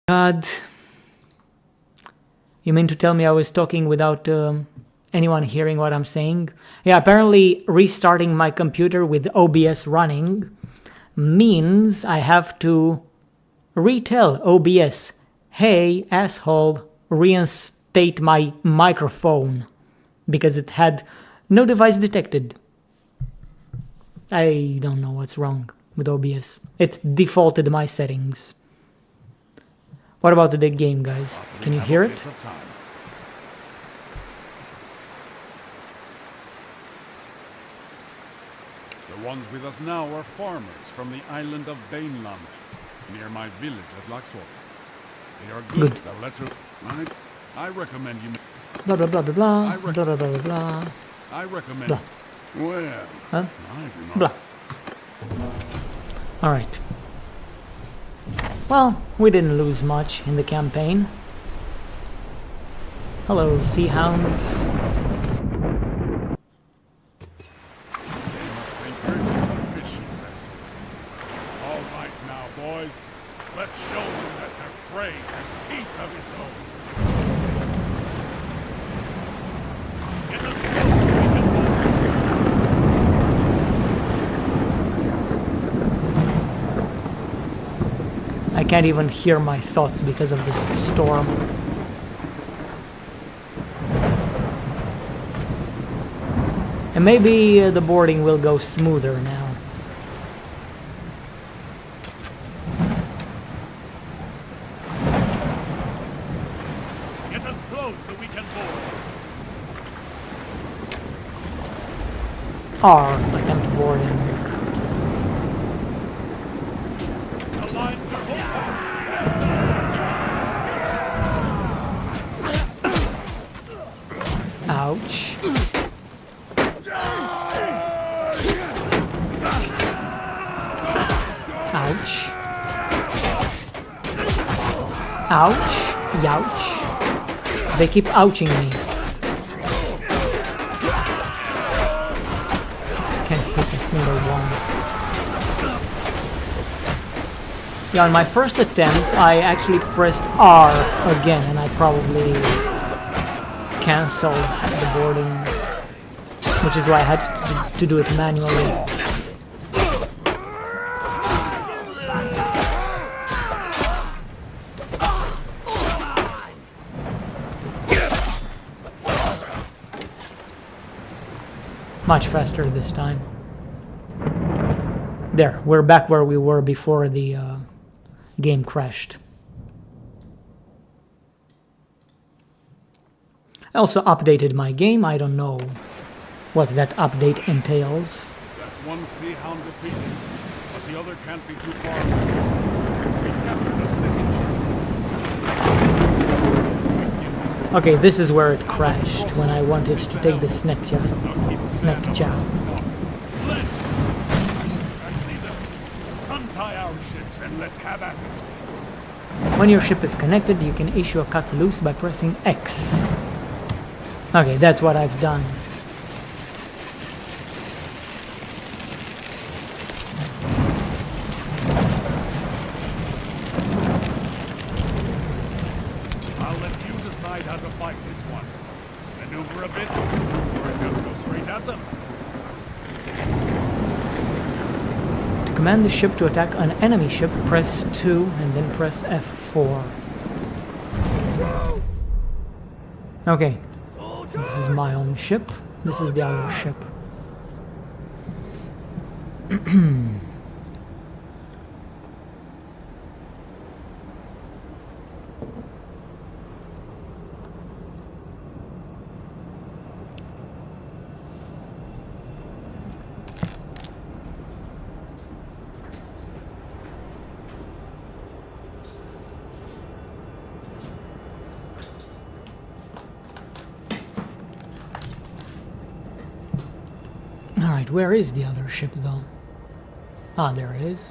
God. You mean to tell me I was talking without anyone hearing what I'm saying? Yeah, apparently restarting my computer with OBS running means I have to retell OBS, hey, asshole, reinstate my microphone, because it had no device detected. I don't know what's wrong with OBS. It defaulted my settings. What about the game, guys? Can you hear it? The ones with us now are farmers from the island of Bannerlord, near my village at Luxor. They are good. The letter. I recommend you. Blah blah blah blah blah. Blah blah blah blah. I recommend. Blah. Well. Huh? I do not. Blah. All right. Well, we didn't lose much in the campaign. Hello, sea hounds. They must think we're just a fishing vessel. All right now, boys. Let's show them that their prey has teeth of its own. Get us close so we can I can't even hear my thoughts because of this storm. And maybe the boarding will go smoother now. get us close so we can board. R, attempt boarding. The lines are open. Ouch. Ouch. Ouch. Youch. They keep ouching me. Can't hit a single one. Yeah, on my first attempt, I actually pressed R again, and I probably cancelled the boarding, which is why I had to do it manually. Much faster this time. There, we're back where we were before the game crashed. I also updated my game. I don't know what that update entails. That's one sea hound defeated, but the other can't be too far. We captured a second ship. Okay, this is where it crashed when I wanted to take the snack chow. Splendid. I see them. Untie our ships and let's have at it. When your ship is connected, you can issue a cut loose by pressing X. Okay, that's what I've done. I'll let you decide how to fight this one. Maneuver a bit, or just go straight at them. To command the ship to attack an enemy ship, press 2 and then press F4. Okay, this is my own ship. This is the other ship. Alright, where is the other ship though? Ah, there it is.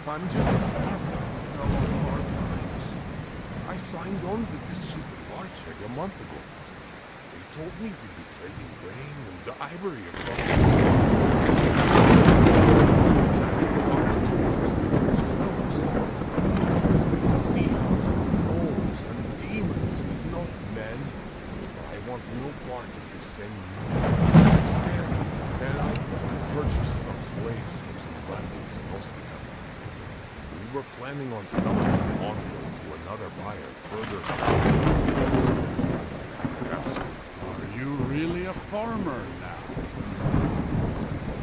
I'm just a farmer who fell on hard times. I signed on with this ship in Fireship a month ago. They told me we'd be trading grain and ivory across the honest farmers like yourselves. These sea hounds are trolls and demons, not men. I want no part of this anymore. Spare me, and I purchased some slaves from some bandits in Ostica. We were planning on selling them onward to another buyer further south. Are you really a farmer now?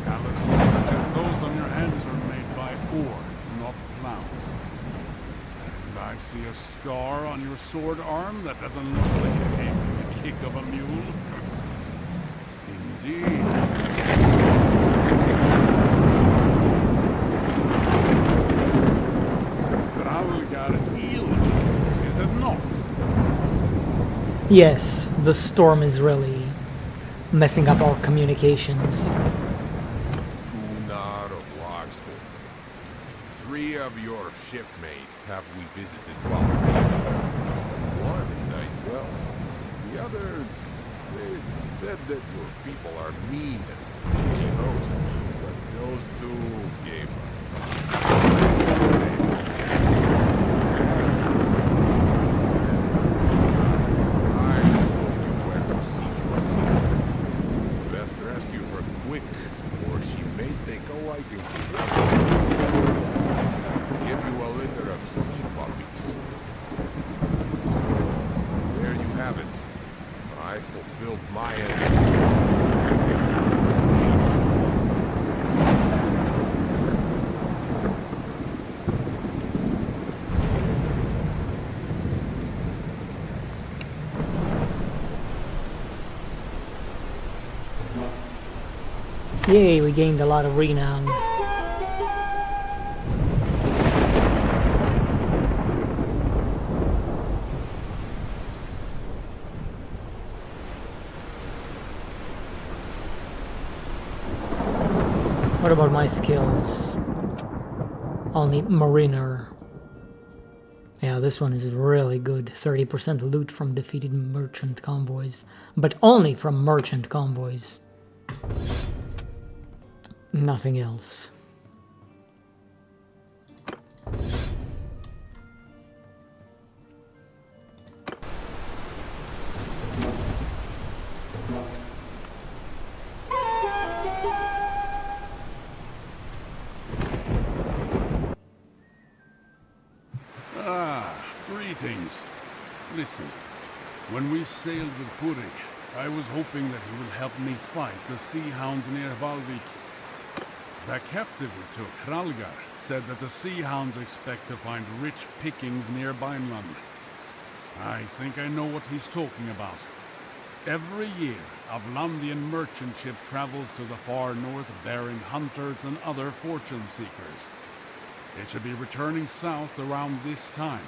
Calluses such as those on your hands are made by oars, not plows. And I see a scar on your sword arm that doesn't look like it came from the kick of a mule. Indeed. Is it not? Yes, the storm is really messing up our communications. Gunnar of Lagshofen. 3 of your shipmates have we visited well. One died well. The others, they said that your people are mean and stingy hosts, but those 2 gave us give you a litter of sea puppies. So, there you have it. I fulfilled my end. Yay, we gained a lot of renown. What about my skills? Only Mariner. Yeah, this one is really good. 30% loot from defeated merchant convoys. But only from merchant convoys. Nothing else. Greetings. Listen, when we sailed with Purig, I was hoping that he would help me fight the sea hounds near Valvik. The captive we took, Hralgar, said that the sea hounds expect to find rich pickings near Bannerlord. I think I know what he's talking about. Every year, a Vlandian merchant ship travels to the far north bearing hunters and other fortune seekers. It should be returning south around this time.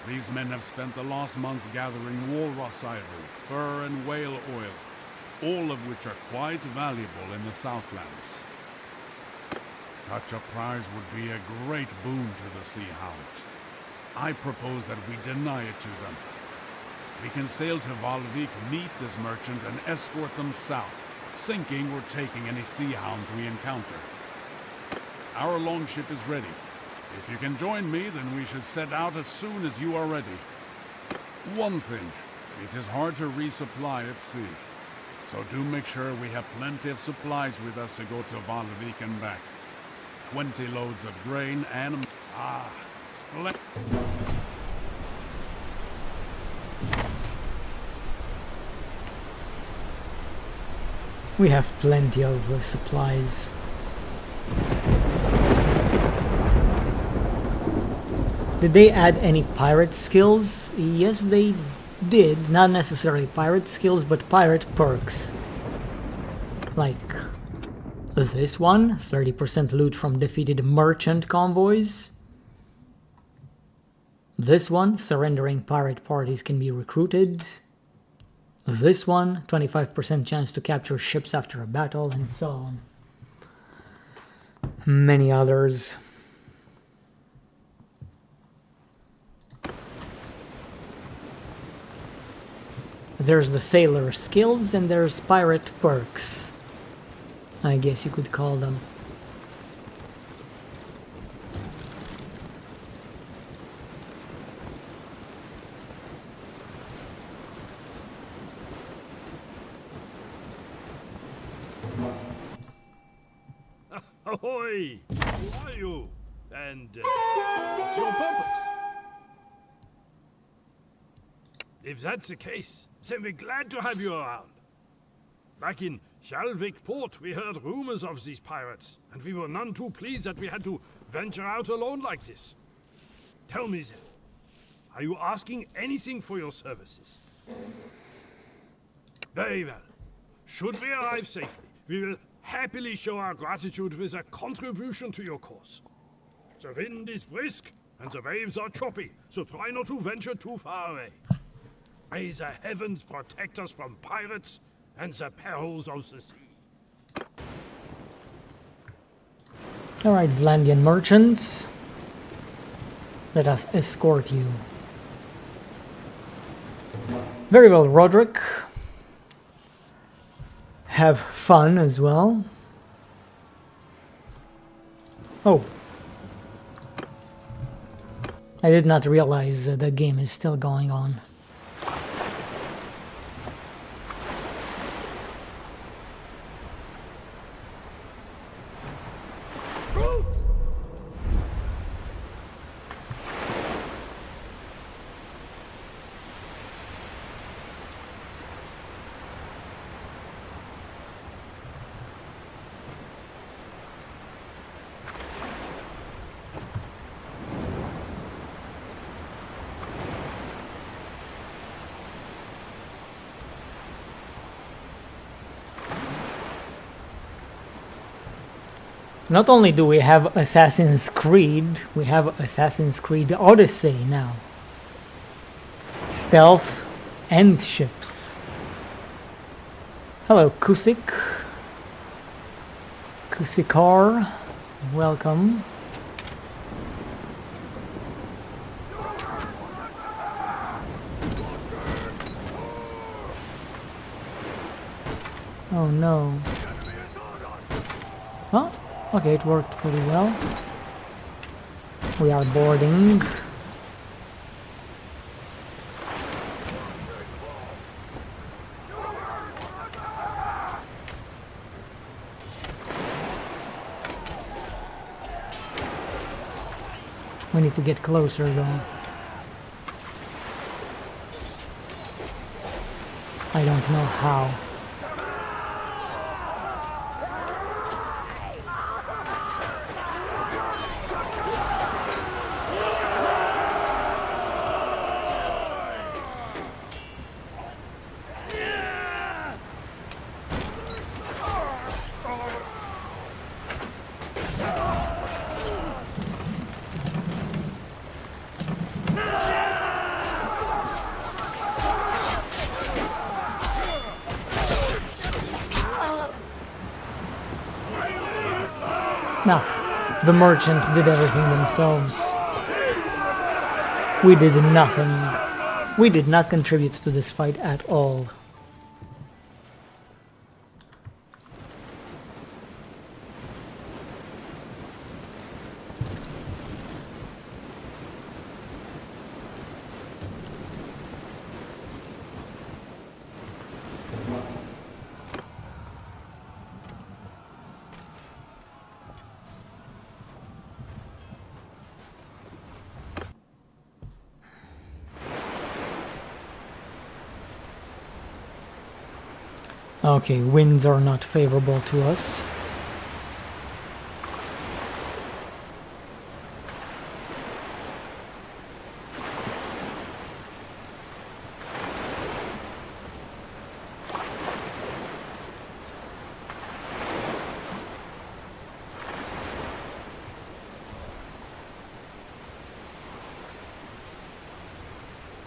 These men have spent the last months gathering walrus ivory, fur and whale oil, all of which are quite valuable in the Southlands. Such a prize would be a great boon to the Sea Hounds. I propose that we deny it to them. We can sail to Valvik, meet this merchant, and escort them south, sinking or taking any Sea Hounds we encounter. Our longship is ready. If you can join me, then we should set out as soon as you are ready. One thing, it is hard to resupply at sea. So do make sure we have plenty of supplies with us to go to Valvik and back. 20 loads of grain and... splendid. We have plenty of supplies. Did they add any pirate skills? Yes, they did. Not necessarily pirate skills, but pirate perks. Like this one, 30% loot from defeated merchant convoys. This one, surrendering pirate parties can be recruited. This one, 25% chance to capture ships after a battle, and so on. Many others. There's the sailor skills and there's pirate perks, I guess you could call them. Ahoy! Who are you? And what's your purpose? If that's the case, then we're glad to have you around. Back in Shalvik port, we heard rumors of these pirates, and we were none too pleased that we had to venture out alone like this. Tell me then, are you asking anything for your services? Very well. Should we arrive safely, we will happily show our gratitude with a contribution to your cause. The wind is brisk, and the waves are choppy, so try not to venture too far away. May the heavens protect us from pirates and the perils of the sea. Alright, Vlandian merchants. Let us escort you. Very well, Roderick. Have fun as well. Oh. I did not realize the game is still going on. Not only do we have Assassin's Creed, we have Assassin's Creed Odyssey now. Stealth and ships. Hello, Kusik. Kusikar, welcome. Oh no. Huh? Okay, it worked pretty well. We are boarding. We need to get closer though. I don't know how. No, the merchants did everything themselves. We did nothing. We did not contribute to this fight at all. Okay, winds are not favorable to us.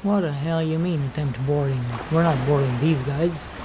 What the hell you mean attempt boarding? We're not boarding these guys.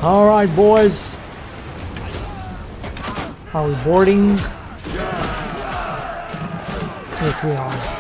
Alright, boys. Are we boarding? Yes, we are.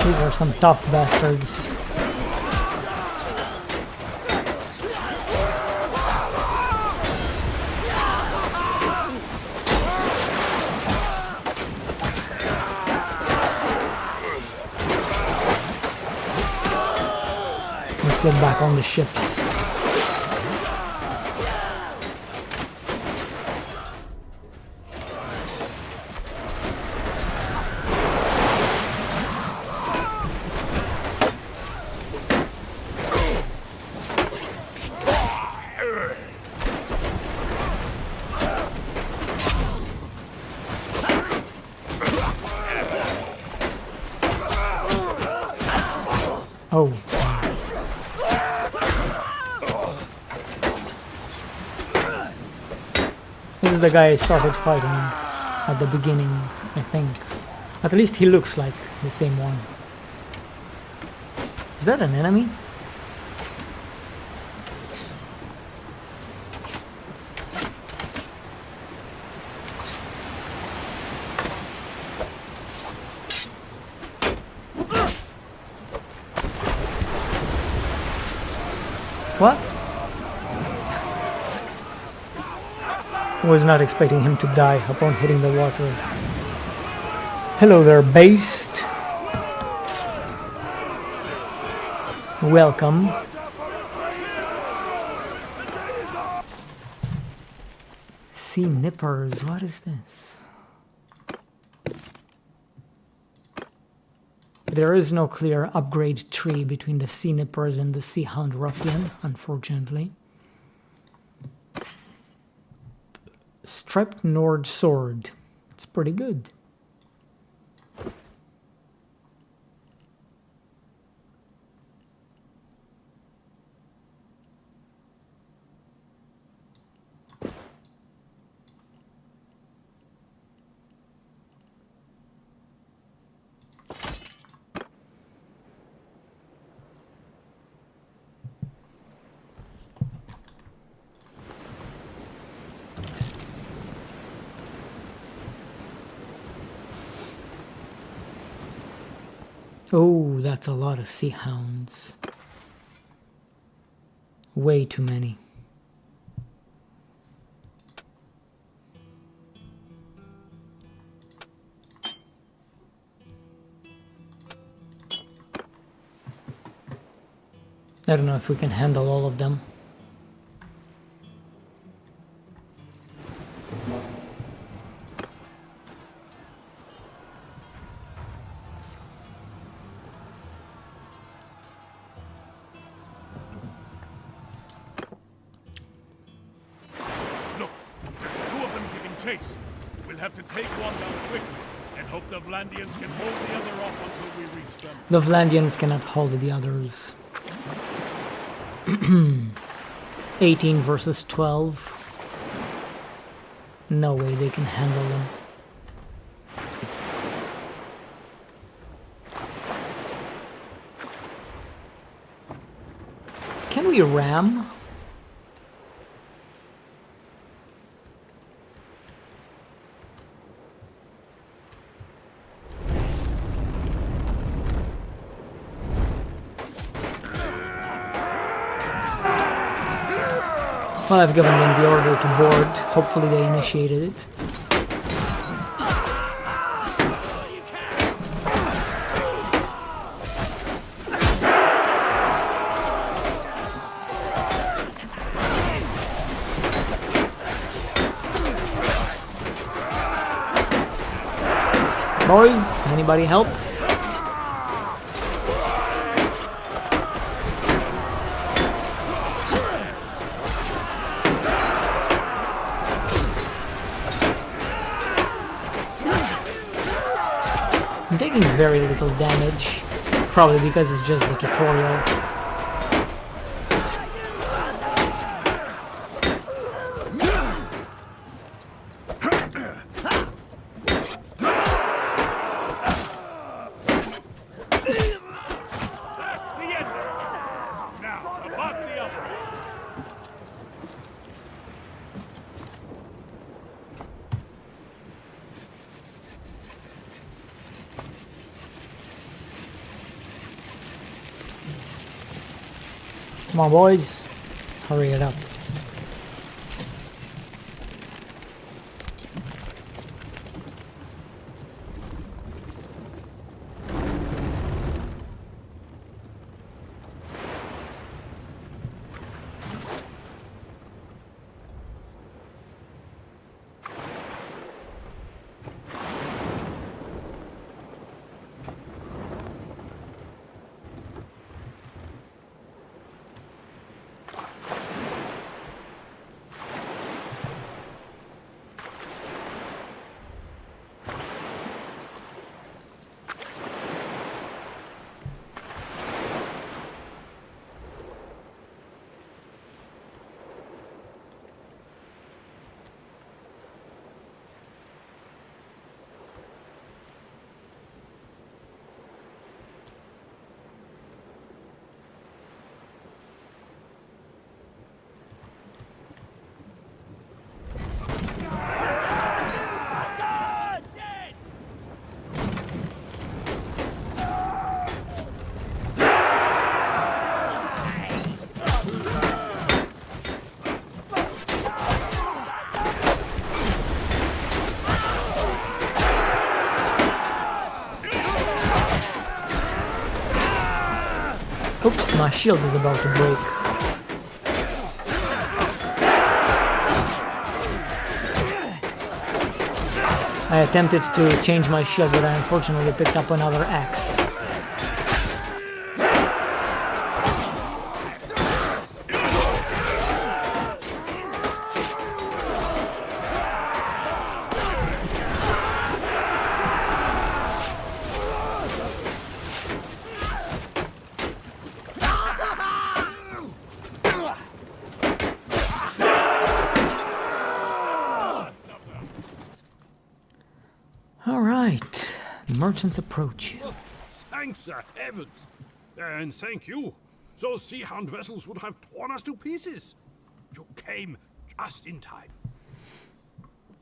These are some tough bastards. Let's get back on the ships. Oh. This is the guy I started fighting at the beginning, I think. At least he looks like the same one. Is that an enemy? What? Was not expecting him to die upon hitting the water. Hello there, beast. Welcome. Sea nippers, what is this? There is no clear upgrade tree between the Sea Nippers and the Sea Hound Ruffian, unfortunately. Striped Nord Sword. It's pretty good. Oh, that's a lot of Sea Hounds. Way too many. I don't know if we can handle all of them. Chase. We'll have to take one down quickly and hope the Vlandians can hold the other off until we reach them. The Vlandians cannot hold the others. 18 versus 12. No way they can handle them. Can we ram? Well, I've given them the order to board. Hopefully they initiated it. Boys, anybody help? I'm taking very little damage, probably because it's just the tutorial. That's the end. Now, about the other. Come on, boys. Hurry it up. Oops, my shield is about to break. I attempted to change my shield, but I unfortunately picked up another axe. Alright, merchants approach. Thanks the heavens. And thank you. Those sea hound vessels would have torn us to pieces. You came just in time.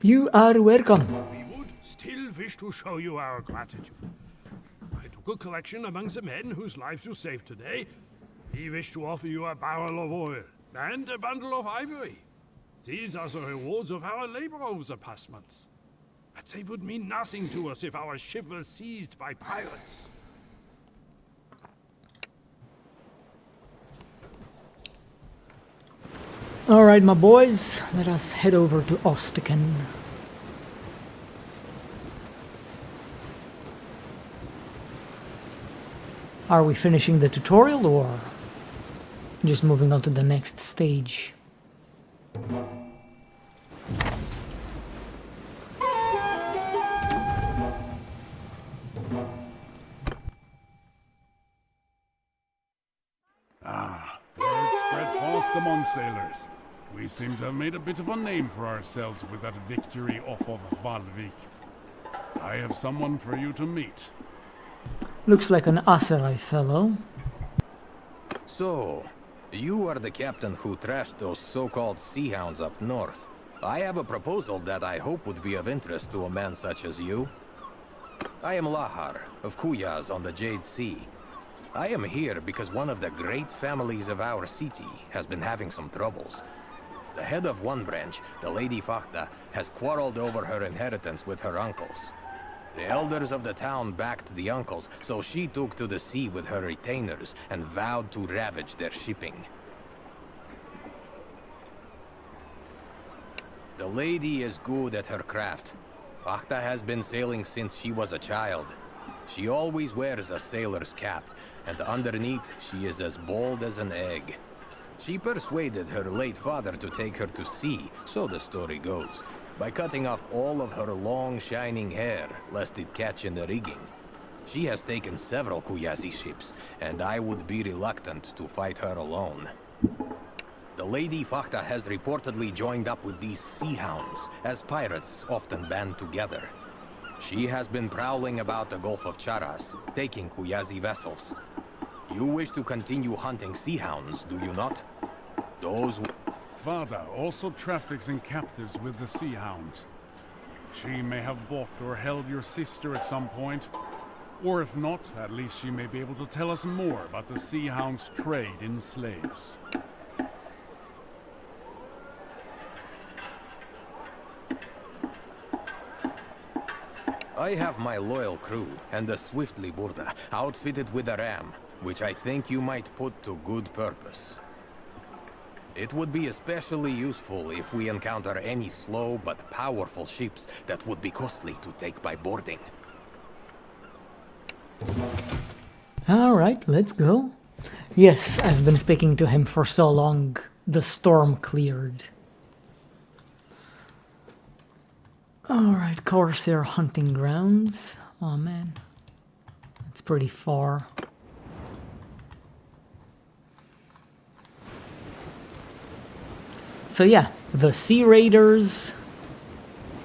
You are welcome. We would still wish to show you our gratitude. I took a collection among the men whose lives you saved today. We wish to offer you a barrel of oil and a bundle of ivory. These are the rewards of our labor over the past months. But they would mean nothing to us if our ship was seized by pirates. Alright, my boys, let us head over to Ostican. Are we finishing the tutorial or just moving on to the next stage? Word spread fast among sailors. We seem to have made a bit of a name for ourselves with that victory off of Valvik. I have someone for you to meet. Looks like an Aserai fellow. So, you are the captain who trashed those so-called sea hounds up north. I have a proposal that I hope would be of interest to a man such as you. I am Lahar, of Kuyaz on the Jade Sea. I am here because one of the great families of our city has been having some troubles. The head of one branch, the Lady Fahda, has quarreled over her inheritance with her uncles. The elders of the town backed the uncles, so she took to the sea with her retainers and vowed to ravage their shipping. The lady is good at her craft. Fahda has been sailing since she was a child. She always wears a sailor's cap, and underneath she is as bold as an egg. She persuaded her late father to take her to sea, so the story goes, by cutting off all of her long shining hair, lest it catch in the rigging. She has taken several Kuyazi ships, and I would be reluctant to fight her alone. The Lady Fahda has reportedly joined up with these sea hounds, as pirates often band together. She has been prowling about the Gulf of Charas, taking Kuyazi vessels. You wish to continue hunting sea hounds, do you not? Those... Fahda also traffics in captives with the sea hounds. She may have bought or held your sister at some point. Or if not, at least she may be able to tell us more about the Sea Hound's trade in slaves. I have my loyal crew, and the Swiftly Burna, outfitted with a ram, which I think you might put to good purpose. It would be especially useful if we encounter any slow but powerful ships that would be costly to take by boarding. Alright, let's go. Yes, I've been speaking to him for so long. The storm cleared. Alright, Corsair hunting grounds. Oh man. That's pretty far. So yeah, the Sea Raiders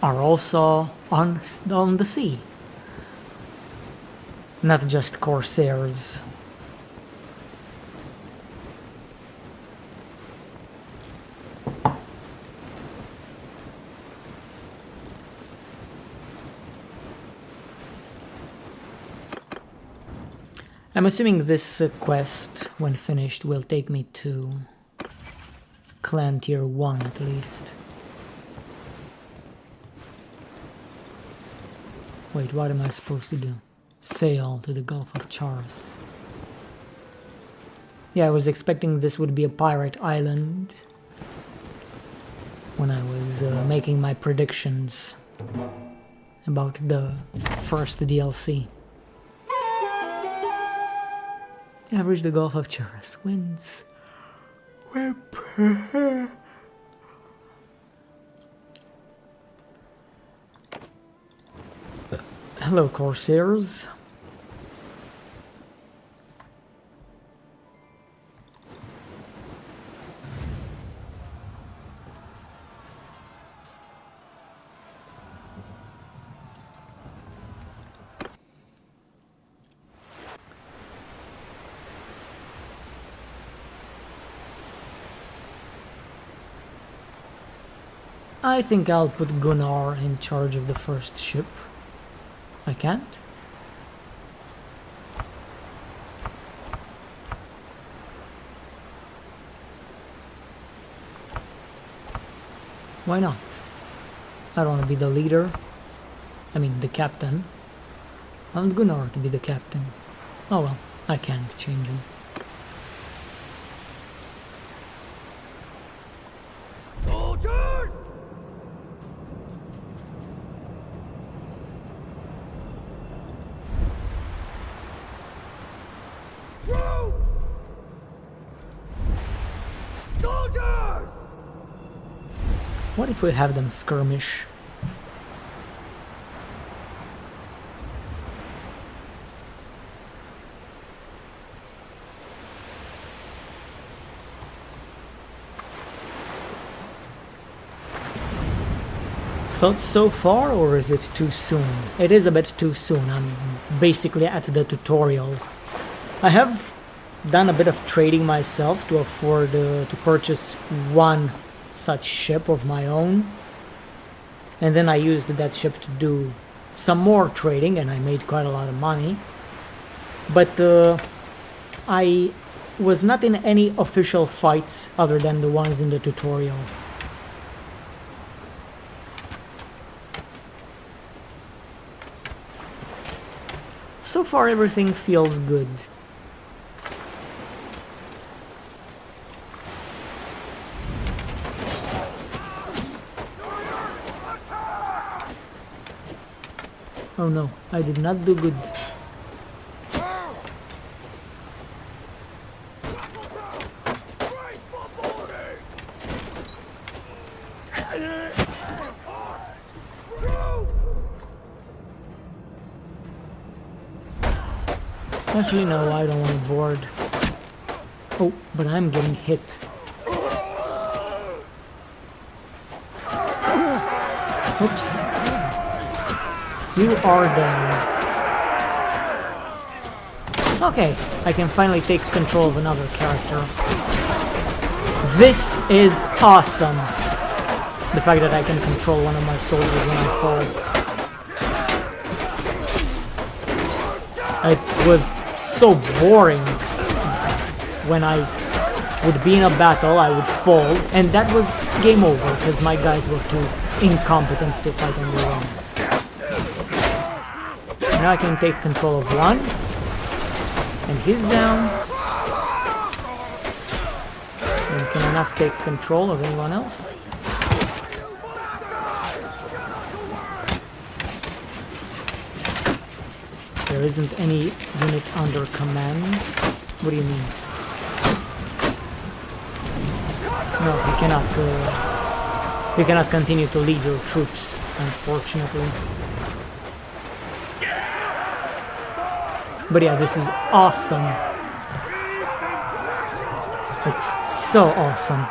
are also on the sea. Not just Corsairs. I'm assuming this quest, when finished, will take me to Clan Tier 1 at least. Wait, what am I supposed to do? Sail to the Gulf of Charas. Yeah, I was expecting this would be a pirate island when I was making my predictions about the first DLC. Average the Gulf of Charas wins. Hello, Corsairs. I think I'll put Gunnar in charge of the first ship. I can't? Why not? I don't want to be the leader. I mean, the captain. I want Gunnar to be the captain. Oh well, I can't change him. Soldiers! Troops! Soldiers! What if we have them skirmish? Thoughts so far, or is it too soon? It is a bit too soon. I'm basically at the tutorial. I have done a bit of trading myself to afford to purchase one such ship of my own, and then I used that ship to do some more trading, and I made quite a lot of money. But I was not in any official fights other than the ones in the tutorial. So far everything feels good. Oh no, I did not do good. Actually, no, I don't want to board. Oh, but I'm getting hit. Oops. You are down. Okay, I can finally take control of another character. This is awesome. The fact that I can control one of my soldiers when I fall. It was so boring when I would be in a battle, I would fall, and that was game over because my guys were too incompetent to fight on their own. Now I can take control of one, and he's down. And can I not take control of anyone else? There isn't any unit under command. What do you mean? No, you cannot continue to lead your troops, unfortunately. But yeah, this is awesome. It's so awesome.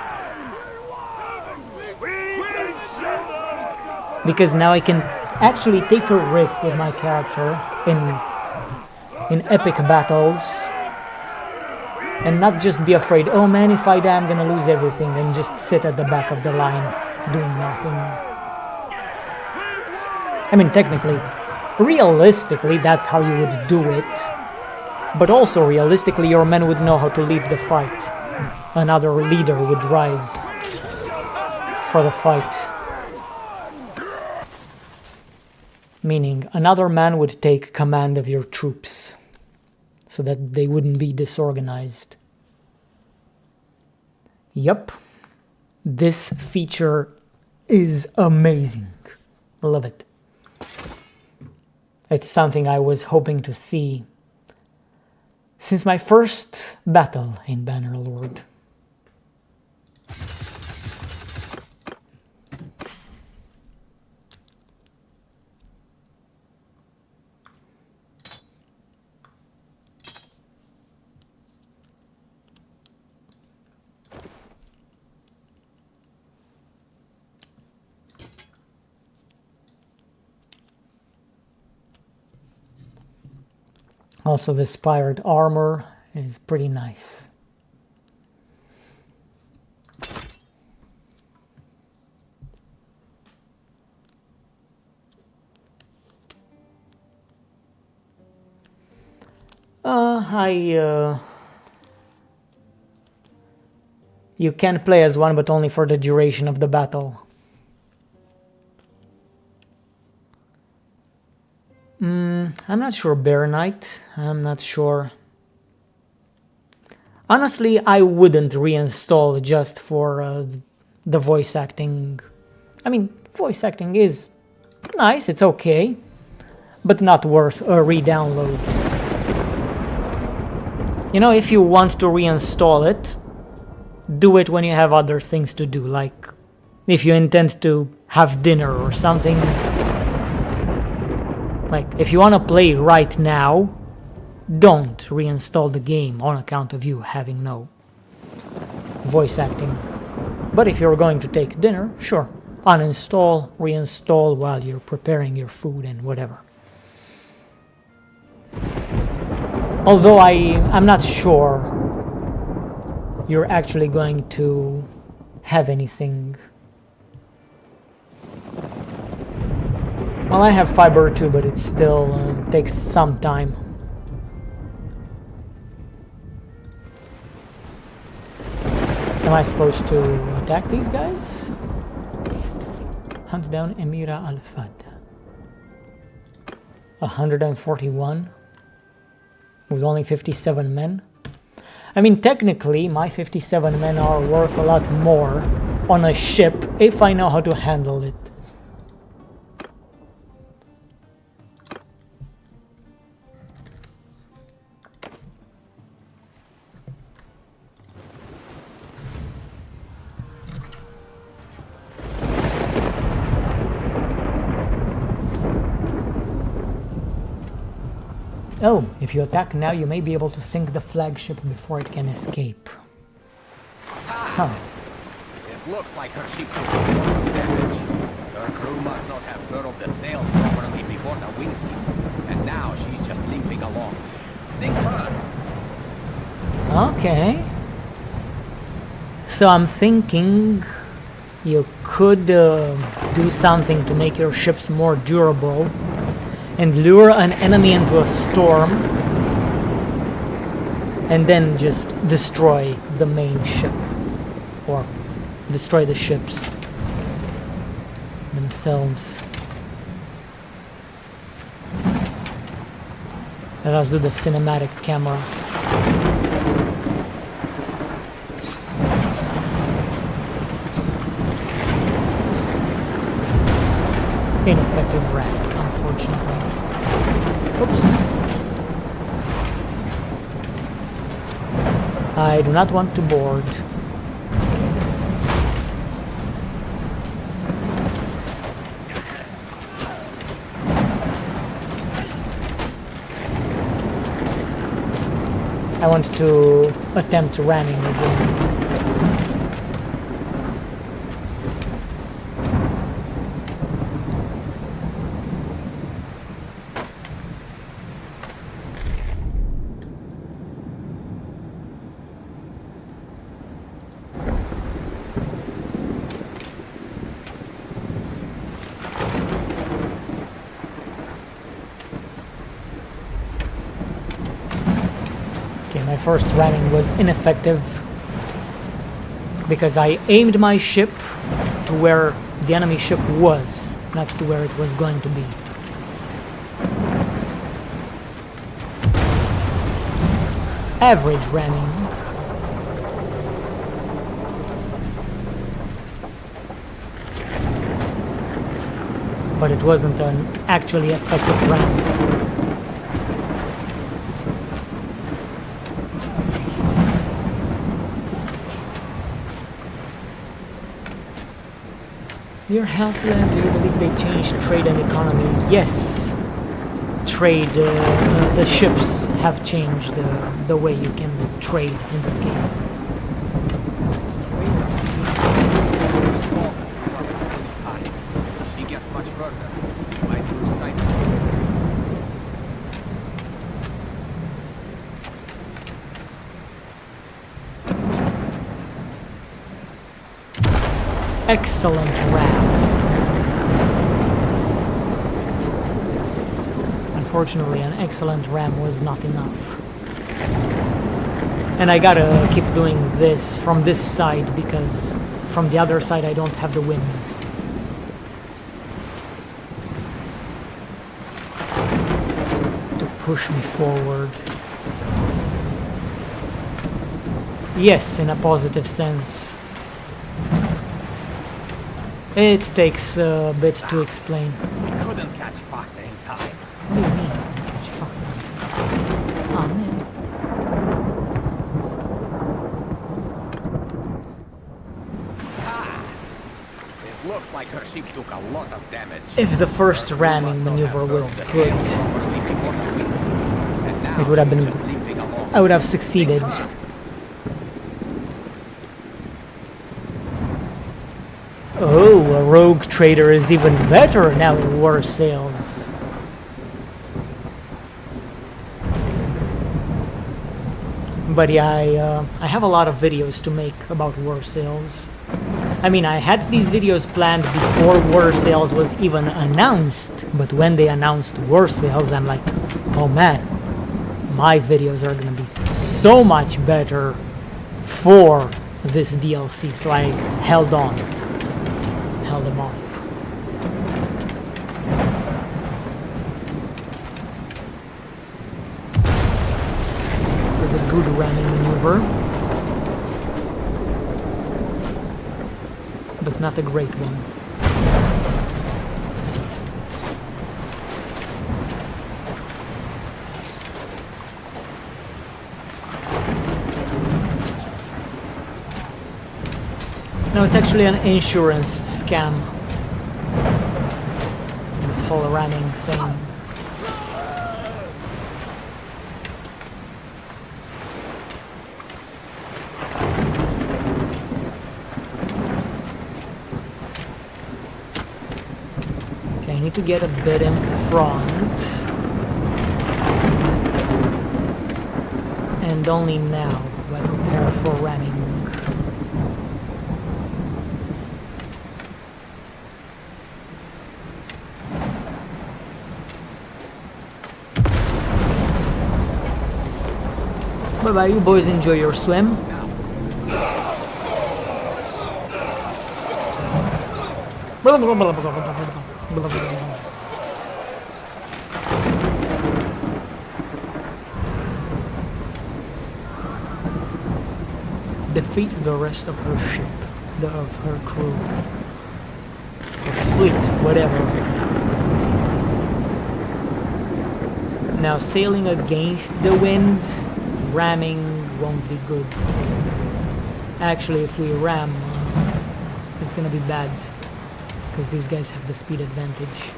Because now I can actually take a risk with my character in epic battles. And not just be afraid, oh man, if I die I'm gonna lose everything, and just sit at the back of the line doing nothing. I mean, technically, realistically, that's how you would do it. But also, realistically, your men would know how to lead the fight. Another leader would rise for the fight. Meaning, another man would take command of your troops, so that they wouldn't be disorganized. Yup. This feature is amazing. Love it. It's something I was hoping to see since my first battle in Bannerlord. Also, the spired armor is pretty nice. You can play as one, but only for the duration of the battle. I'm not sure, Bear Knight. I'm not sure. Honestly, I wouldn't reinstall just for the voice acting. I mean, voice acting is nice, it's okay, but not worth a re-download. You know, if you want to reinstall it, do it when you have other things to do, like if you intend to have dinner or something. Like, if you want to play right now, don't reinstall the game on account of you having no voice acting. But if you're going to take dinner, sure, uninstall, reinstall while you're preparing your food and whatever. Although I'm not sure you're actually going to have anything. Well, I have fiber too, but it still takes some time. Am I supposed to attack these guys? Hunt down Emira al Fahda. 141 with only 57 men. I mean, technically, my 57 men are worth a lot more on a ship if I know how to handle it. Oh, if you attack now, you may be able to sink the flagship before it can escape. Huh. It looks like her ship took a lot of damage. Her crew must not have furled the sails properly before the winds hit. And now she's just limping along. Sink her! Okay. So I'm thinking you could do something to make your ships more durable and lure an enemy into a storm and then just destroy the main ship or destroy the ships themselves. Let us do the cinematic camera. Ineffective rat, unfortunately. Oops. I do not want to board. I want to attempt ramming again. My first ramming was ineffective because I aimed my ship to where the enemy ship was, not to where it was going to be. Average ramming. But it wasn't an actually effective ram. Your Houseland, do you believe they changed trade and economy? Yes. Trade, the ships have changed the way you can trade in this game. If she gets much further, we might lose sight of her. Excellent ram. Unfortunately, an excellent ram was not enough. And I gotta keep doing this from this side because from the other side I don't have the wind. To push me forward. Yes, in a positive sense. It takes a bit to explain. We couldn't catch Fahda in time. What do you mean? Catch Fahda? Oh man. It looks like her ship took a lot of damage. If the first ramming maneuver was good, it would have been. I would have succeeded. Oh, a rogue trader is even better now in war sales. But yeah, I have a lot of videos to make about war sales. I mean, I had these videos planned before war sales was even announced, but when they announced war sales, I'm like, oh man, my videos are gonna be so much better for this DLC, so I held on. Held them off. It was a good ramming maneuver, but not a great one. No, it's actually an insurance scam. This whole ramming thing. need to get a bit in front. And only now do I prepare for ramming. Bye-bye, you boys enjoy your swim. Defeat the rest of her ship, of her crew, or fleet, whatever. Now sailing against the winds, ramming won't be good. Actually, if we ram, it's gonna be bad, because these guys have the speed advantage.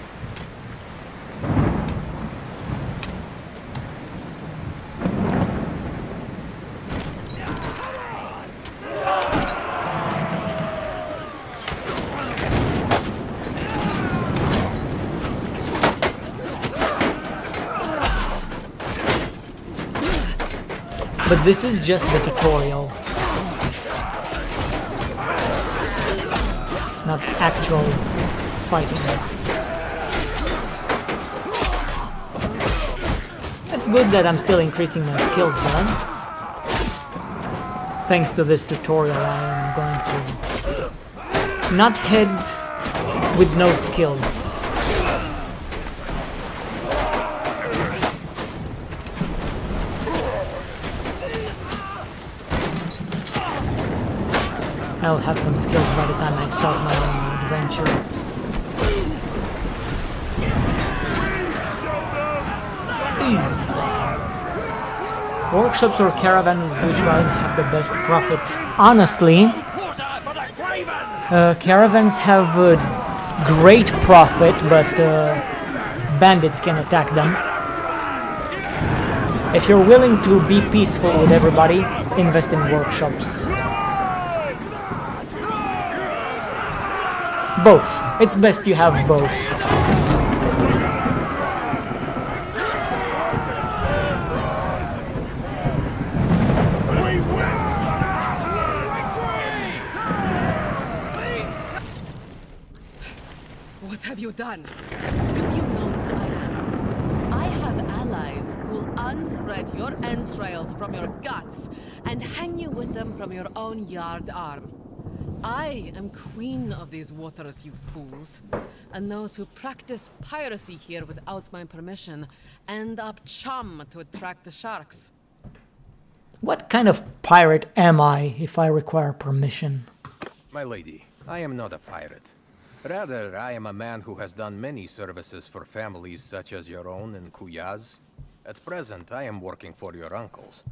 But this is just the tutorial, not actual fighting. It's good that I'm still increasing my skills though. Thanks to this tutorial, I am going to not head with no skills. I'll have some skills by the time I start my own adventure. Please. Workshops or caravans, which one have the best profit? Honestly, caravans have great profit, but bandits can attack them. If you're willing to be peaceful with everybody, invest in workshops. Both. It's best you have both. What have you done? Do you know who I am? I have allies who will unthread your entrails from your guts and hang you with them from your own yard arm. I am queen of these waters, you fools. And those who practice piracy here without my permission end up chum to attract the sharks. What kind of pirate am I if I require permission? My lady, I am not a pirate. Rather, I am a man who has done many services for families such as your own in Kuyaz. At present, I am working for your uncles.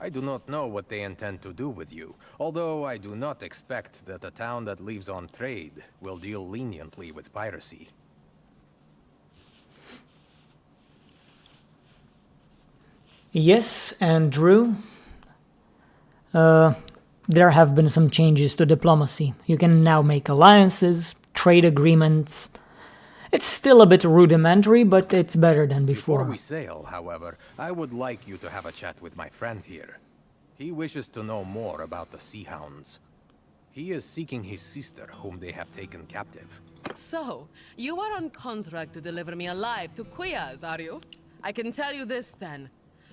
I do not know what they intend to do with you, although I do not expect that a town that lives on trade will deal leniently with piracy. Yes, Andrew. There have been some changes to diplomacy. You can now make alliances, trade agreements. It's still a bit rudimentary, but it's better than before. Before we sail, however, I would like you to have a chat with my friend here. He wishes to know more about the Sea Hounds. He is seeking his sister, whom they have taken captive. So, you are on contract to deliver me alive to Kuyaz, are you? I can tell you this then.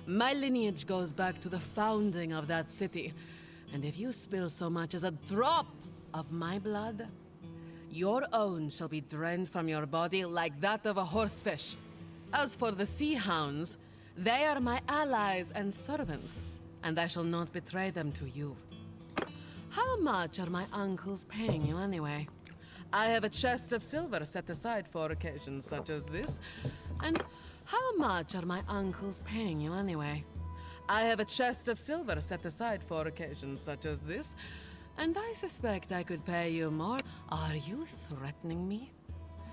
My lineage goes back to the founding of that city. And if you spill so much as a drop of my blood, your own shall be drained from your body like that of a horsefish. As for the Sea Hounds, they are my allies and servants, and I shall not betray them to you. How much are my uncles paying you anyway? I have a chest of silver set aside for occasions such as this, and how much are my uncles paying you anyway? I have a chest of silver set aside for occasions such as this, and I suspect I could pay you more. Are you threatening me?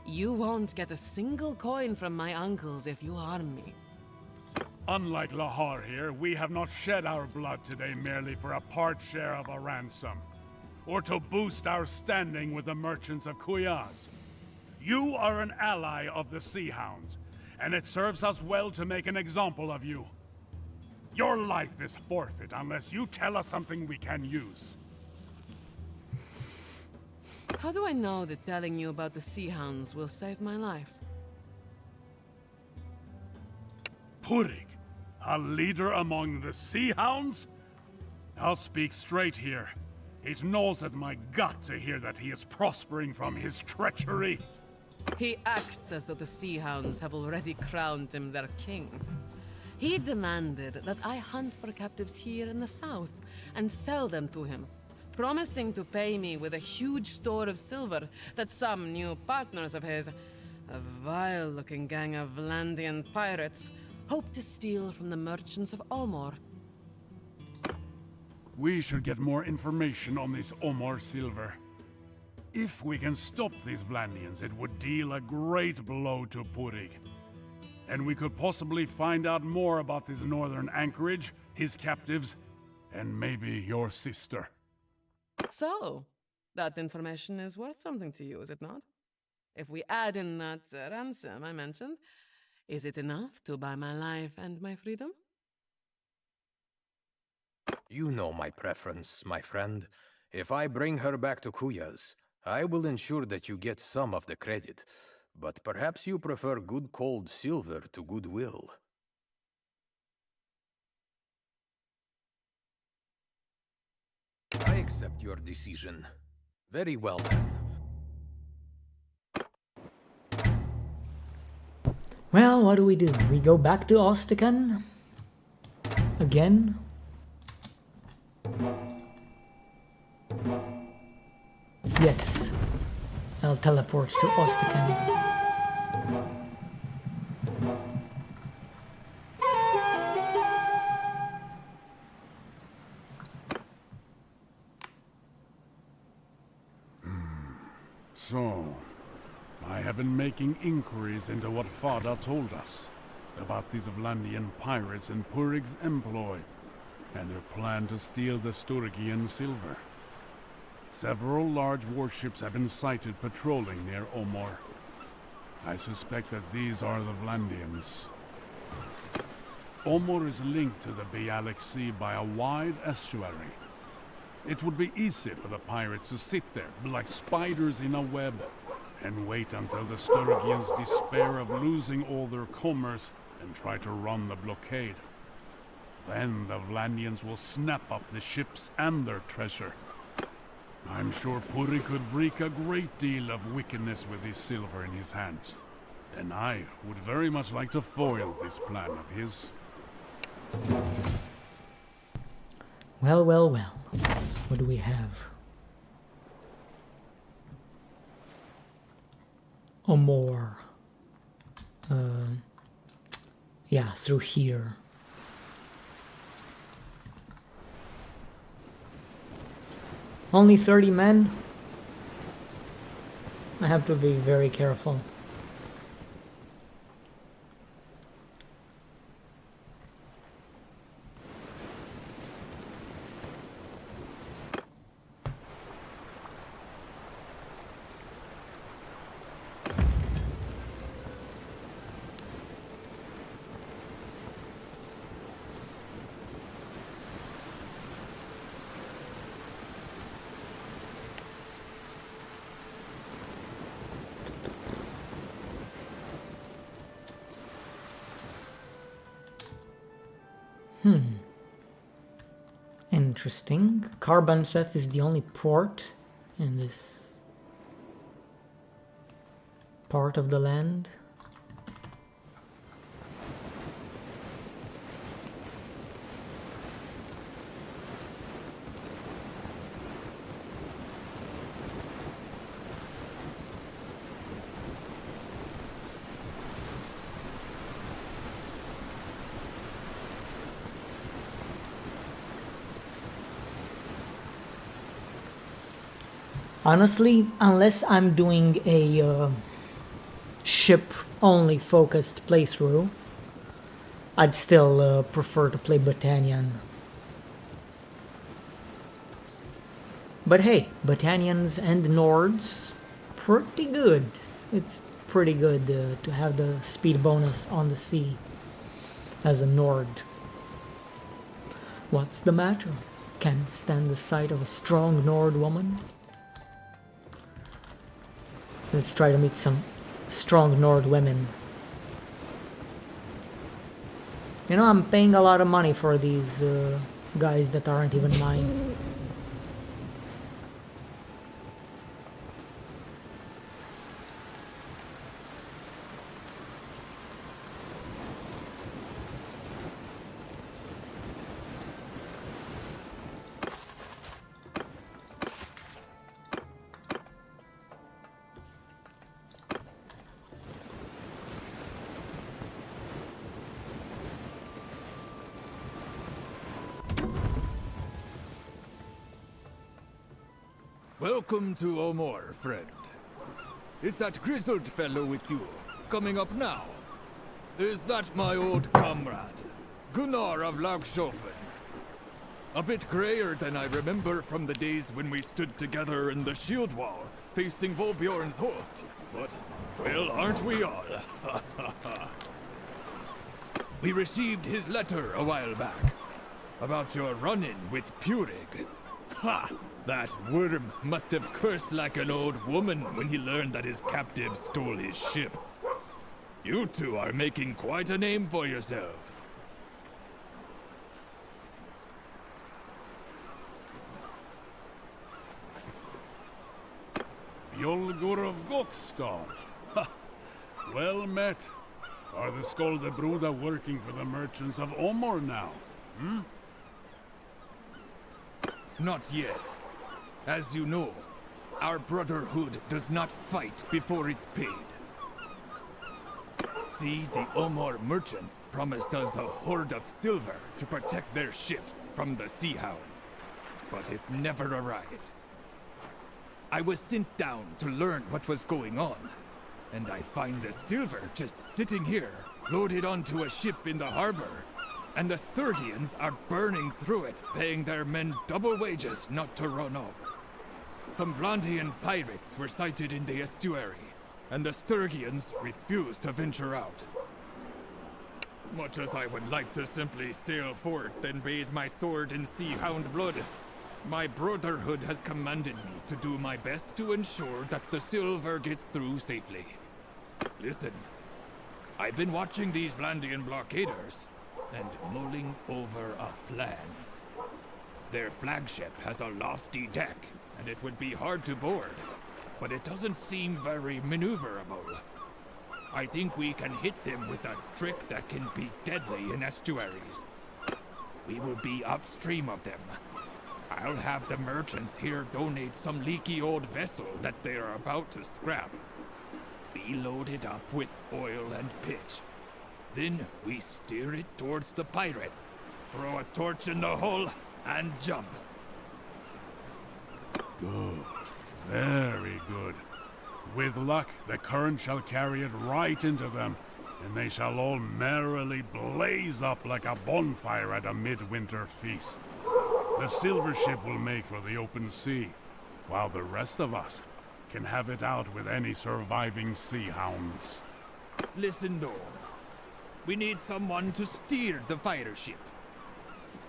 You won't get a single coin from my uncles if you harm me. Unlike Lahar here, we have not shed our blood today merely for a part share of a ransom, or to boost our standing with the merchants of Kuyaz. You are an ally of the Sea Hounds, and it serves us well to make an example of you. Your life is forfeit unless you tell us something we can use. How do I know that telling you about the Sea Hounds will save my life? Purig, a leader among the Sea Hounds? I'll speak straight here. It gnaws at my gut to hear that he is prospering from his treachery. He acts as though the Sea Hounds have already crowned him their king. He demanded that I hunt for captives here in the south and sell them to him, promising to pay me with a huge store of silver that some new partners of his, a vile-looking gang of Vlandian pirates, hope to steal from the merchants of Omor. We should get more information on this Omor silver. If we can stop these Vlandians, it would deal a great blow to Purig. And we could possibly find out more about this northern anchorage, his captives, and maybe your sister. So, that information is worth something to you, is it not? If we add in that ransom I mentioned, is it enough to buy my life and my freedom? You know my preference, my friend. If I bring her back to Kuyas, I will ensure that you get some of the credit. But perhaps you prefer good cold silver to goodwill. I accept your decision. Very well then. Well, what do? We go back to Ostican? Again? Yes. I'll teleport to Ostican. So, I have been making inquiries into what Fahda told us about these Vlandian pirates in Purig's employ and their plan to steal the Styrian silver. Several large warships have been sighted patrolling near Omor. I suspect that these are the Vlandians. Omor is linked to the Bialik Sea by a wide estuary. It would be easy for the pirates to sit there, like spiders in a web, and wait until the Styrians despair of losing all their commerce and try to run the blockade. Then the Vlandians will snap up the ships and their treasure. I'm sure Purig could wreak a great deal of wickedness with his silver in his hands. And I would very much like to foil this plan of his. Well, well, well. What do we have? Omor. Yeah, through here. Only 30 men? I have to be very careful. Interesting. Carbanseth is the only port in this part of the land. Honestly, unless I'm doing a ship-only focused playthrough, I'd still prefer to play Battanian. But hey, Battanians and Nords, pretty good. it's pretty good to have the speed bonus on the sea as a Nord. What's the matter? Can't stand the sight of a strong Nord woman? Let's try to meet some strong Nord women. You know, I'm paying a lot of money for these guys that aren't even mine. Welcome to Omor, friend. Is that grizzled fellow with you, coming up now? Is that my old comrade, Gunnar of Lagshofen? A bit grayer than I remember from the days when we stood together in the shield wall, facing Volbjorn's host. But, well, aren't we all? We received his letter a while back, about your run-in with Purig. Ha! That worm must have cursed like an old woman when he learned that his captive stole his ship. You two are making quite a name for yourselves. Bjolgur of Gokstad. Ha! Well met. Are the Skoldebruda working for the merchants of Omor now? Hmm? Not yet. As you know, our brotherhood does not fight before it's paid. See, the Omor merchants promised us a hoard of silver to protect their ships from the Sea Hounds, but it never arrived. I was sent down to learn what was going on, and I find the silver just sitting here, loaded onto a ship in the harbor, and the Sturgians are burning through it, paying their men double wages not to run off. Some Vlandian pirates were sighted in the estuary, and the Sturgians refused to venture out. Much as I would like to simply sail forth and bathe my sword in sea hound blood, my brotherhood has commanded me to do my best to ensure that the silver gets through safely. Listen, I've been watching these Vlandian blockaders, and mulling over a plan. Their flagship has a lofty deck, and it would be hard to board, but it doesn't seem very maneuverable. I think we can hit them with a trick that can be deadly in estuaries. We will be upstream of them. I'll have the merchants here donate some leaky old vessel that they are about to scrap. We load it up with oil and pitch. Then we steer it towards the pirates, throw a torch in the hull, and jump. Good. Very good. With luck, the current shall carry it right into them, and they shall all merrily blaze up like a bonfire at a midwinter feast. The silver ship will make for the open sea, while the rest of us can have it out with any surviving sea hounds. Listen though, we need someone to steer the Fireship.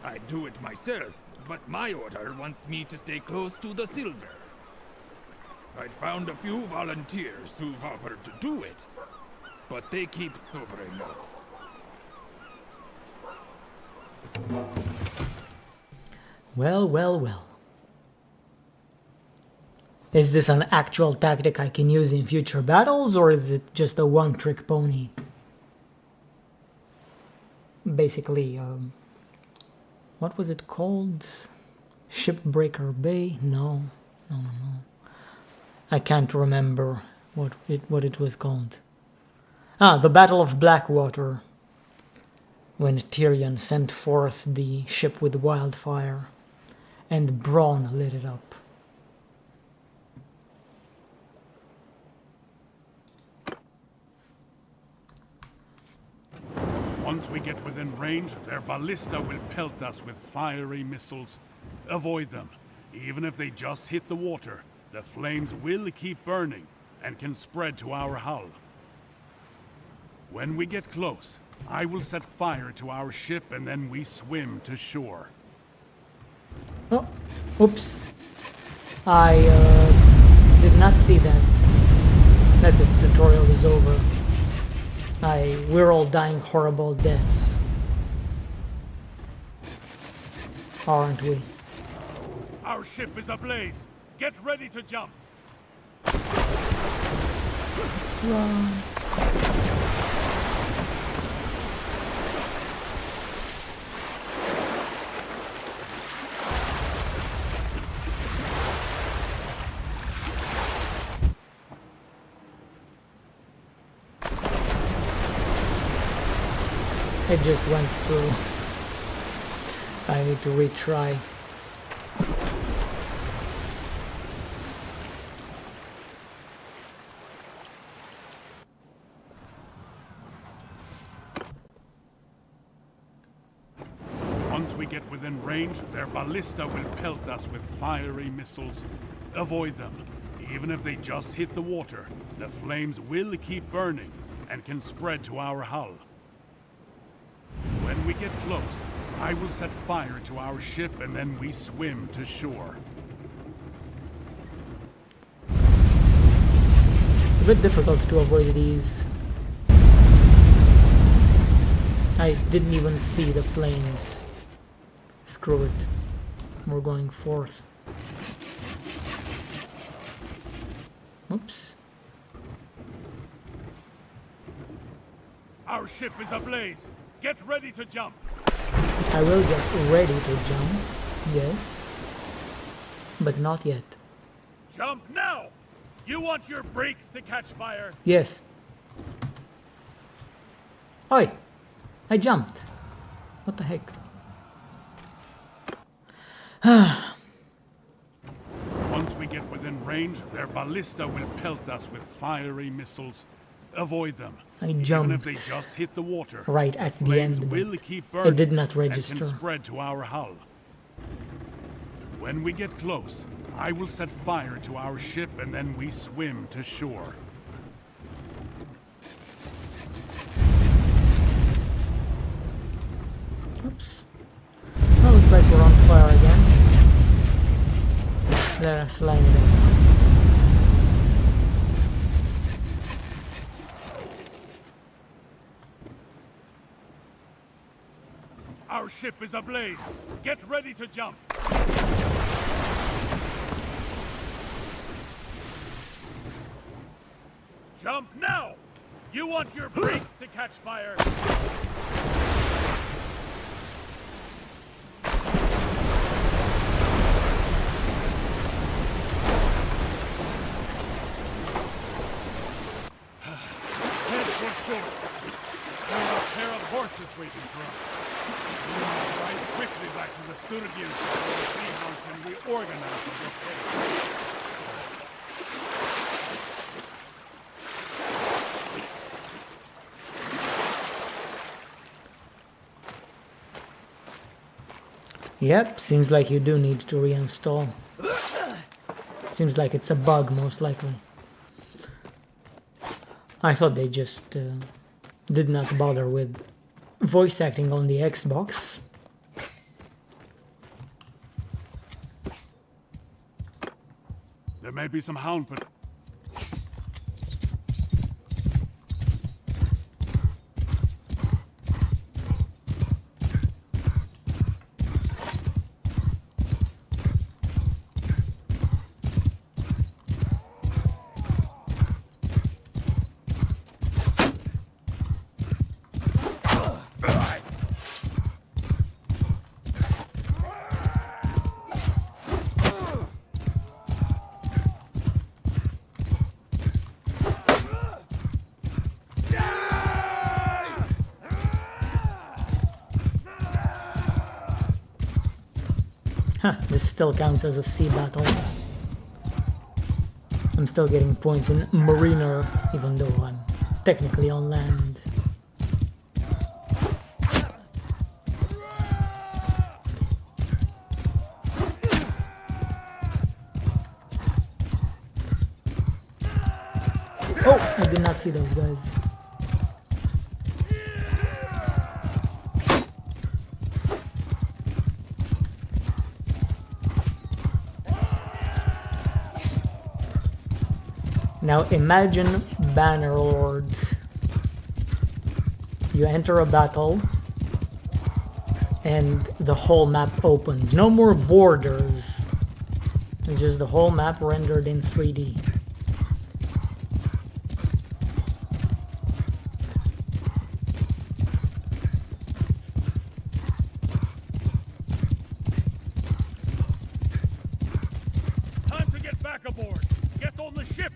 I'd do it myself, but my order wants me to stay close to the silver. I'd found a few volunteers who've offered to do it, but they keep sobering up. Well, well, well. Is this an actual tactic I can use in future battles, or is it just a one-trick pony? Basically, what was it called? Shipbreaker Bay? No. I can't remember what it was called. Ah, the Battle of Blackwater, when Tyrion sent forth the ship with wildfire, and Bronn lit it up. Once we get within range, their ballista will pelt us with fiery missiles. Avoid them. Even if they just hit the water, the flames will keep burning, and can spread to our hull. When we get close, I will set fire to our ship and then we swim to shore. Oh, oops. I did not see that. That's it, the tutorial is over. We're all dying horrible deaths. Aren't we? Our ship is ablaze. Get ready to jump. Run. It just went through. I need to retry. Once we get within range, their ballista will pelt us with fiery missiles. Avoid them. Even if they just hit the water, the flames will keep burning and can spread to our hull. When we get close, I will set fire to our ship and then we swim to shore. It's a bit difficult to avoid these. I didn't even see the flames. Screw it. We're going forth. Oops. Our ship is ablaze. Get ready to jump. I will get ready to jump. Yes. But not yet. Jump now! You want your brakes to catch fire? Yes. Oi! I jumped. What the heck? Once we get within range, their ballista will pelt us with fiery missiles. Avoid them. I Even jumped if they just hit the water, right at the flames end, will but keep burning it did not and register. can spread to our hull. When we get close, I will set fire to our ship and then we swim to shore. Oops. Well, looks like we're on fire again. There, slide there. Our ship is ablaze. Get ready to jump. Jump now! You want your brakes to catch fire? Head for shore. There are a pair of horses waiting for us. We must ride quickly back to the Sturgians before the Seahounds can reorganize the blockade. Yep, seems like you do need to reinstall. Seems like it's a bug, most likely. I thought they just did not bother with voice acting on the Xbox. There may be some hound, but Huh, this still counts as a sea battle. I'm still getting points in Mariner, even though I'm technically on land. did not see those guys. Now imagine Bannerlord. You enter a battle and the whole map opens. No more borders. It's just the whole map rendered in 3D. Time to get back aboard. Get on the ship.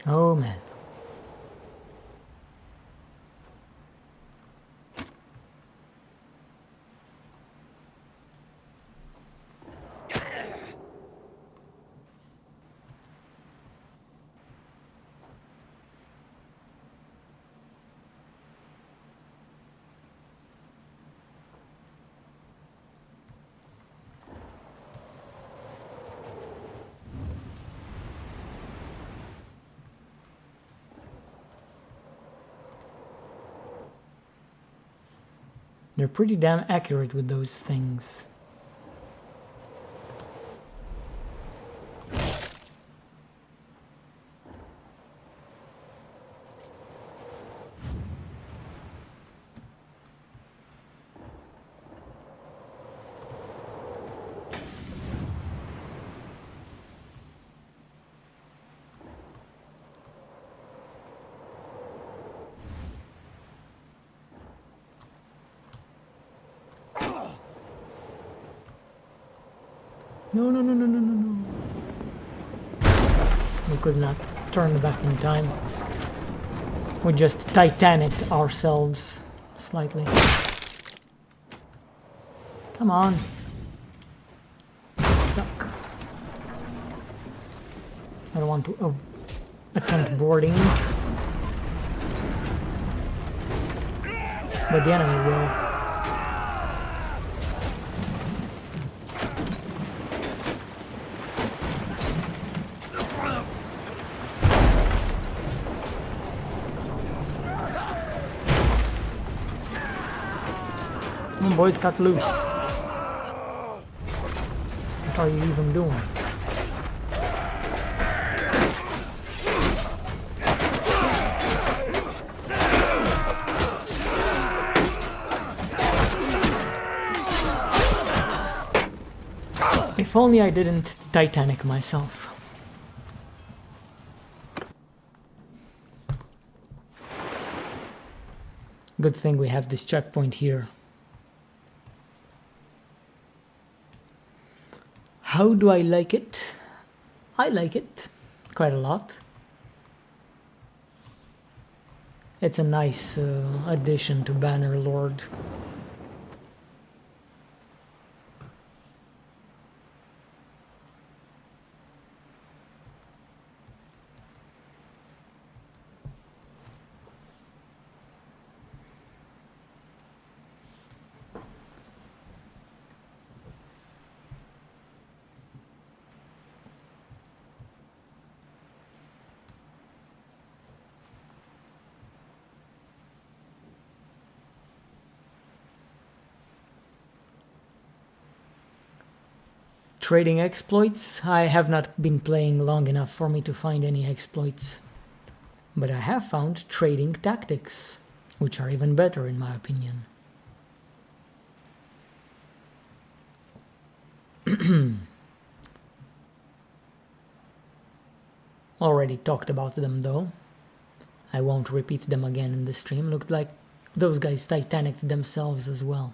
Oh man. They're pretty damn accurate with those things. No, no, no, no, no, no, no. We could not turn back in time. We just Titanicked ourselves slightly. Come on. Stuck. I don't want to attempt boarding. But the enemy will. Boys got loose. What are you even doing? If only I didn't Titanic myself. Good thing we have this checkpoint here. How do I like it? I like it quite a lot. It's a nice addition to Bannerlord. Trading exploits. I have not been playing long enough for me to find any exploits. But I have found trading tactics, which are even better in my opinion. Already talked about them though. I won't repeat them again in the stream. Looked like those guys Titanicked themselves as well.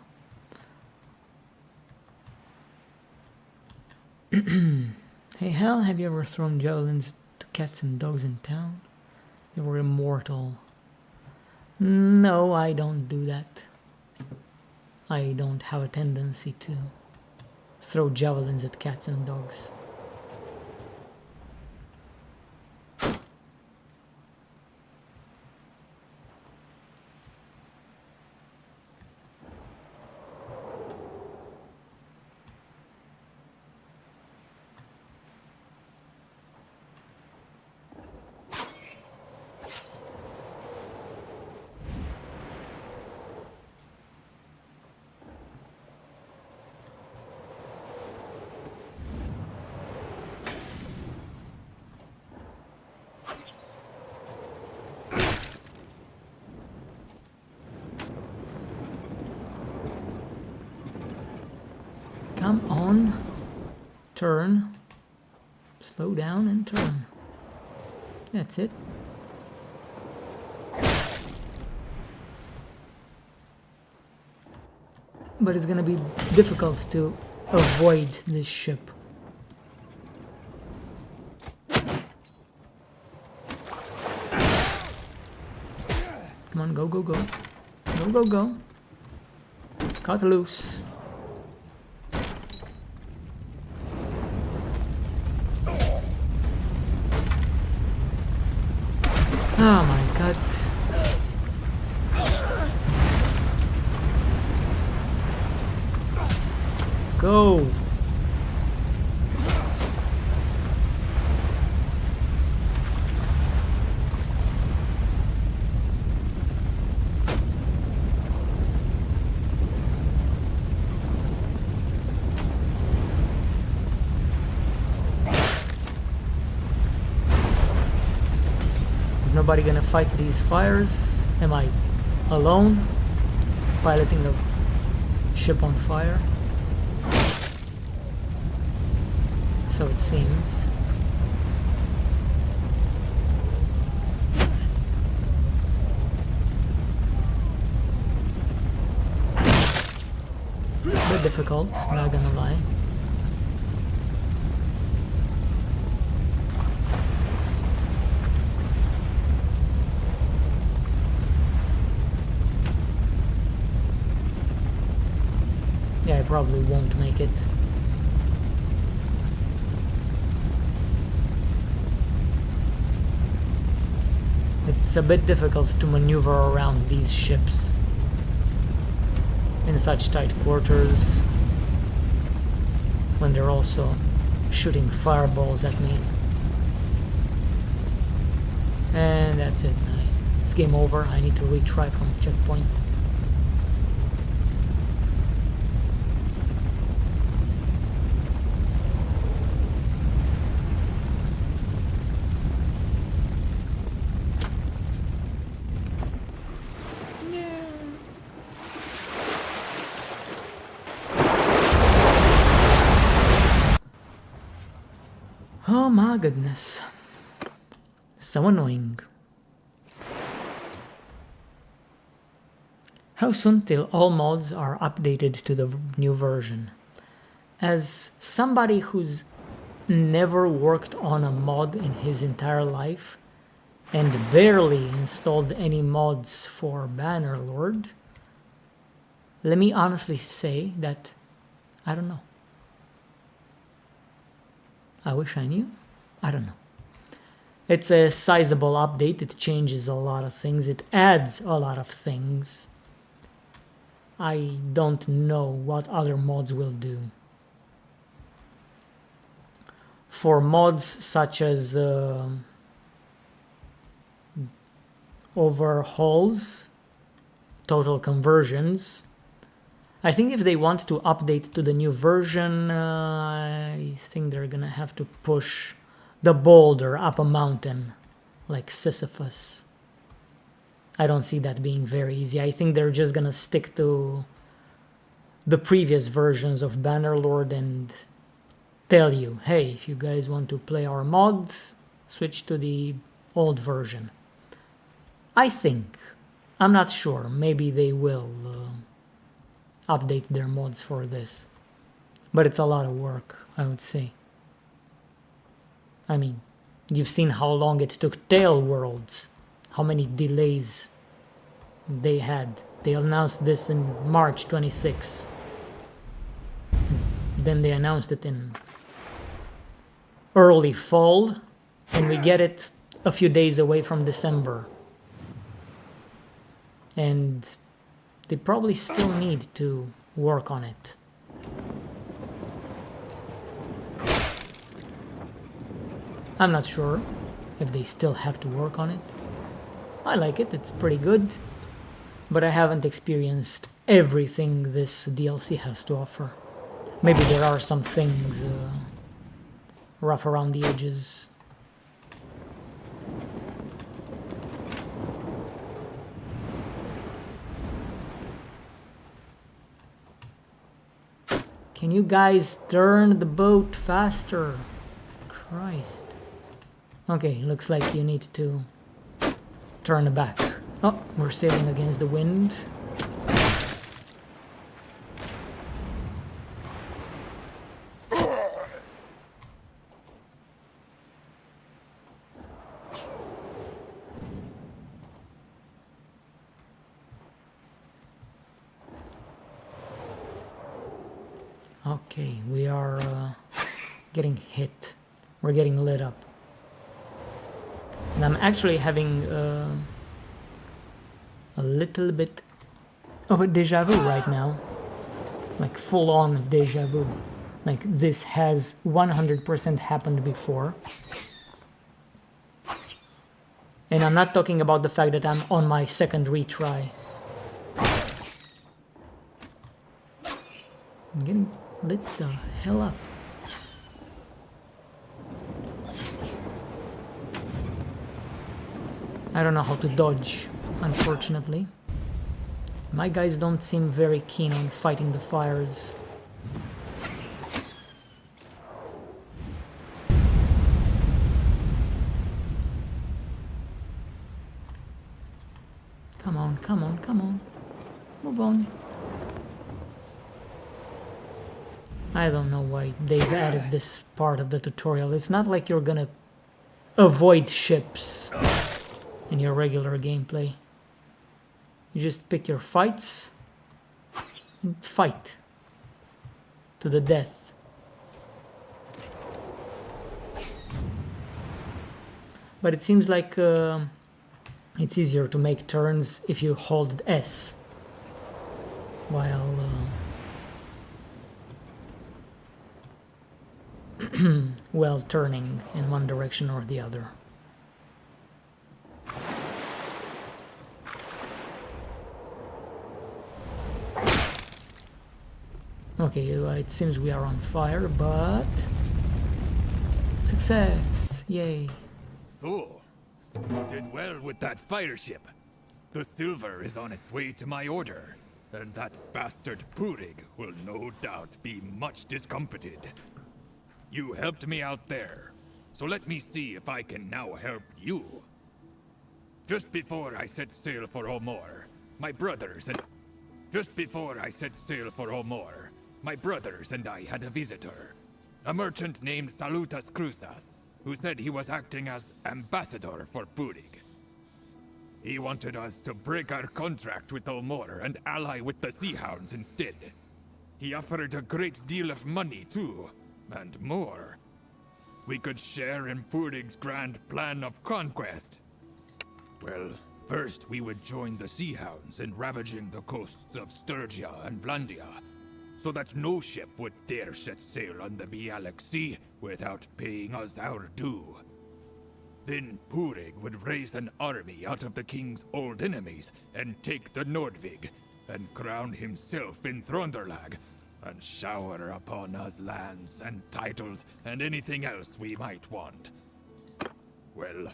Hey Hal, have you ever thrown javelins to cats and dogs in town? They were immortal. No, I don't do that. I don't have a tendency to throw javelins at cats and dogs. Come on, turn, slow down and turn. That's it. But it's gonna be difficult to avoid this ship. Come on, go, go, go. Go, go, go. Cut loose. Oh my god. Go. Nobody gonna fight these fires? Am I alone piloting a ship on fire? So it seems. A bit difficult, not gonna lie. Yeah, I probably won't make it. It's a bit difficult to maneuver around these ships in such tight quarters when they're also shooting fireballs at me. And that's it. It's game over. I need to retry from the checkpoint. Oh my goodness. So annoying. How soon till all mods are updated to the new version? As somebody who's never worked on a mod in his entire life and barely installed any mods for Bannerlord, let me honestly say that I don't know. I wish I knew. I don't know. It's a sizable update. It changes a lot of things. It adds a lot of things. I don't know what other mods will do. For mods such as overhauls, total conversions, I think if they want to update to the new version, I think they're gonna have to push the boulder up a mountain, like Sisyphus. I don't see that being very easy. I think they're just gonna stick to the previous versions of Bannerlord and tell you, hey, if you guys want to play our mods, switch to the old version. I think. I'm not sure. Maybe they will update their mods for this. But it's a lot of work, I would say. I mean, you've seen how long it took Tail Worlds. How many delays they had. They announced this in March 26. Then they announced it in early fall. And we get it a few days away from December. And they probably still need to work on it. I'm not sure if they still have to work on it. I like it, it's pretty good. But I haven't experienced everything this DLC has to offer. Maybe there are some things rough around the edges. Can you guys turn the boat faster? Christ. Okay, looks like you need to turn back. Oh, we're sailing against the wind. Okay, we are getting hit. We're getting lit up. And I'm actually having a little bit of a deja vu right now. Like full on deja vu. Like this has 100% happened before. And I'm not talking about the fact that I'm on my second retry. I'm getting lit the hell up. I don't know how to dodge, unfortunately. My guys don't seem very keen on fighting the fires. Come on, come on, come on. Move on. I don't know why they've added this part of the tutorial. It's not like you're gonna avoid ships in your regular gameplay. You just pick your fights and fight to the death. But it seems like it's easier to make turns if you hold S while turning in one direction or the other. Okay, it seems we are on fire, but success! Yay! So, you did well with that fireship. The silver is on its way to my order, and that bastard Purig will no doubt be much discomfited. You helped me out there, so let me see if I can now help you. Just before I set sail for Omor, my brothers and I had a visitor, a merchant named Salutas Crusas, who said he was acting as ambassador for Purig. He wanted us to break our contract with Omor and ally with the Sea Hounds instead. He offered a great deal of money too, and more. We could share in Purig's grand plan of conquest. Well, first we would join the Sea Hounds in ravaging the coasts of Sturgia and Vlandia, so that no ship would dare set sail on the Bialik Sea without paying us our due. Then Purig would raise an army out of the king's old enemies and take the Nordvig, and crown himself in Thronderlag, and shower upon us lands and titles and anything else we might want. Well,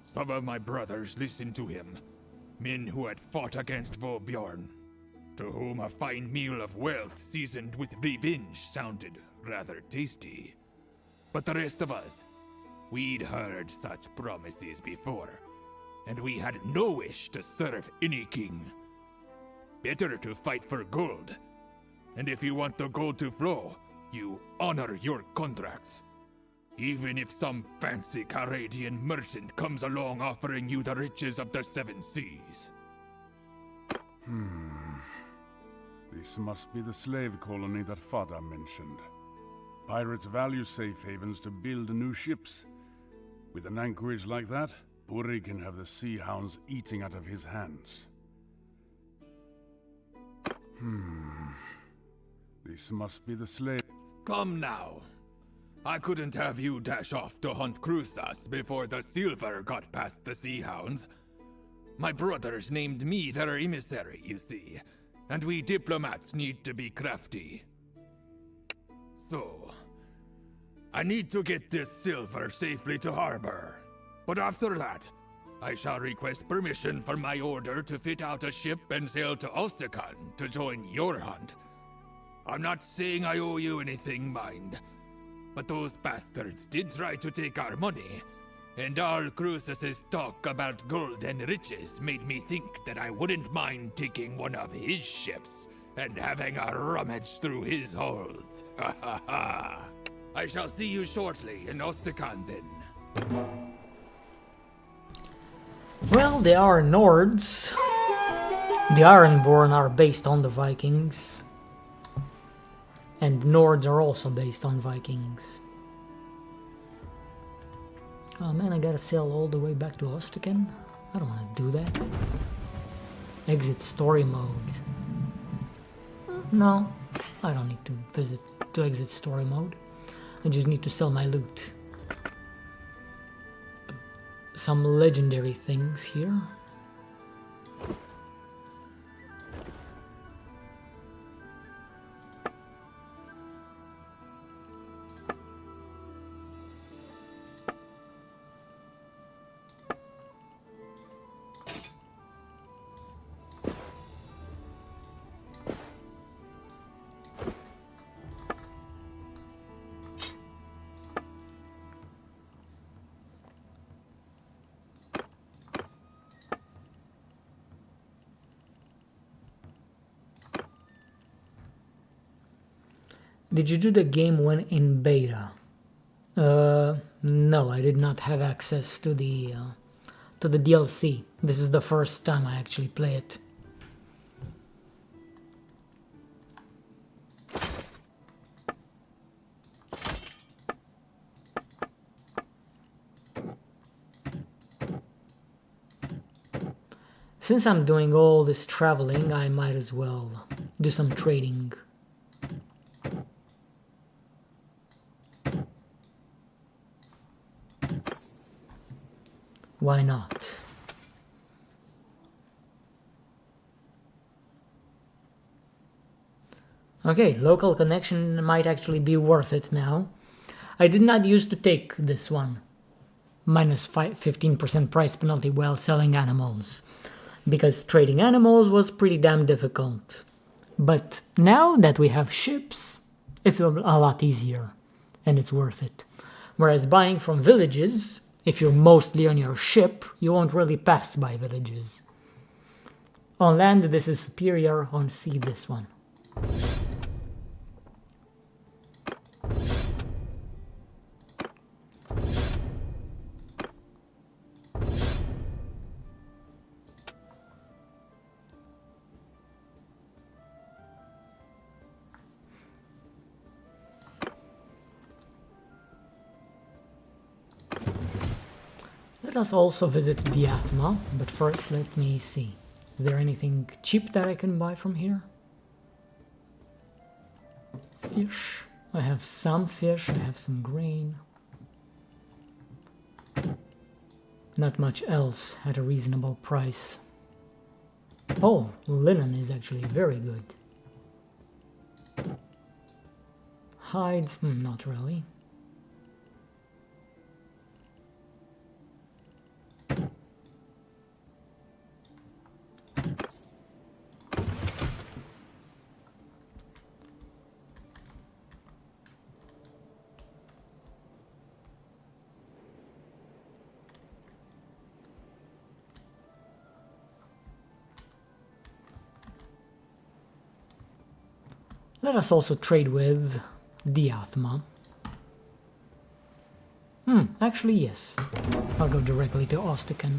some of my brothers listened to him, men who had fought against Vobjorn, to whom a fine meal of wealth seasoned with revenge sounded rather tasty. But the rest of us, we'd heard such promises before, and we had no wish to serve any king. Better to fight for gold. And if you want the gold to flow, you honor your contracts. Even if some fancy Caradian merchant comes along offering you the riches of the Seven Seas. This must be the slave colony that Fahda mentioned. Pirates value safe havens to build new ships. With an anchorage like that, Purig can have the sea hounds eating out of his hands. This must be the slave... Come now. I couldn't have you dash off to hunt Crusas before the silver got past the sea hounds. My brothers named me their emissary, you see, and we diplomats need to be crafty. So, I need to get this silver safely to harbor. But after that, I shall request permission from my order to fit out a ship and sail to Ostrakan to join your hunt. I'm not saying I owe you anything, mind. But those bastards did try to take our money, and all Crusas' talk about gold and riches made me think that I wouldn't mind taking one of his ships and having a rummage through his holds. Ha ha ha! I shall see you shortly in Ostrakan then. Well, they are Nords. The Ironborn are based on the Vikings. And Nords are also based on Vikings. Oh man, I gotta sail all the way back to Ostrakan? I don't want to do that. Exit story mode. No, I don't need to exit story mode. I just need to sell my loot. Some legendary things here. Did you do the game when in beta? No, I did not have access to the DLC. This is the first time I actually play it. Since I'm doing all this traveling, I might as well do some trading. Why not? Okay, local connection might actually be worth it now. I did not used to take this one. Minus 15% price penalty while selling animals. Because trading animals was pretty damn difficult. But now that we have ships, it's a lot easier. And it's worth it. Whereas buying from villages, if you're mostly on your ship, you won't really pass by villages. On land, this is superior. On sea, this one. Let us also visit Diathma, but first let me see. Is there anything cheap that I can buy from here? Fish. I have some fish, I have some grain. Not much else at a reasonable price. Oh, linen is actually very good. Hides, not really. Let us also trade with Diathma. Actually yes. I'll go directly to Ostican.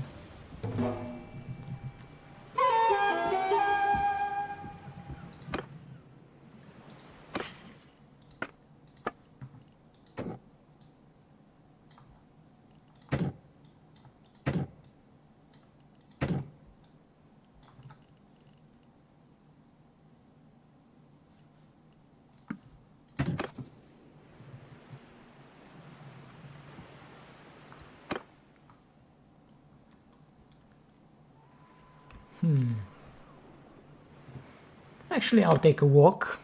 Actually, I'll take a walk.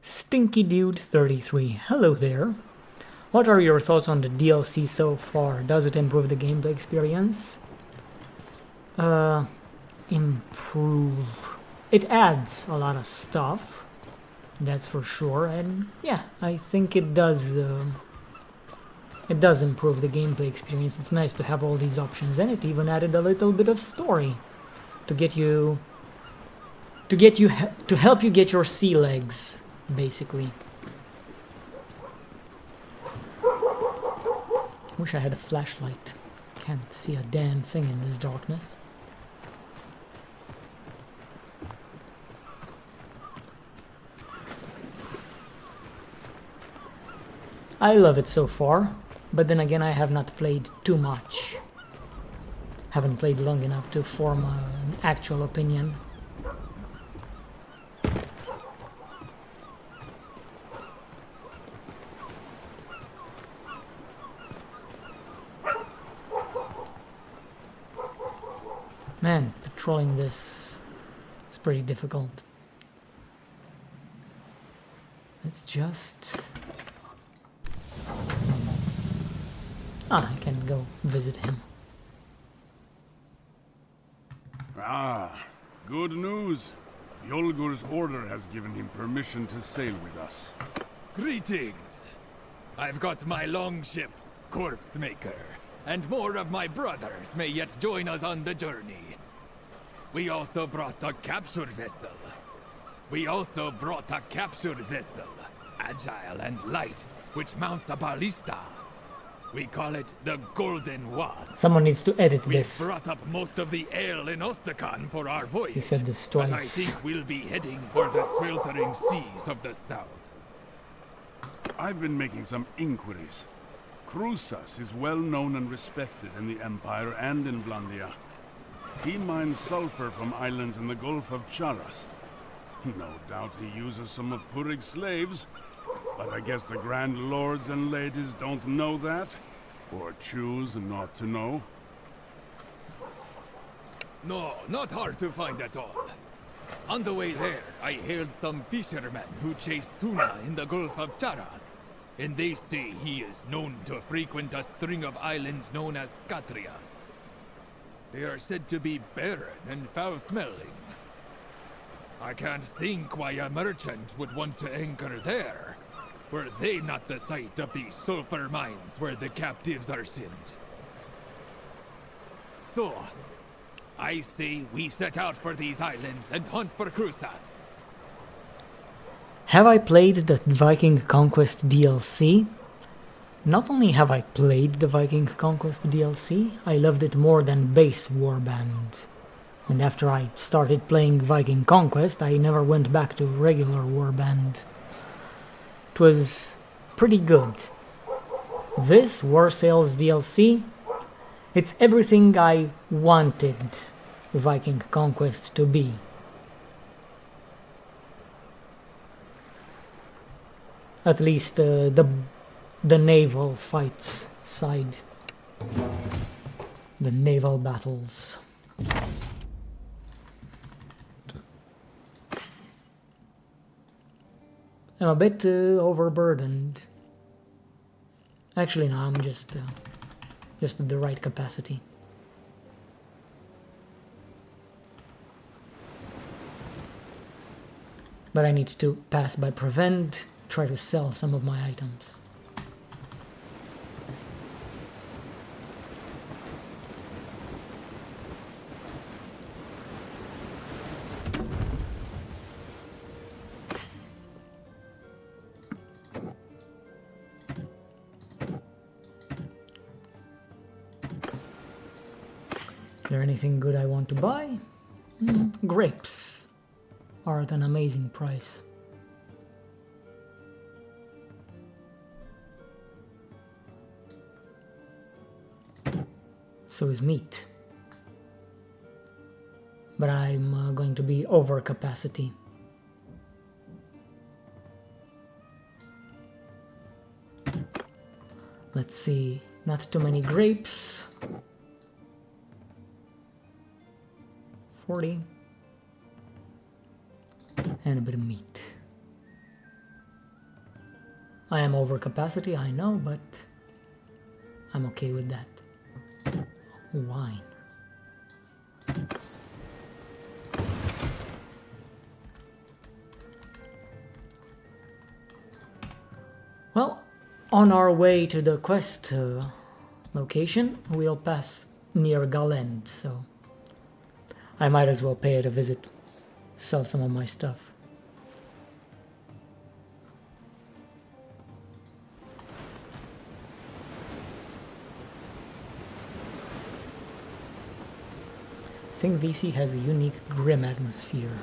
Stinky Dude 33. Hello there. What are your thoughts on the DLC so far? Does it improve the gameplay experience? Improve. It adds a lot of stuff. That's for sure. And yeah, I think it does. It does improve the gameplay experience. It's nice to have all these options, and it even added a little bit of story to help you get your sea legs, basically. Wish I had a flashlight. Can't see a damn thing in this darkness. I love it so far. But then again, I have not played too much. Haven't played long enough to form an actual opinion. Man, patrolling this is pretty difficult. Let's just... I can go visit him. Ah, good news. Yolgur's order has given him permission to sail with us. Greetings! I've got my longship, Corpse Maker, and more of my brothers may yet join us on the journey. We also brought a captured vessel. Agile and light, which mounts a ballista. We call it the Golden Wasp. Someone needs to edit We've this. brought up most of the ale in Ostakan for our voyage. He said this But I twice. think we'll be heading for the sweltering seas of the south. I've been making some inquiries. Crusas is well known and respected in the Empire and in Vlandia. He mines sulfur from islands in the Gulf of Charas. No doubt he uses some of Purig's slaves, but I guess the Grand Lords and Ladies don't know that, or choose not to know. No, not hard to find at all. On the way there, I hailed some fishermen who chased tuna in the Gulf of Charas, and they say he is known to frequent a string of islands known as Scatrias. They are said to be barren and foul-smelling. I can't think why a merchant would want to anchor there. Were they not the site of the sulfur mines where the captives are sent? So, I say we set out for these islands and hunt for Crusas. Have I played the Viking Conquest DLC? Not only have I played the Viking Conquest DLC, I loved it more than base Warband. And after I started playing Viking Conquest, I never went back to regular Warband. It was pretty good. This War Sales DLC, it's everything I wanted Viking Conquest to be. At least the naval fights side. The naval battles. I'm a bit overburdened. Actually, no, I'm just at the right capacity. But I need to pass by prevent, try to sell some of my items. Is there anything good I want to buy? Grapes are at an amazing price. So is meat. But I'm going to be over capacity. Let's see, not too many grapes. 40. And a bit of meat. I am over capacity, I know, but I'm okay with that. Wine. Well, on our way to the quest location, we'll pass near Galend, so I might as well pay it a visit, sell some of my stuff. I think VC has a unique grim atmosphere.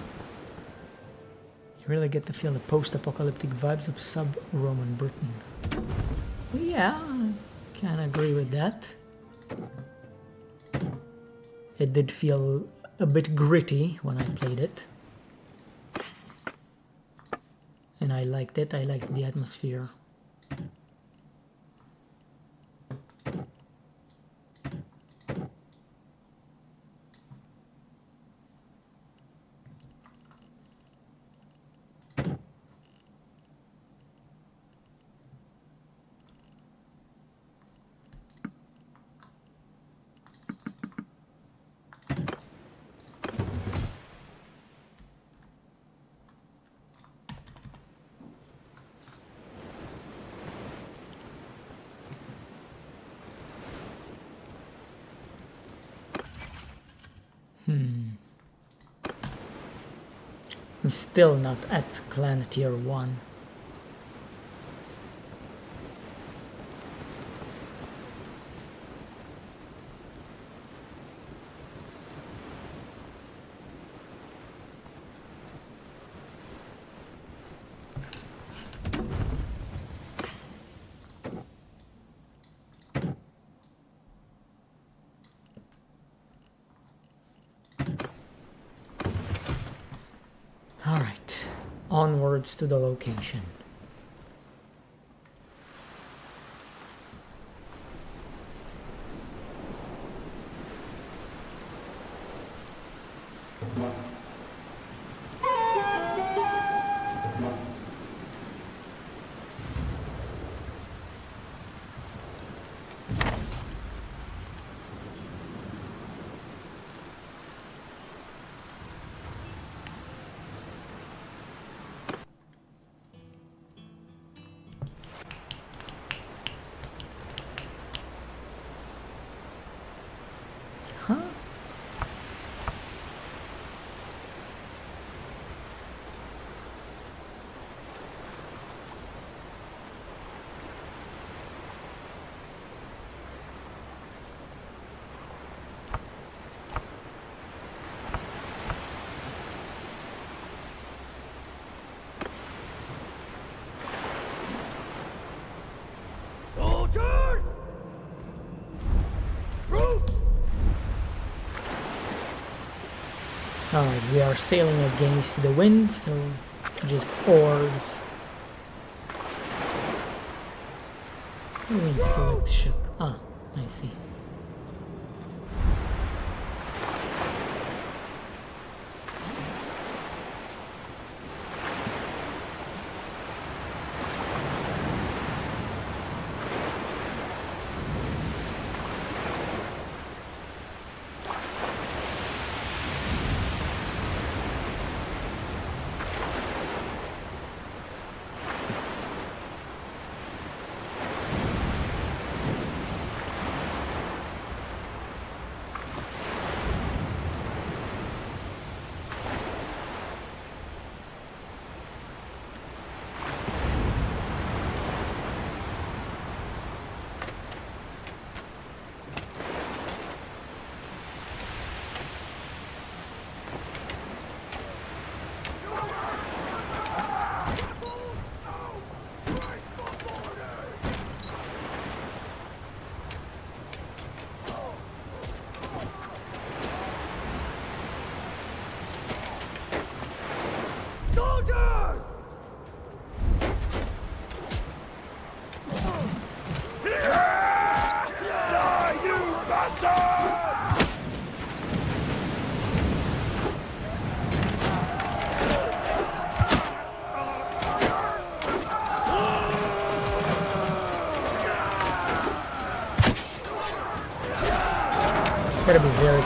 You really get to feel the post-apocalyptic vibes of sub-Roman Britain. Yeah, I can agree with that. It did feel a bit gritty when I played it. And I liked it, I liked the atmosphere. I'm still not at clan tier 1. Alright, onwards to the location. Soldiers! Troops! Alright, we are sailing against the wind, so just oars. What do you mean select ship? Ah, I see.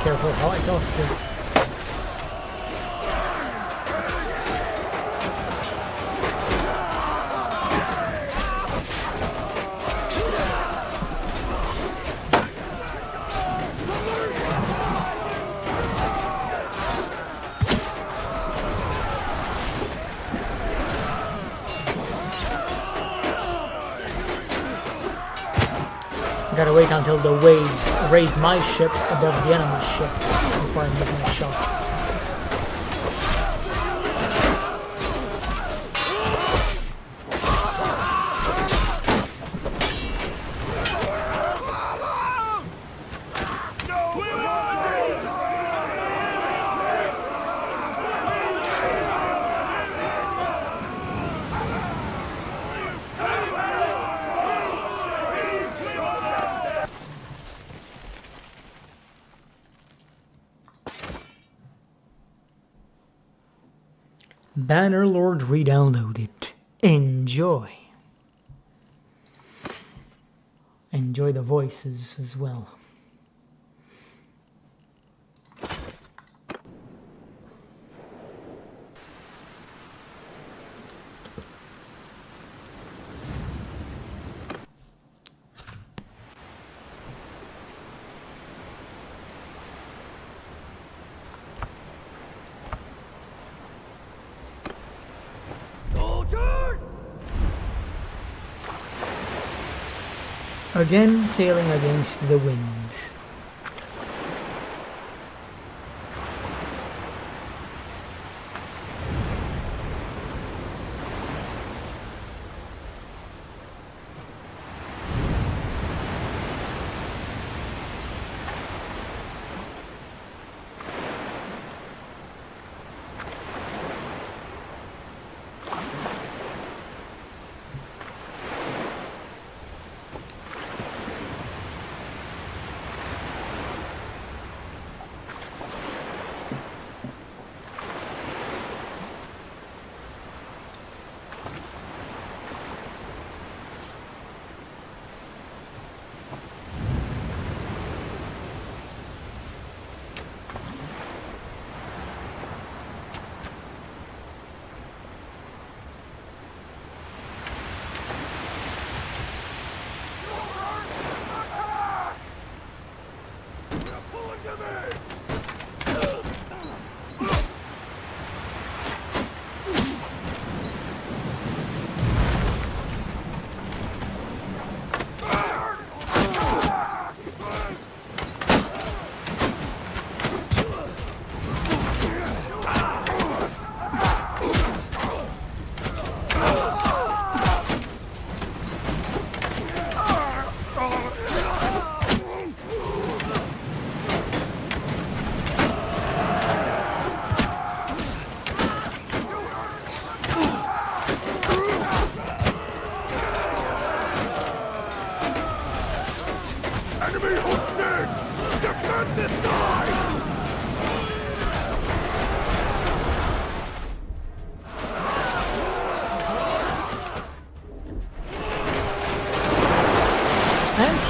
careful how I toss this. Gotta wait until the waves raise my ship above the enemy's ship before I make my shot. Bannerlord re-downloaded. Enjoy. Enjoy the voices as well. Again, sailing against the wind.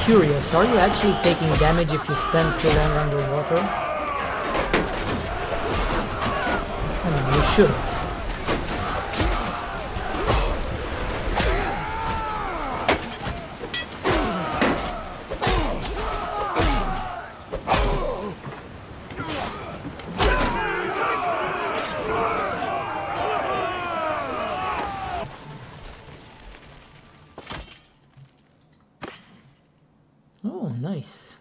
Curious, are you actually taking damage if you spend too long underwater? I mean, you should. Oh, nice.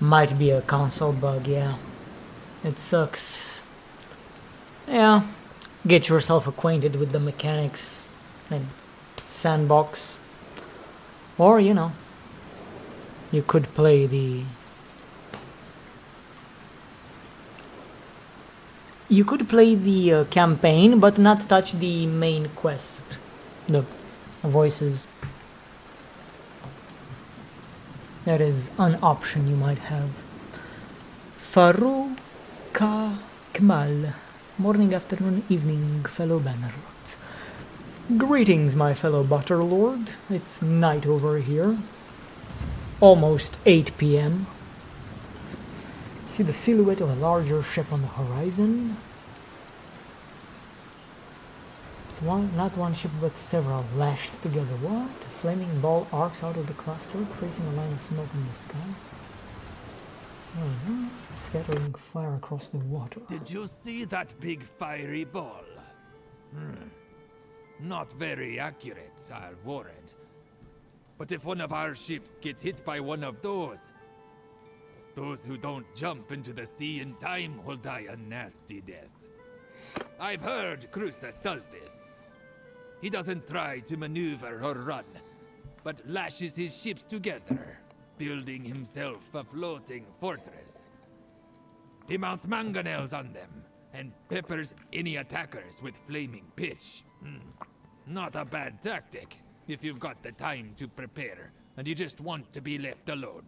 Might be a console bug, yeah. It sucks. Yeah, get yourself acquainted with the mechanics and sandbox. Or, you know, you could play the... You could play the campaign, but not touch the main quest. The voices. That is an option you might have. Faru Ka Kmal. Morning, afternoon, evening, fellow Bannerlords. Greetings, my fellow Bannerlord. It's night over here. Almost 8 p.m. See the silhouette of a larger ship on the horizon. It's not one ship, but several lashed together. What? A flaming ball arcs out of the cluster, tracing a line of smoke in the sky. Scattering fire across the water. Did you see that big fiery ball? Not very accurate, I'll warrant. But if one of our ships gets hit by one of those who don't jump into the sea in time will die a nasty death. I've heard Crusas does this. He doesn't try to maneuver or run, but lashes his ships together, building himself a floating fortress. He mounts mangonels on them and peppers any attackers with flaming pitch. Not a bad tactic if you've got the time to prepare and you just want to be left alone.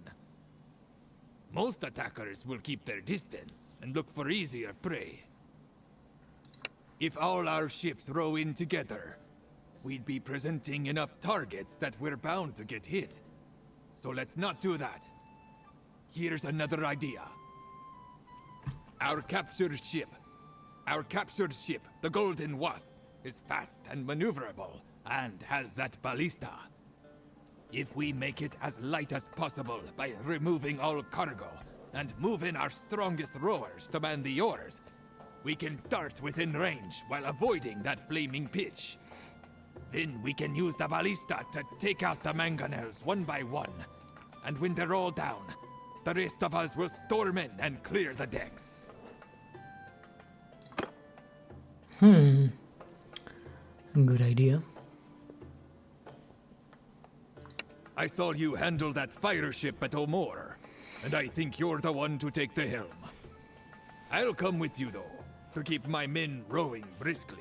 Most attackers will keep their distance and look for easier prey. If all our ships row in together, we'd be presenting enough targets that we're bound to get hit. So let's not do that. Here's another idea. Our captured ship, the Golden Wasp, is fast and maneuverable, and has that ballista. If we make it as light as possible by removing all cargo, and move in our strongest rowers to man the oars, we can dart within range while avoiding that flaming pitch. Then we can use the ballista to take out the mangonels one by one. And when they're all down, the rest of us will storm in and clear the decks. Good idea. I saw you handle that Fireship at Omor, and I think you're the one to take the helm. I'll come with you, though, to keep my men rowing briskly.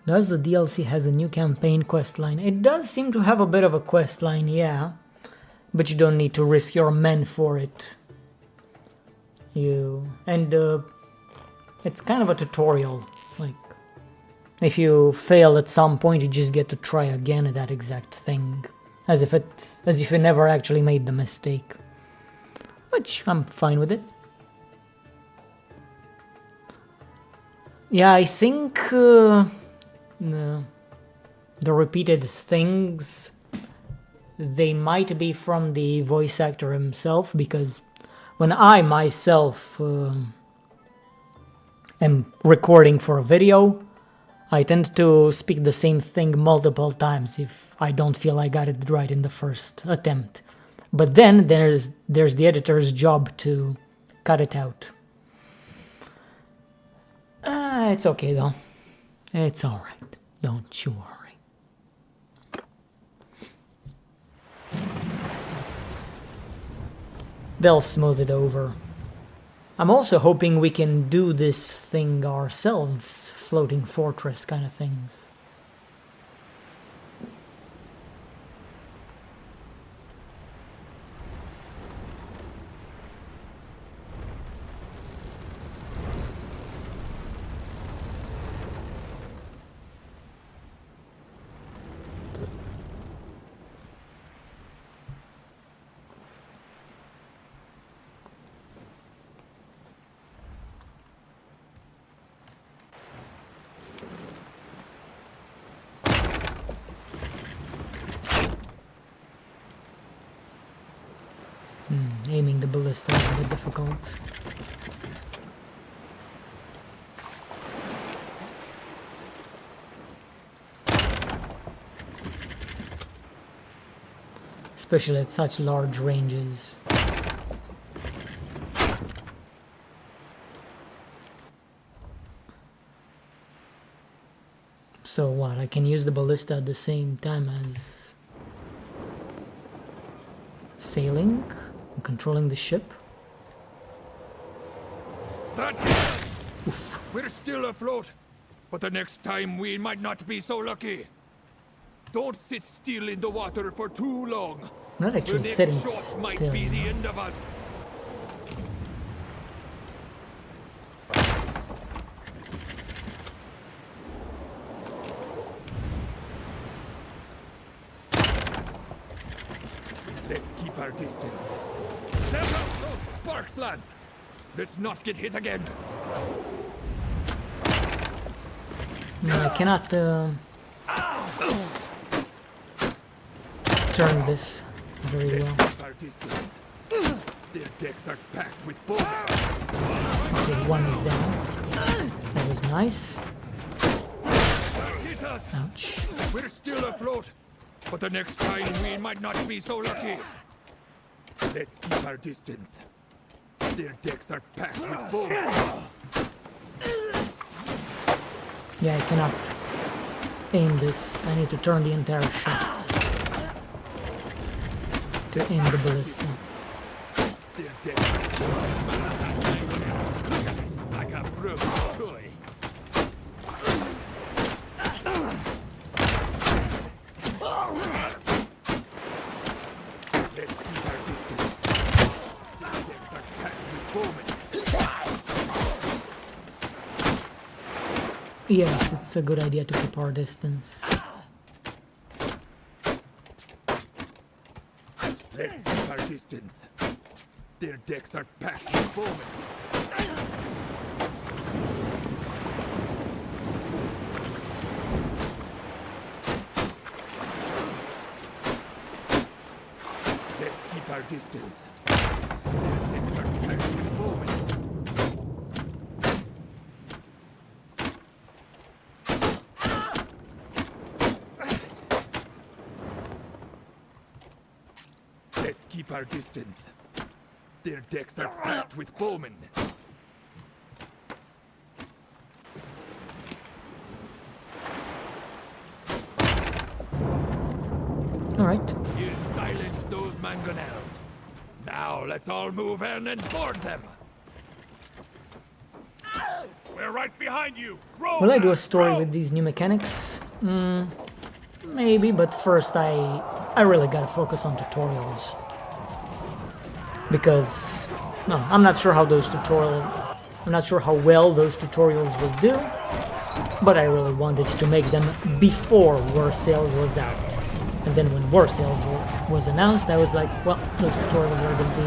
Does the DLC has a new campaign quest line? It does seem to have a bit of a quest line, yeah. But you don't need to risk your men for it. It's kind of a tutorial. Like, if you fail at some point, you just get to try again at that exact thing. As if you never actually made the mistake. Which, I'm fine with it. Yeah, I think the repeated things, they might be from the voice actor himself, because when I myself am recording for a video, I tend to speak the same thing multiple times if I don't feel I got it right in the first attempt. But then there's the editor's job to cut it out. It's okay though. It's alright. Don't you worry. They'll smooth it over. I'm also hoping we can do this thing ourselves, floating fortress kind of things. Aiming the ballista is a bit difficult. Especially at such large ranges. So what, I can use the ballista at the same time as sailing? Controlling the ship? That's it! Oof. We're still afloat, but the next time we might not be so lucky. Don't sit still in the water for too long. I'm not actually the sitting next shot still. might be the end of us. our distance. Let out those sparks, lads! Let's not get hit again! No, I cannot turn this very well. Our distance. Their decks are packed with bombs. Okay, one is down. That was nice. Hit us! Ouch. We're still afloat, but the next time we might not be so lucky. Let's keep our distance. Their decks are packed with bombs. Yeah, I cannot aim this. I need to turn the entire shot to aim the ballista. Their decks are like a broken toy. Let's keep our distance. Their decks are packed with bowmen. Yes, it's a good idea to keep our distance. Let's keep our distance. Their decks are packed with bowmen. Let's keep our distance. Their decks are packed with bowmen. Let's keep our distance. Their decks are packed with bowmen. Alright. You silenced those mangonels. Now let's all move in and board them. We're right behind you. Roll! Will I do a story with these new mechanics? Maybe, but first I really gotta focus on tutorials. Because, no, I'm not sure how I'm not sure how well those tutorials will do, but I really wanted to make them before War Sales was out. And then when War Sales was announced, I was like, well, those tutorials are going to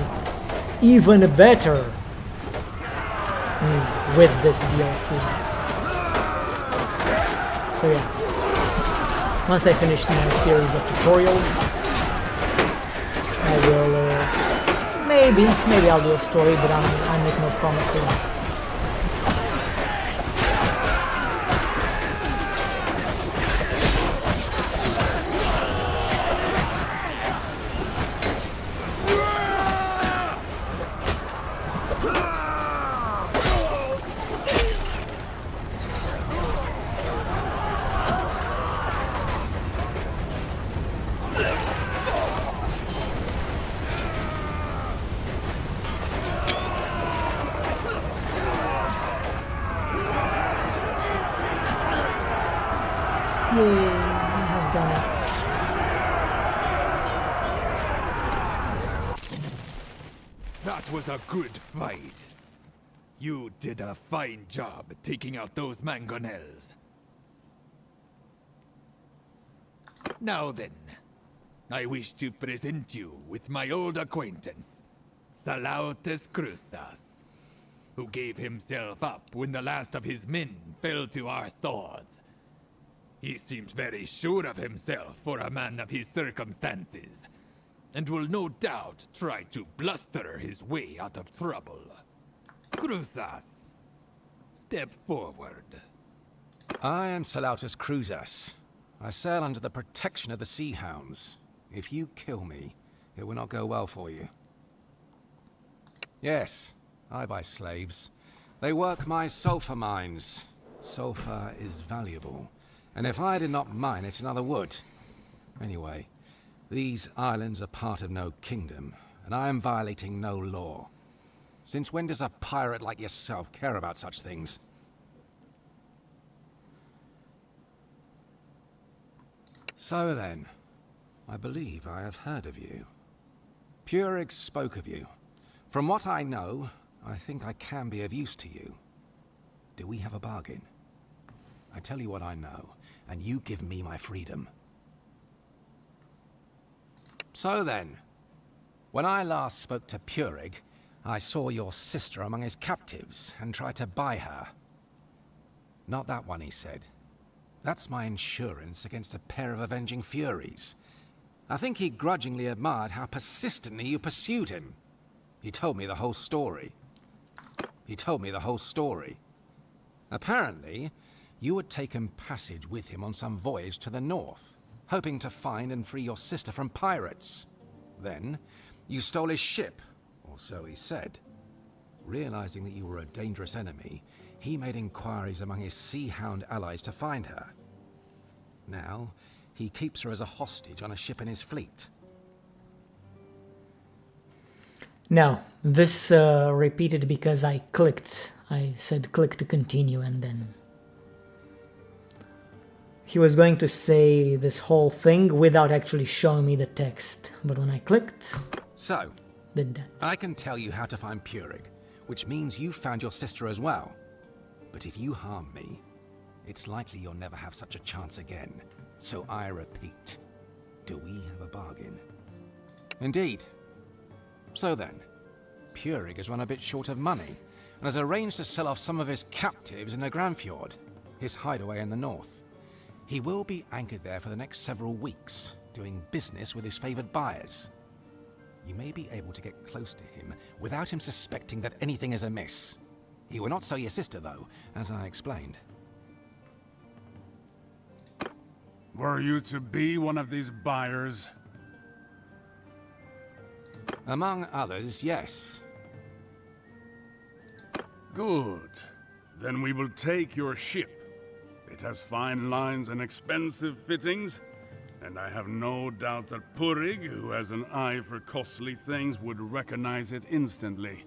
be even better with this DLC. So yeah, once I finish my series of tutorials, I will, maybe I'll do a story, but I make no promises. Yay, I have done it. That was a good fight. You did a fine job taking out those mangonels. Now then, I wish to present you with my old acquaintance, Salis Crusas, who gave himself up when the last of his men fell to our swords. He seems very sure of himself for a man of his circumstances, and will no doubt try to bluster his way out of trouble. Crusas, step forward. I am Salis Crusas. I sail under the protection of the Sea Hounds. If you kill me, it will not go well for you. Yes, I buy slaves. They work my sulfur mines. Sulfur is valuable, and if I did not mine it, another would. Anyway, these islands are part of no kingdom, and I am violating no law. Since when does a pirate like yourself care about such things? So then, I believe I have heard of you. Purig spoke of you. From what I know, I think I can be of use to you. Do we have a bargain? I tell you what I know, and you give me my freedom. So then, When I last spoke to Purig, I saw your sister among his captives and tried to buy her. Not that one, he said. That's my insurance against a pair of avenging furies. I think he grudgingly admired how persistently you pursued him. He told me the whole story. Apparently, you had taken passage with him on some voyage to the north, hoping to find and free your sister from pirates. Then, you stole his ship, or so he said. Realizing that you were a dangerous enemy, he made inquiries among his Sea Hound allies to find her. Now, he keeps her as a hostage on a ship in his fleet. Now, this repeated because I clicked. I said click to continue, and then he was going to say this whole thing without actually showing me the text. But when I clicked, So, did that. I can tell you how to find Purig, which means you found your sister as well. But if you harm me, it's likely you'll never have such a chance again. So I repeat, do we have a bargain? Indeed. So then, Purig has run a bit short of money, and has arranged to sell off some of his captives in the Grandfjord, his hideaway in the north. He will be anchored there for the next several weeks, doing business with his favored buyers. You may be able to get close to him without him suspecting that anything is amiss. He will not sell your sister, though, as I explained. Were you to be one of these buyers? Among others, yes. Good. Then we will take your ship. It has fine lines and expensive fittings, and I have no doubt that Purig, who has an eye for costly things, would recognize it instantly.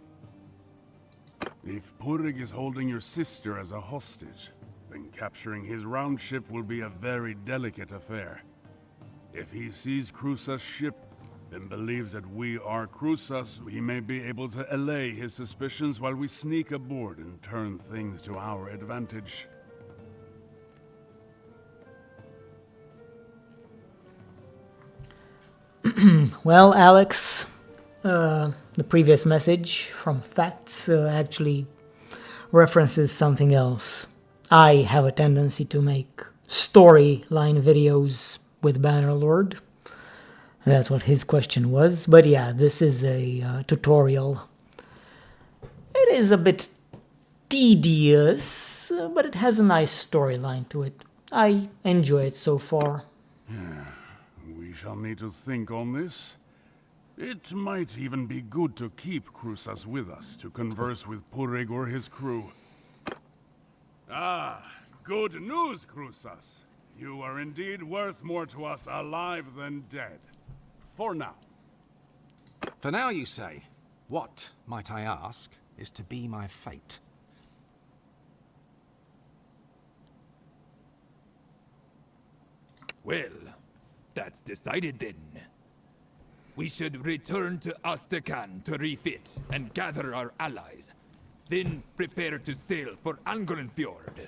If Purig is holding your sister as a hostage, then capturing his round ship will be a very delicate affair. If he sees Crusas' ship and believes that we are Crusas, he may be able to allay his suspicions while we sneak aboard and turn things to our advantage. Well, Alex, the previous message from Facts actually references something else. I have a tendency to make storyline videos with Bannerlord. That's what his question was. But yeah, this is a tutorial. It is a bit tedious, but it has a nice storyline to it. I enjoy it so far. We shall need to think on this. It might even be good to keep Crusas with us to converse with Purig or his crew. Ah, good news, Crusas. You are indeed worth more to us alive than dead. For now. For now, you say. What, might I ask, is to be my fate? Well, that's decided then. We should return to Astrakhan to refit and gather our allies. Then prepare to sail for Angolanfjord.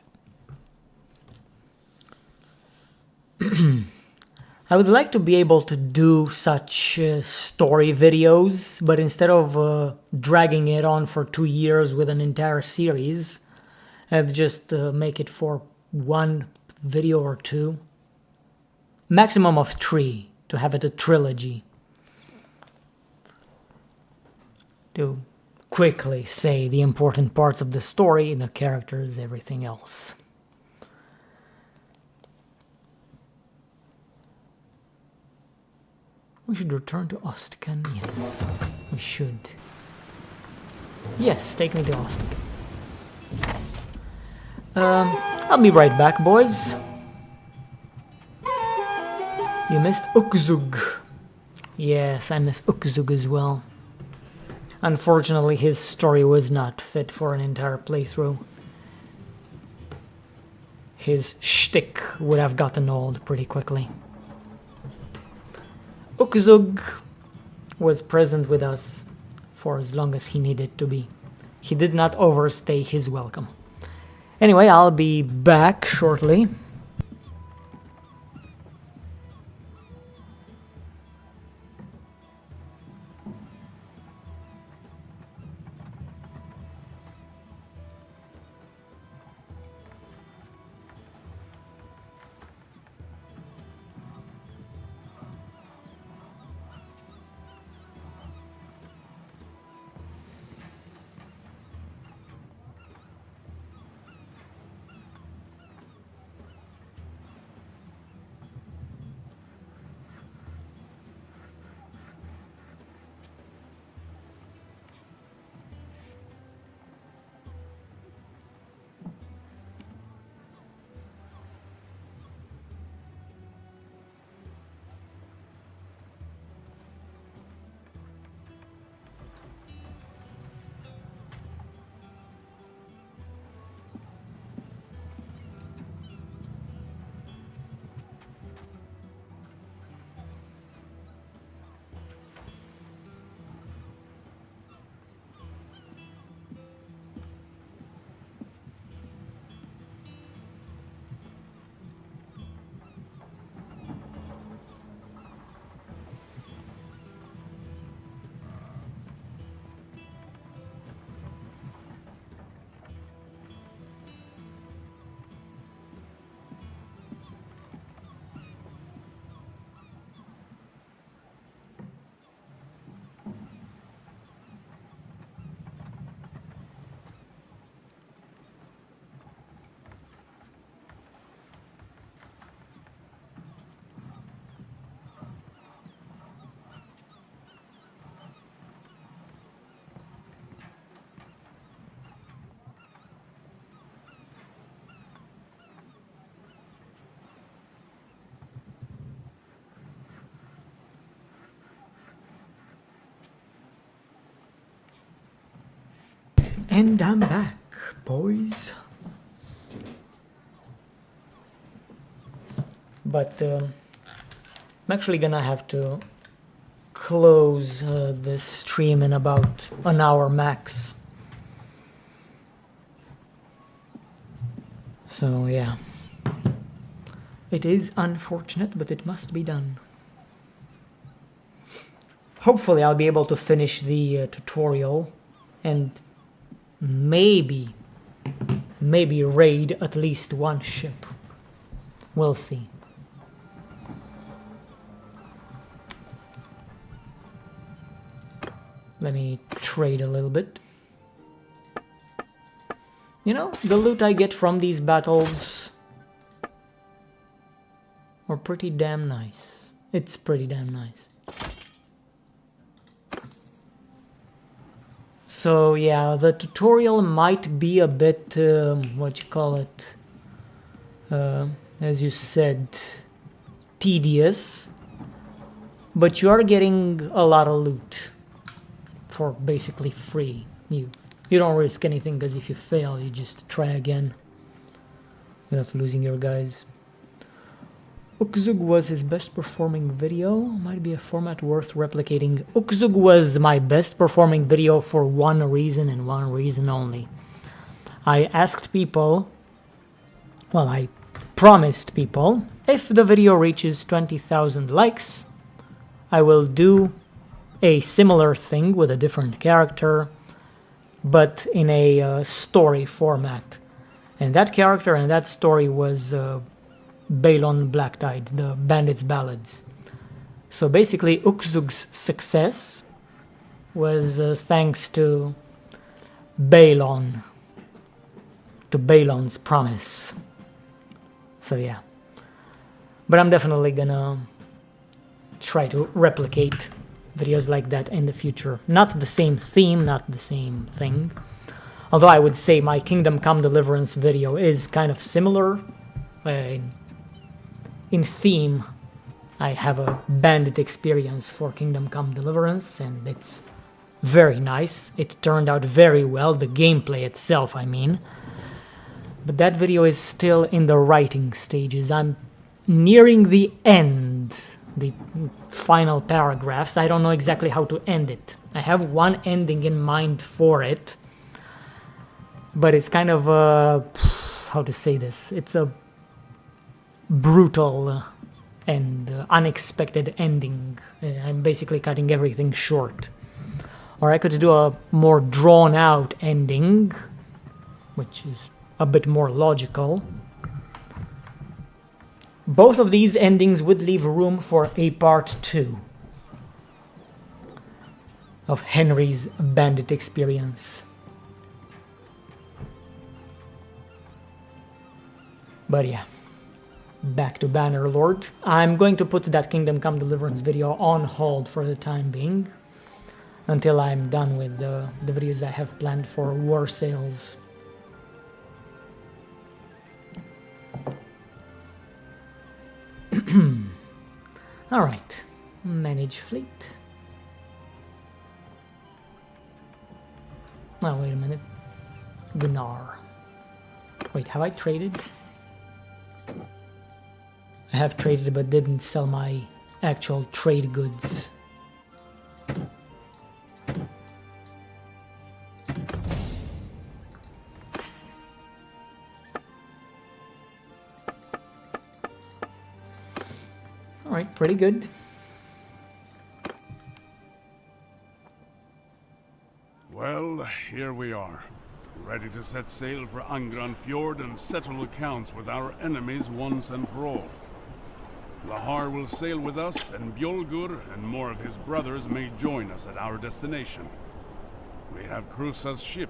I would like to be able to do such story videos, but instead of dragging it on for 2 years with an entire series, I'd just make it for 1 video or 2. Maximum of 3, to have it a trilogy. To quickly say the important parts of the story, the characters, everything else. We should return to Ostkan. Yes, we should. Yes, take me to Ostkan. I'll be right back, boys. You missed Ukzug. Yes, I missed Ukzug as well. Unfortunately, his story was not fit for an entire playthrough. His shtick would have gotten old pretty quickly. Ukzug was present with us for as long as he needed to be. He did not overstay his welcome. Anyway, I'll be back shortly. And I'm back, boys. But I'm actually gonna have to close this stream in about an hour max. So yeah, it is unfortunate, but it must be done. Hopefully I'll be able to finish the tutorial and maybe raid at least one ship. We'll see. Let me trade a little bit. You know, the loot I get from these battles are pretty damn nice. It's pretty damn nice. So yeah, the tutorial might be a bit, what you call it, as you said, tedious, but you are getting a lot of loot for basically free. You don't risk anything, because if you fail, you just try again without losing your guys. Ukzug was his best performing video. Might be a format worth replicating. Ukzug was my best performing video for one reason and one reason only. I asked people, well, I promised people, if the video reaches 20,000 likes, I will do a similar thing with a different character, but in a story format. And that character and that story was Balon Black Tide, the Bandits' Ballads. So basically Ukzug's success was thanks to Balon, to Balon's promise. So yeah. But I'm definitely gonna try to replicate videos like that in the future. Not the same theme, not the same thing. Although I would say my Kingdom Come Deliverance video is kind of similar. In theme, I have a bandit experience for Kingdom Come Deliverance, and it's very nice. It turned out very well, the gameplay itself, I mean. But that video is still in the writing stages. I'm nearing the end, the final paragraphs. I don't know exactly how to end it. I have one ending in mind for it, but it's kind of a, how to say this? It's a brutal and unexpected ending. I'm basically cutting everything short. Or I could do a more drawn out ending, which is a bit more logical. Both of these endings would leave room for a part 2 of Henry's bandit experience. But yeah, back to Bannerlord. I'm going to put that Kingdom Come Deliverance video on hold for the time being, until I'm done with the videos I have planned for War Sales. Alright, manage fleet. Oh, wait a minute. Gunnar. Wait, have I traded? I have traded but didn't sell my actual trade goods. Alright, pretty good. Well, here we are, ready to set sail for Angran Fjord and settle accounts with our enemies once and for all. Lahar will sail with us, and Bjolgur and more of his brothers may join us at our destination. We have Crusas' ship,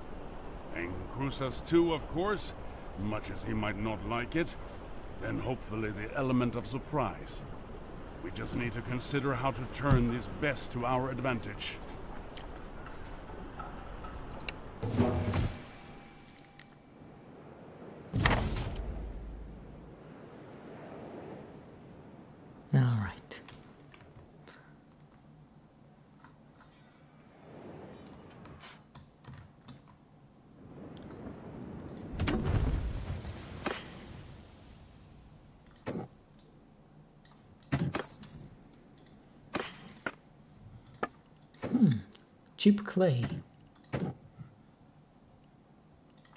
and Crusas too, of course, much as he might not like it, and hopefully the element of surprise. We just need to consider how to turn this best to our advantage. All right. Cheap clay.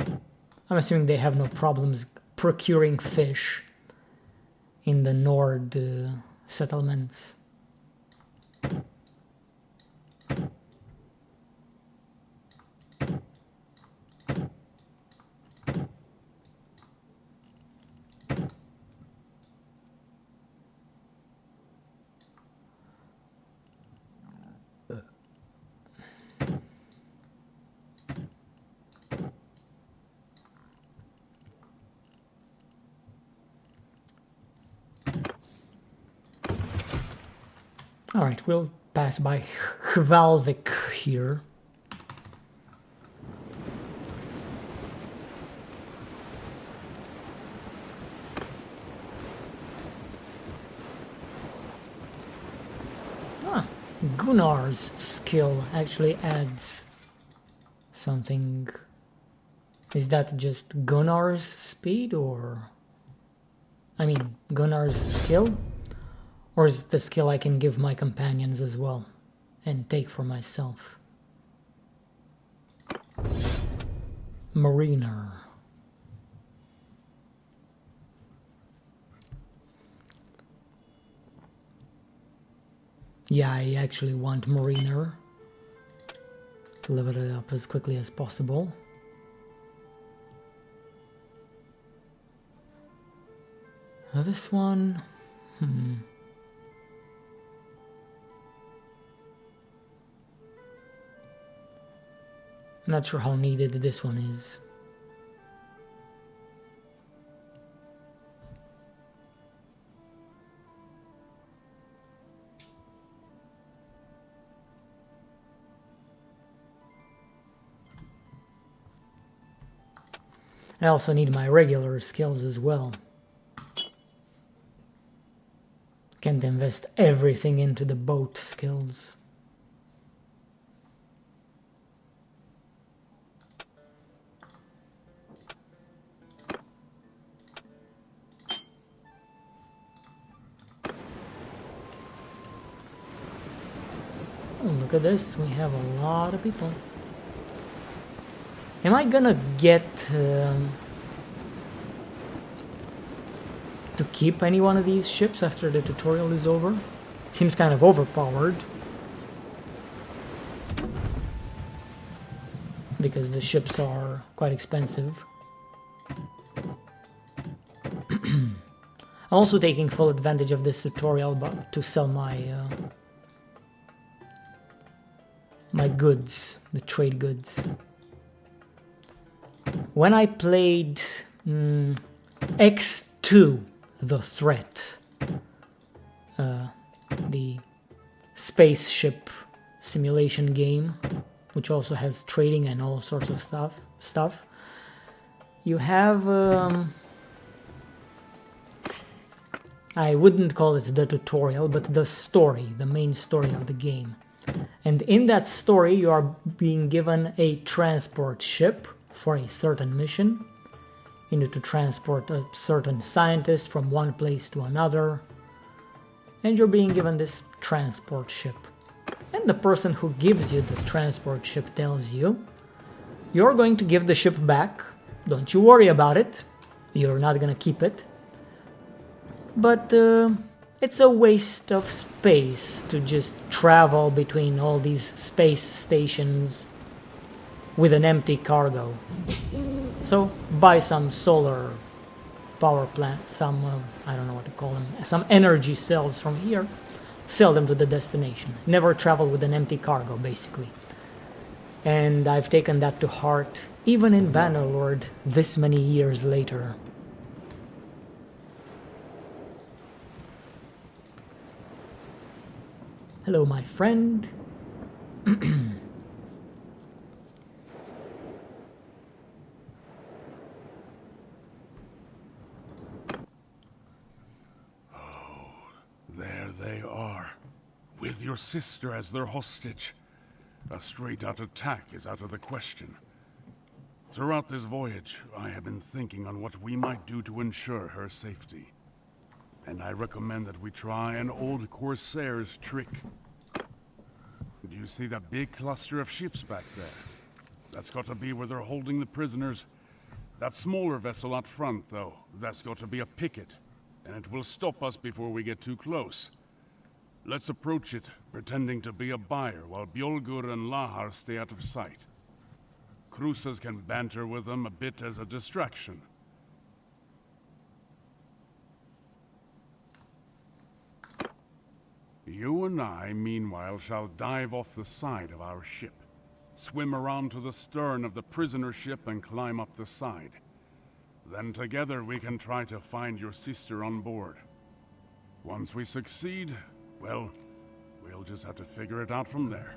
I'm assuming they have no problems procuring fish in the Nord settlements. Alright, we'll pass by Hvalvik here. Gunnar's skill actually adds something. Is that just Gunnar's speed, or... I mean, Gunnar's skill? Or is it the skill I can give my companions as well and take for myself? Mariner. Yeah, I actually want Mariner to level it up as quickly as possible. Now this one... I'm not sure how needed this one is. I also need my regular skills as well. Can't invest everything into the boat skills. Oh, look at this, we have a lot of people. Am I gonna get to keep any one of these ships after the tutorial is over? Seems kind of overpowered. Because the ships are quite expensive. I'm also taking full advantage of this tutorial to sell my my goods, the trade goods. When I played X2, The Threat, the spaceship simulation game, which also has trading and all sorts of stuff, you have, I wouldn't call it the tutorial, but the story, the main story of the game. And in that story you are being given a transport ship for a certain mission. You need to transport a certain scientist from one place to another. And you're being given this transport ship. And the person who gives you the transport ship tells you, you're going to give the ship back. Don't you worry about it. You're not gonna keep it. But it's a waste of space to just travel between all these space stations with an empty cargo. So buy some solar power plant, some, I don't know what to call them, some energy cells from here, sell them to the destination. Never travel with an empty cargo, basically. And I've taken that to heart, even in Bannerlord, this many years later. Hello, my friend. There they are, with your sister as their hostage. A straight-out attack is out of the question. Throughout this voyage, I have been thinking on what we might do to ensure her safety. And I recommend that we try an old Corsair's trick. Do Do you see that big cluster of ships back there? That's got to be where they're holding the prisoners. That smaller vessel out front, though, that's got to be a picket. And it will stop us before we get too close. Let's approach it, pretending to be a buyer, while Bjolgur and Lahar stay out of sight. Crusas can banter with them a bit as a distraction. You and I, meanwhile, shall dive off the side of our ship. Swim around to the stern of the prisoner ship and climb up the side. Then together we can try to find your sister on board. Once we succeed, well, we'll just have to figure it out from there.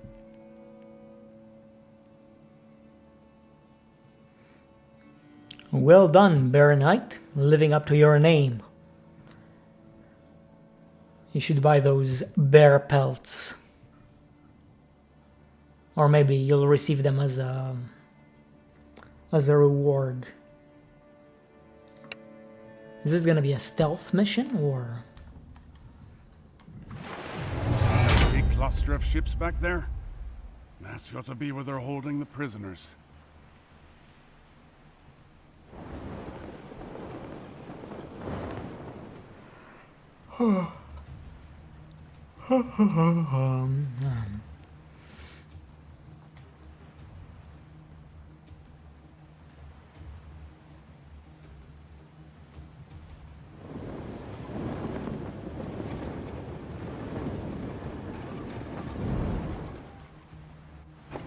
Well done, Baron Knight, living up to your name. You should buy those bear pelts. Or maybe you'll receive them as a reward. Is this gonna be a stealth mission, or? See that big cluster of ships back there? That's got to be where they're holding the prisoners.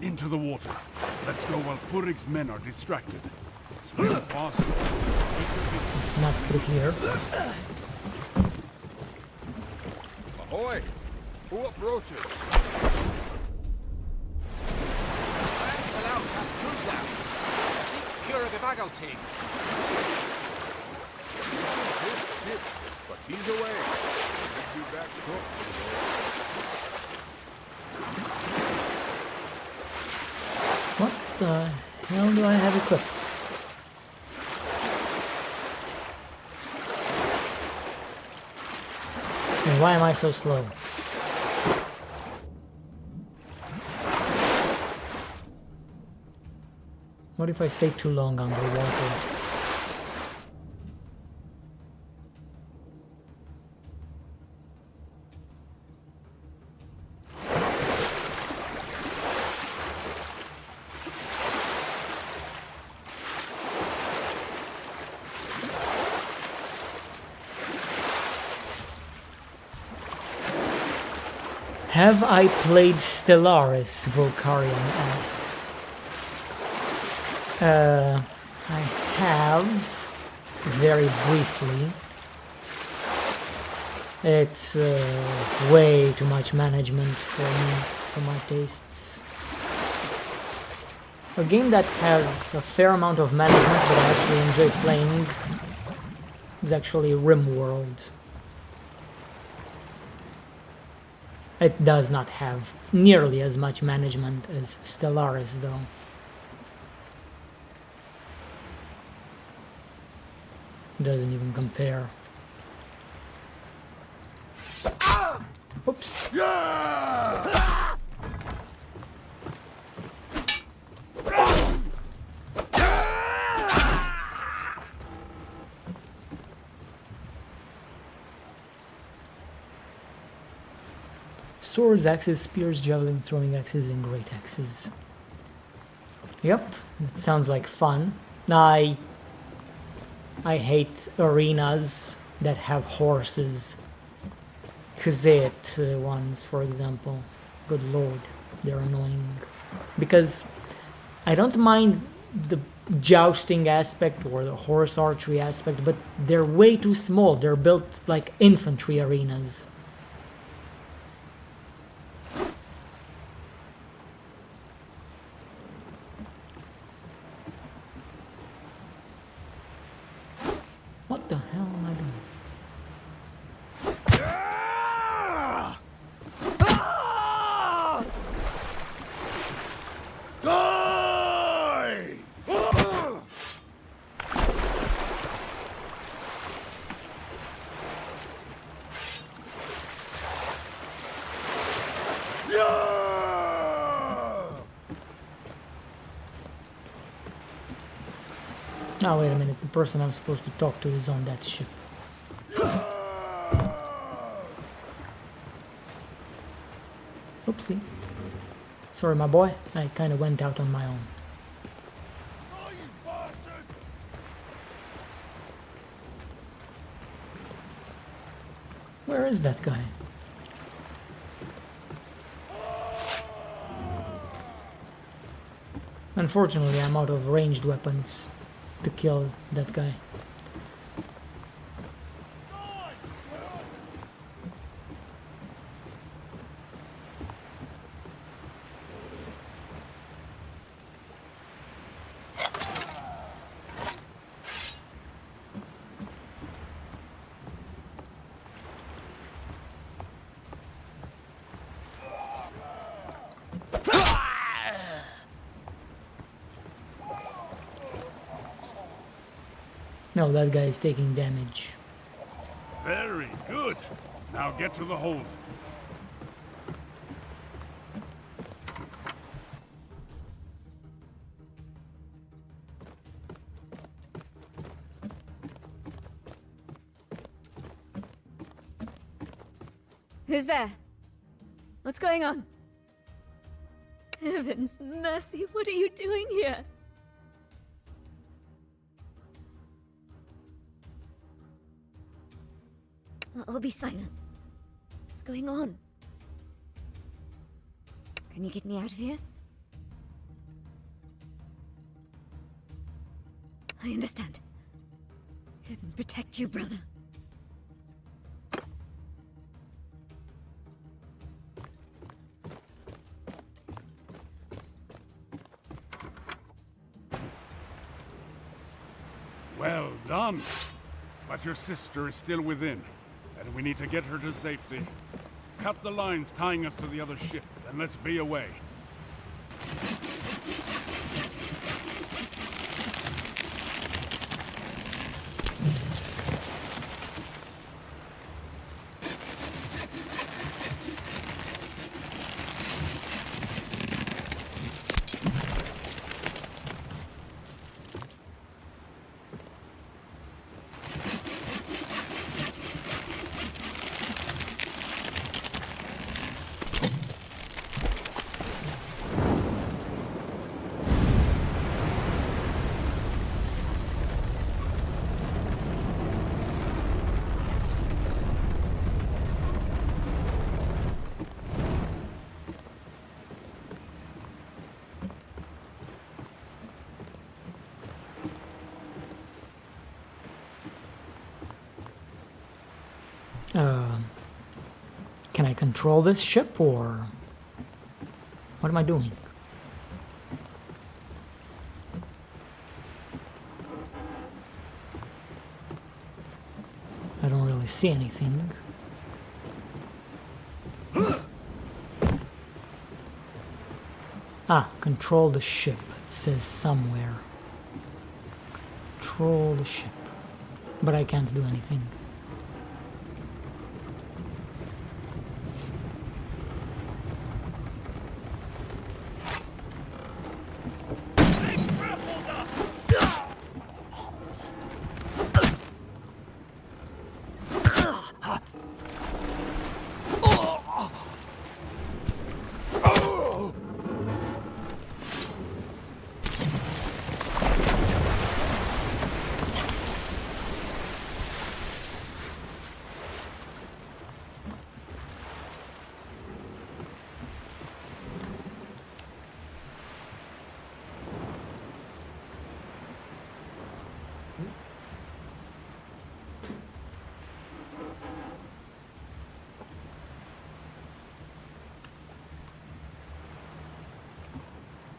Into the water. Let's go while Purig's men are distracted. Swim fast. Not through here. Ahoy! Who approaches? Crusas. Purig. Ship, but he's away. He'll be back shortly. What the hell do I have equipped? And why am I so slow? What if I stay too long underwater? Have I played Stellaris? Volcarian asks. I have, very briefly. It's way too much management for me, for my tastes. A game that has a fair amount of management that I actually enjoy playing is actually RimWorld. It does not have nearly as much management as Stellaris, though. Doesn't even compare. Oops. Yeah! Swords, axes, spears, javelin throwing axes, and great axes. Yep, it sounds like fun. I hate arenas that have horses. Khazet ones, for example. Good lord, they're annoying. Because I don't mind the jousting aspect or the horse archery aspect, but they're way too small. They're built like infantry arenas. What the hell am I doing? Die! Yeah! Oh, wait a minute. The person I'm supposed to talk to is on that ship. Oopsie. Sorry, my boy. I kind of went out on my own. Where is that guy? Unfortunately, I'm out of ranged weapons to kill that guy. No, that guy is taking damage. Very good. Now get to the hold. Who's there? What's going on? Heavens mercy, what are you doing here? I'll be silent. What's going on? Can you get me out of here? I understand. Heaven protect you, brother. Well done. But your sister is still within, and we need to get her to safety. Cut the lines tying us to the other ship, and let's be away. Can I control this ship, or what am I doing? I don't really see anything. Ah, control the ship. It says somewhere. Control the ship. But I can't do anything.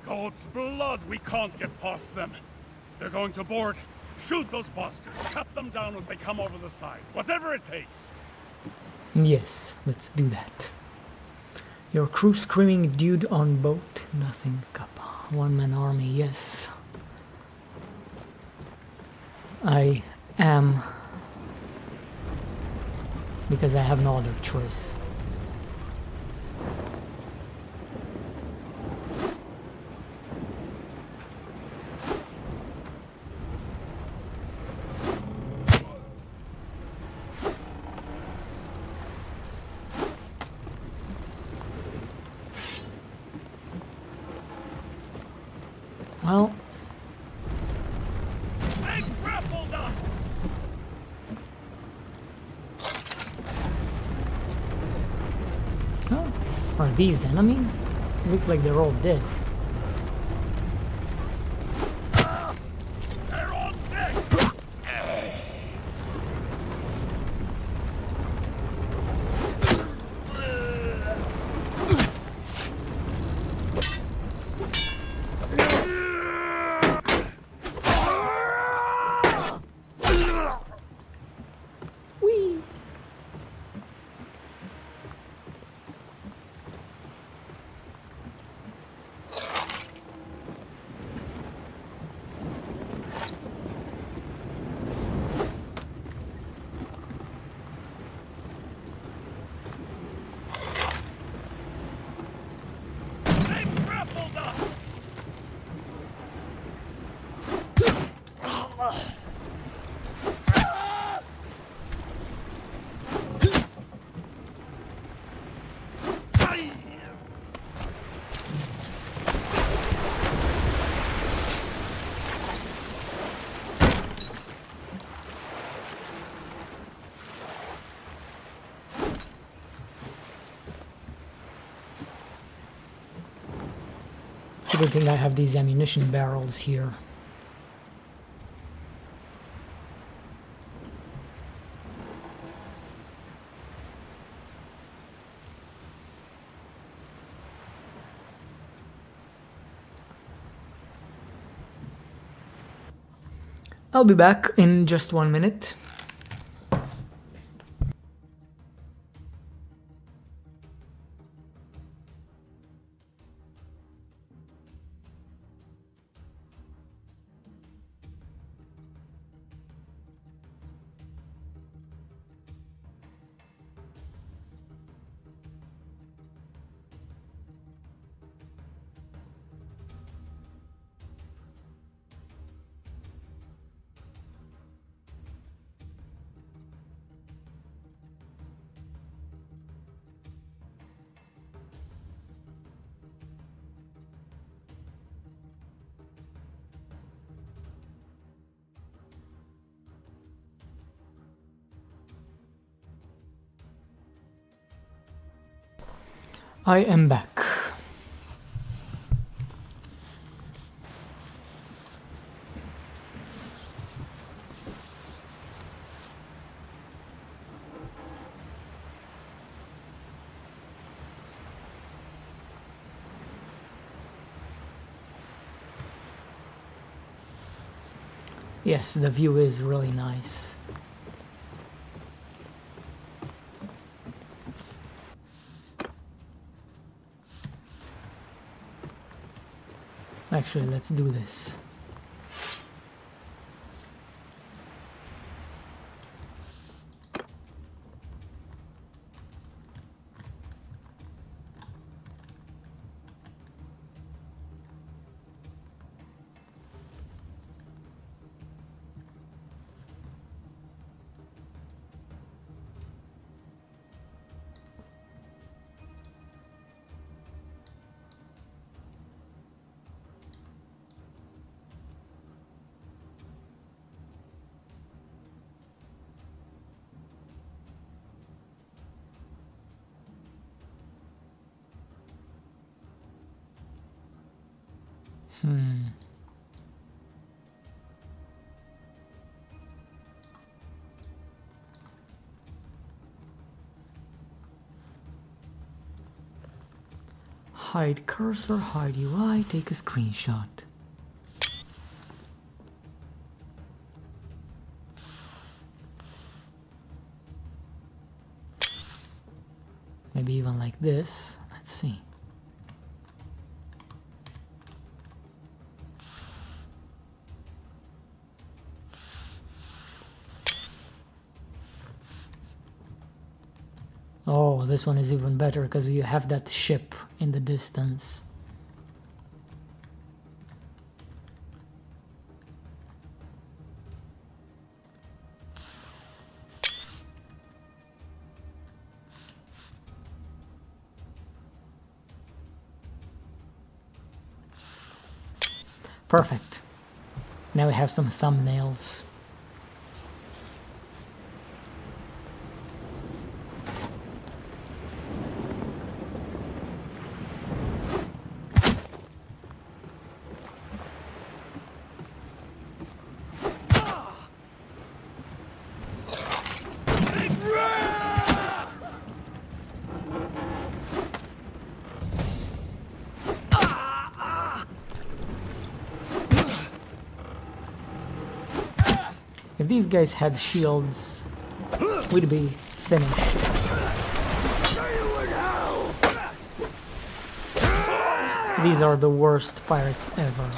God's blood, we can't get past them. They're going to board. Shoot those bastards. Cut them down as they come over the side. Whatever it takes. Yes, let's do that. Your crew screaming dude on boat. Nothing. Kappa. One-man army, yes. I am. Because I have no other choice. Well, They grappled us! oh, are these enemies? Looks like they're all dead. They're on deck! Whee! They grappled us! It's a good thing I have these ammunition barrels here. I'll be back in just 1 minute. I am back. Yes, the view is really nice. Actually, let's do this. Hide cursor, hide UI, take a screenshot. Maybe even like this. Let's see. Oh, this one is even better because you have that ship in the distance. Perfect. Now we have some thumbnails. If these guys had shields, we'd be finished. These are the worst pirates ever.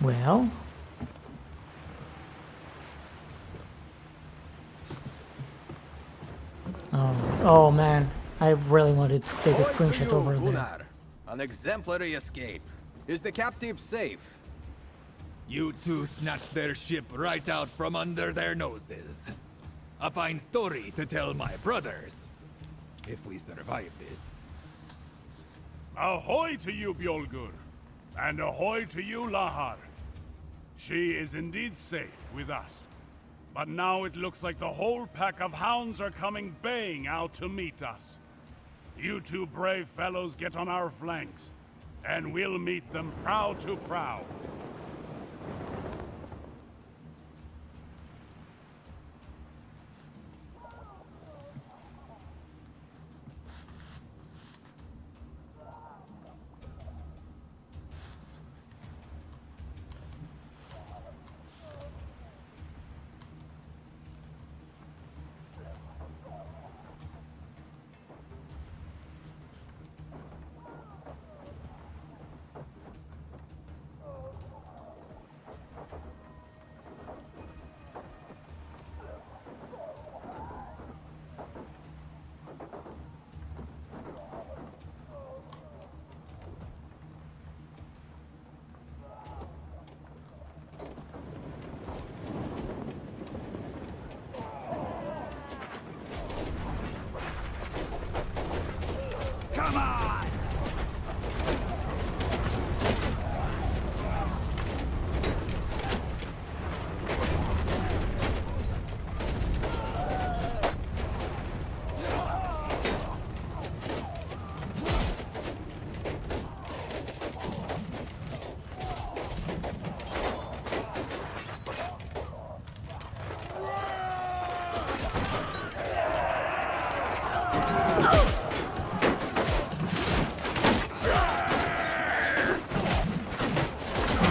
Well, oh man, I really wanted to take a screenshot over there. Gunnar. An exemplary escape. Is the captive safe? You two snatched their ship right out from under their noses. A fine story to tell my brothers. If we survive this. Ahoy to you, Bjolgur! And ahoy to you, Lahar! She is indeed safe with us. But now it looks like the whole pack of hounds are coming baying out to meet us. You two brave fellows get on our flanks, and we'll meet them prow to prow.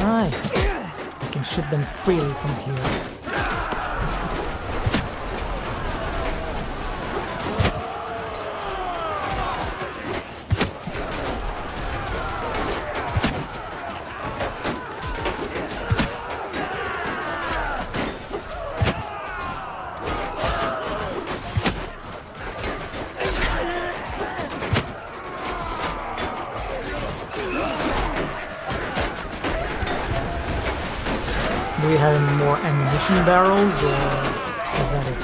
Right, I can shoot them freely from here. Do we have any more ammunition barrels, or is that it?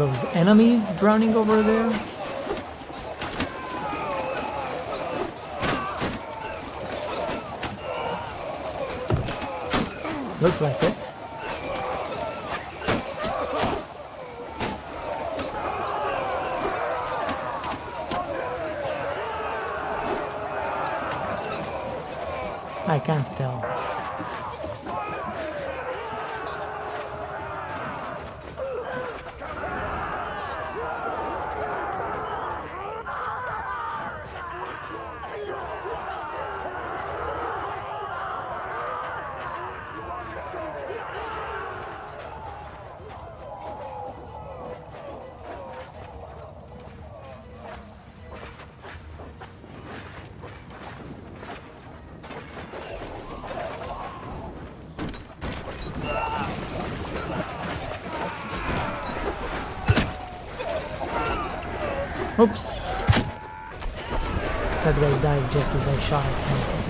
of those enemies drowning over there? Looks like it. I can't tell. Oops. That guy died just as I shot at him.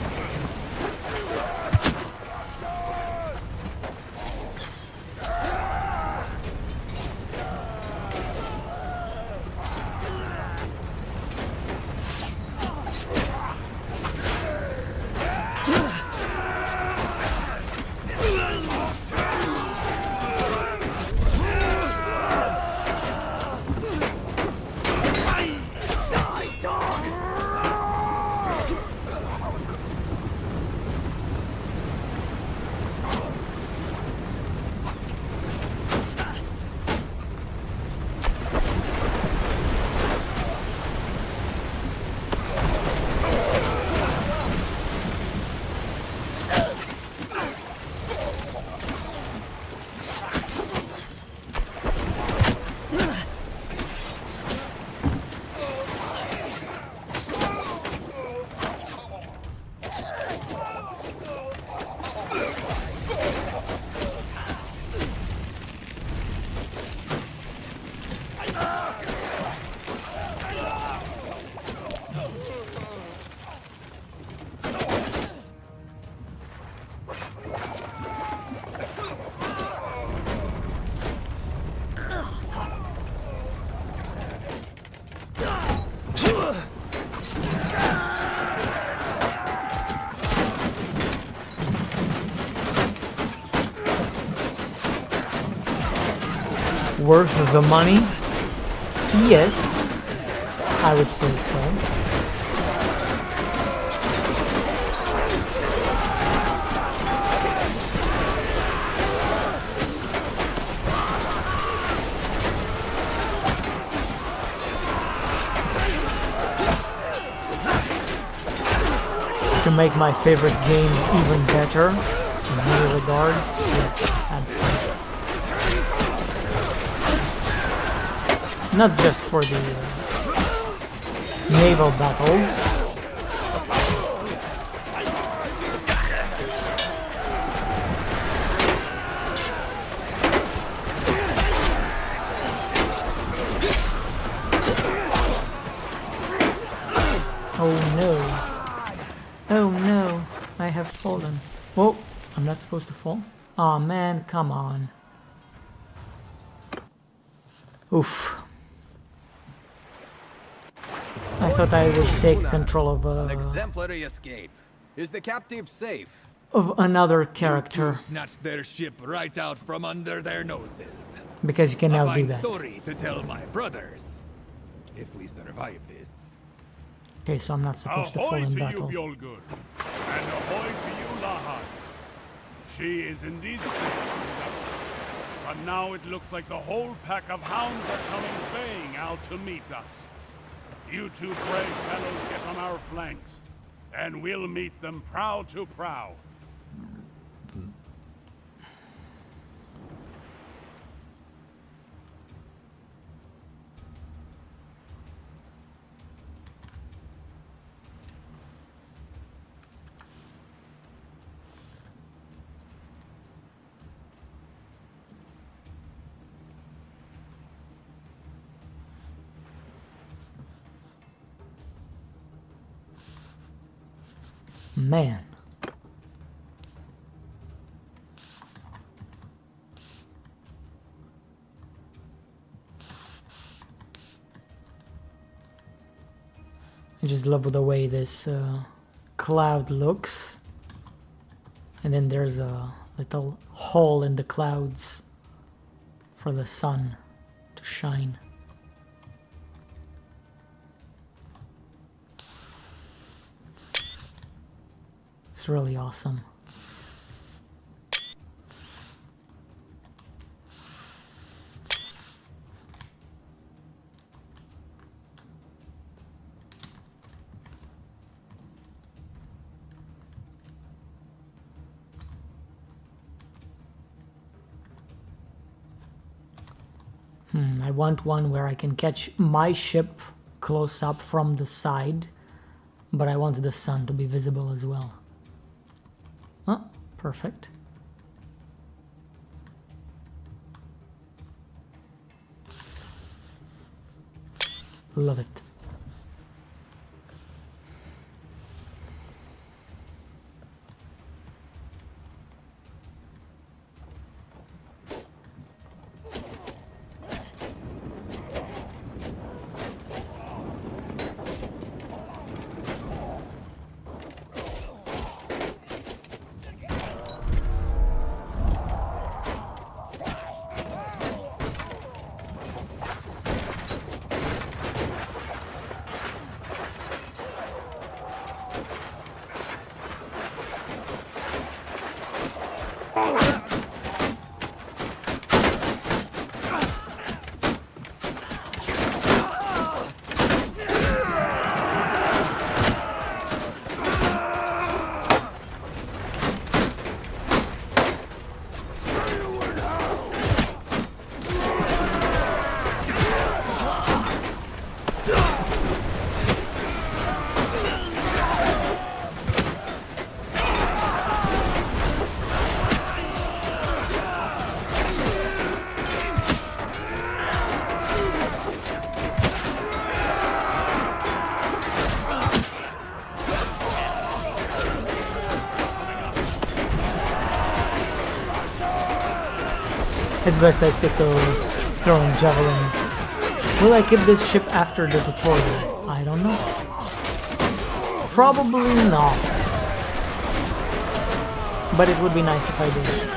Worth the money? Yes, I would say so. To make my favorite game even better, in many regards, yes, absolutely. Not just for the naval battles. Oh no. Oh no, I have fallen. Whoa, I'm not supposed to fall? Aw man, come on. Oof. I thought I would take control of An exemplary escape. Is the captive safe? of another character, Snatched their ship right out from under their noses. because you can A now do fine that. story to tell my brothers. If we survive this. Okay, so I'm not supposed to fall Ahoy in to battle. you, Bjolgur, and ahoy to you, Lahar. She is indeed safe, but now it looks like the whole pack of hounds are coming baying out to meet us. You two brave fellows get on our flanks, and we'll meet them prow to prow. Man. just love the way this cloud looks. And then there's a little hole in the clouds for the sun to shine. It's really awesome. I want one where I can catch my ship close up from the side, but I want the sun to be visible as well. Oh, perfect. Love it. It's best I stick to throwing javelins. Will I keep this ship after the tutorial? I don't know. Probably not. But it would be nice if I did.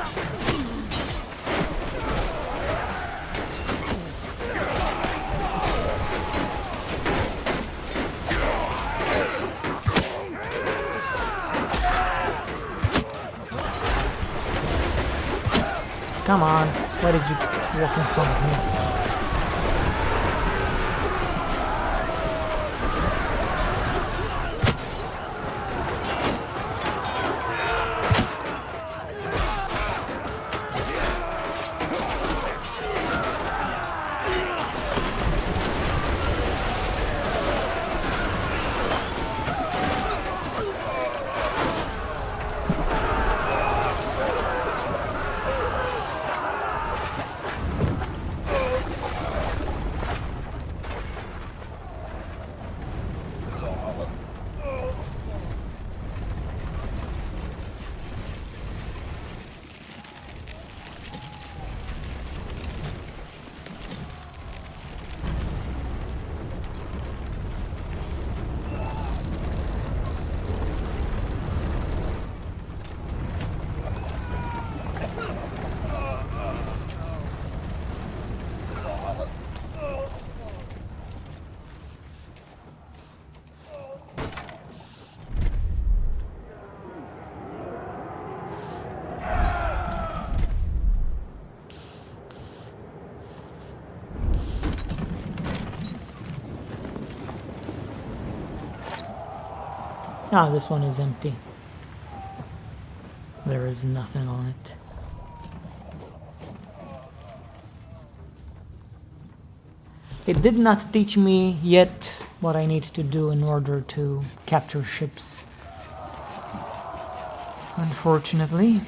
Come on, why did you walk in front of me? Ah, this one is empty. There is nothing on it. It did not teach me yet what I need to do in order to capture ships. Unfortunately.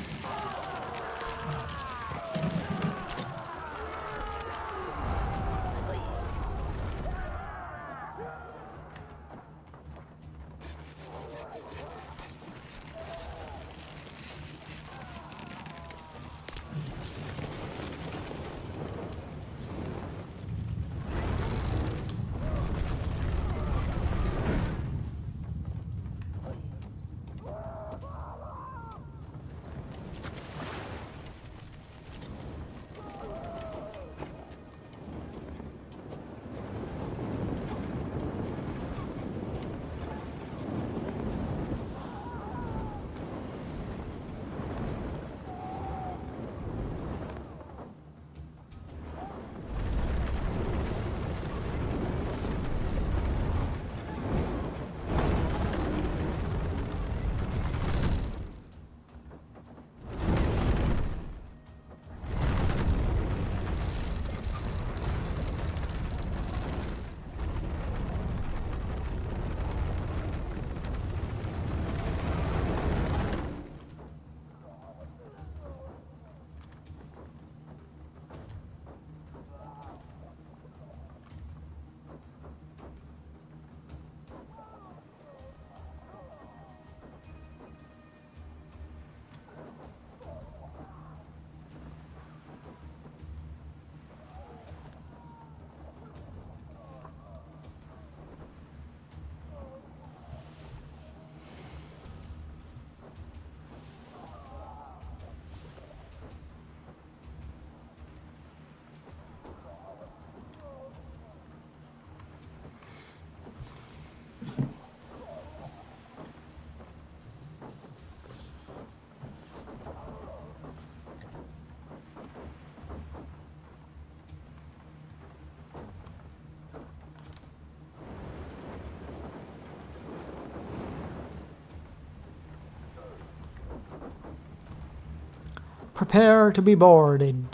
Prepare to be boarded.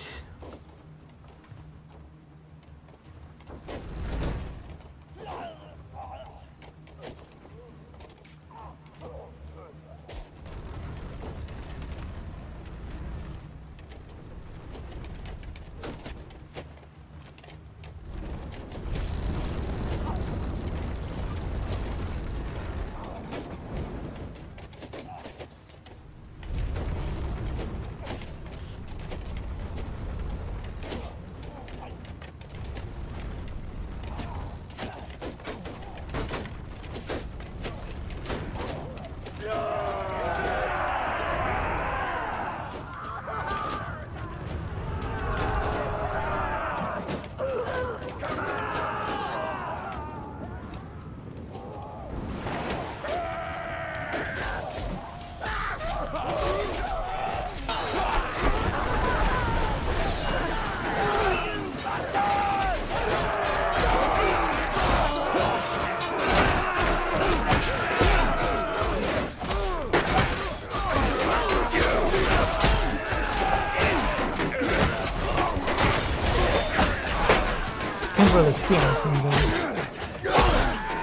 Can't really see anything though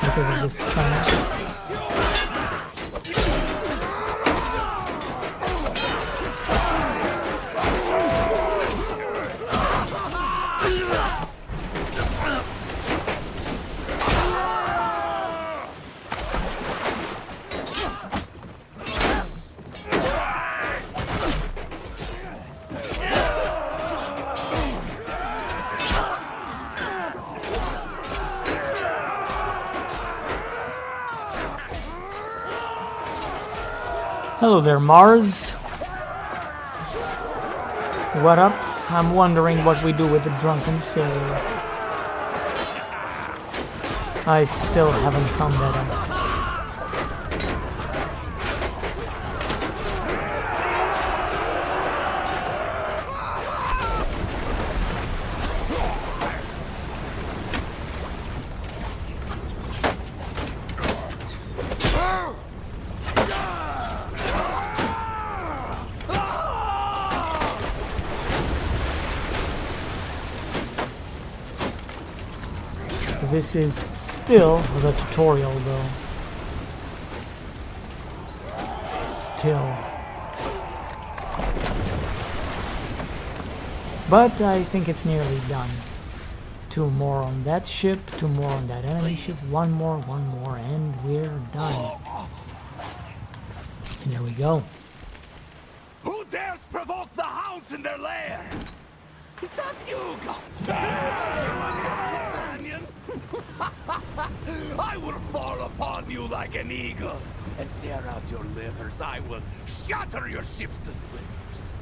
because of this sun. Hello there, Mars. What up? I'm wondering what we do with the drunken sailor. I still haven't found that out. This is still the tutorial though. Still. But I think it's nearly done. 2 more on that ship, 2 more on that enemy ship, 1 more, and we're done. There we go. Who dares provoke the hounds in their lair? Is that you, I will fall upon you like an eagle and tear out your livers. I will shatter your ships to splinters.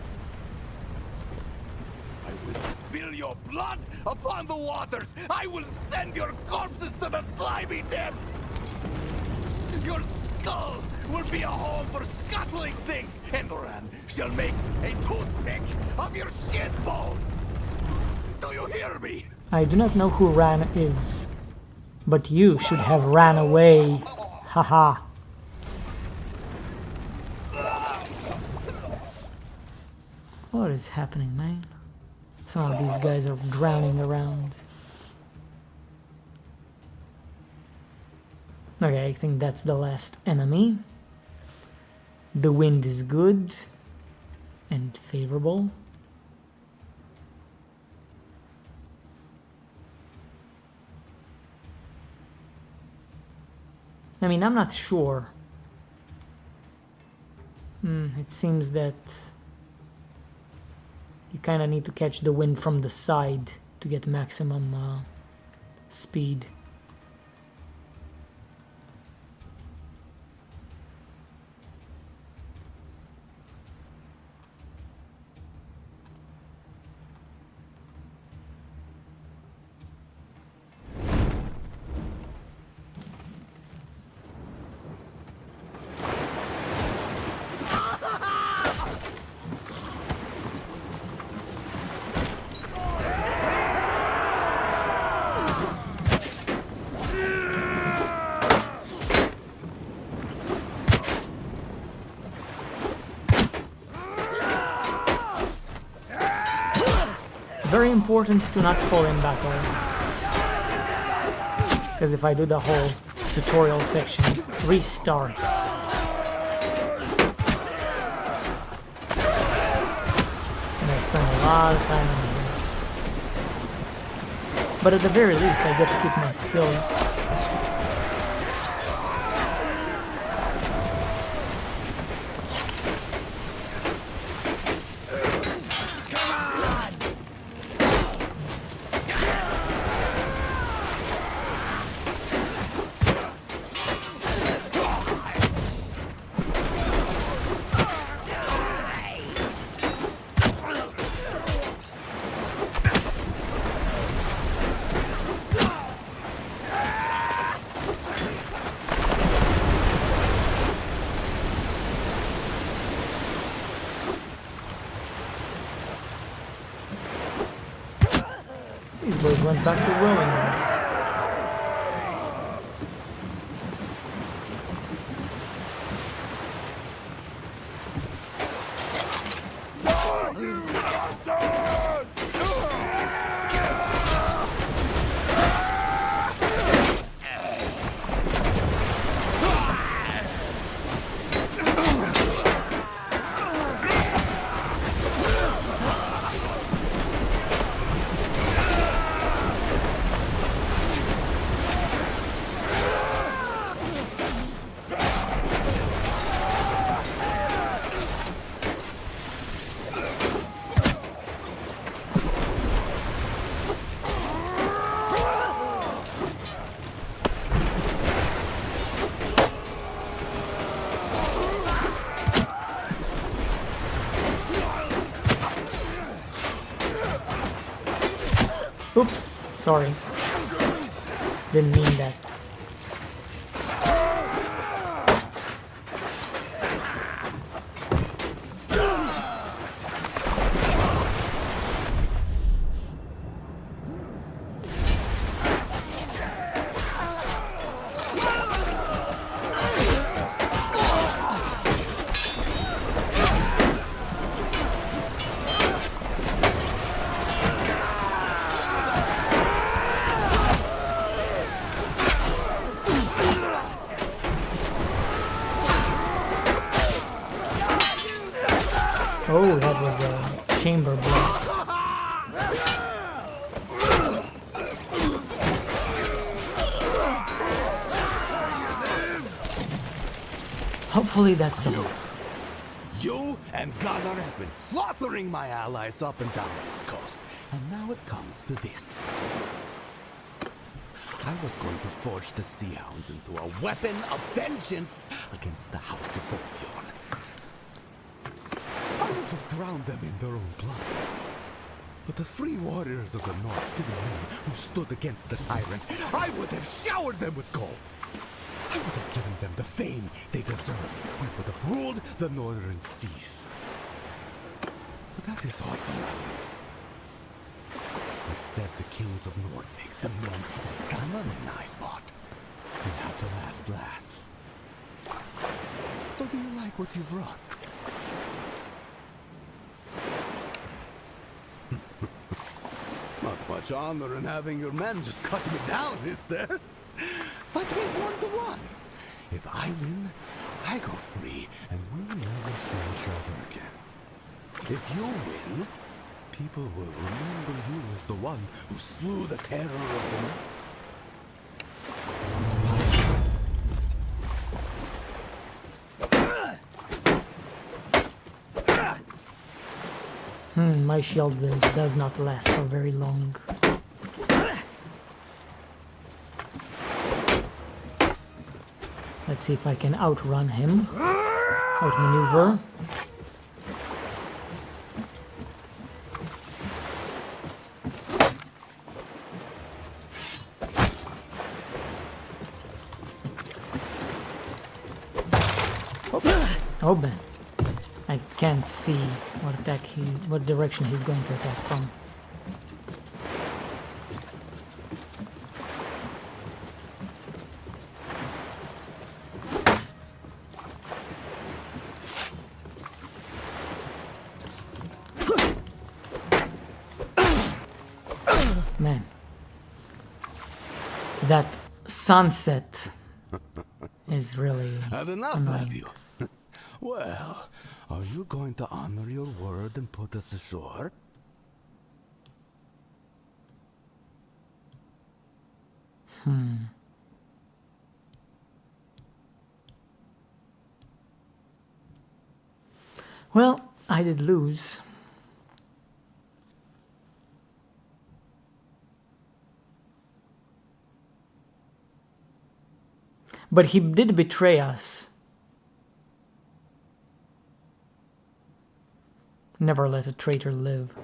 I will spill your blood upon the waters. I will send your corpses to the slimy depths. Your skull will be a home for scuttling things, and Ran shall make a toothpick of your shin bone. Do you hear me? I do not know who Ran is, but you should have ran away. Haha. What is happening, man? Some of these guys are drowning around. Okay, I think that's the last enemy. The wind is good and favorable. I mean, I'm not sure. It seems that you kind of need to catch the wind from the side to get maximum speed. very important to not fall in battle. Because if I do the whole tutorial section, it restarts. And I spend a lot of time in here. But at the very least, I get to keep my skills. These boys went back to rowing now. Oops, sorry. Didn't mean that. Oh, that was a chamber block. Hopefully that's all. You and Gunnar have been slaughtering my allies up and down this coast, and now it comes to this. I was going to forge the Sea Hounds into a weapon of vengeance against the House of Vlandian. I would have drowned them in their own blood. But the free warriors of the North to the men who stood against the tyrant, I would have showered them with gold. I would have given them the fame they deserved. I would have ruled the northern seas. But that is all for now. Instead, the kings of Northing, the men that Gunnar and I fought, will have the last laugh. So do you like what you've wrought? Not much honor in having your men just cut me down, is there? Fight me 1-to-1. If I win, I go free, and we'll never see each other again. If you win, people will remember you as the one who slew the terror of the North. My shield does not last for very long. Let's see if I can outrun him. Outmaneuver. Oh man. I can't see what direction he's going to attack from. sunset is really Had enough, annoying. have you? Well, are you going to honor your word and put us ashore? Well, I did lose. But he did betray us. Never let a traitor live.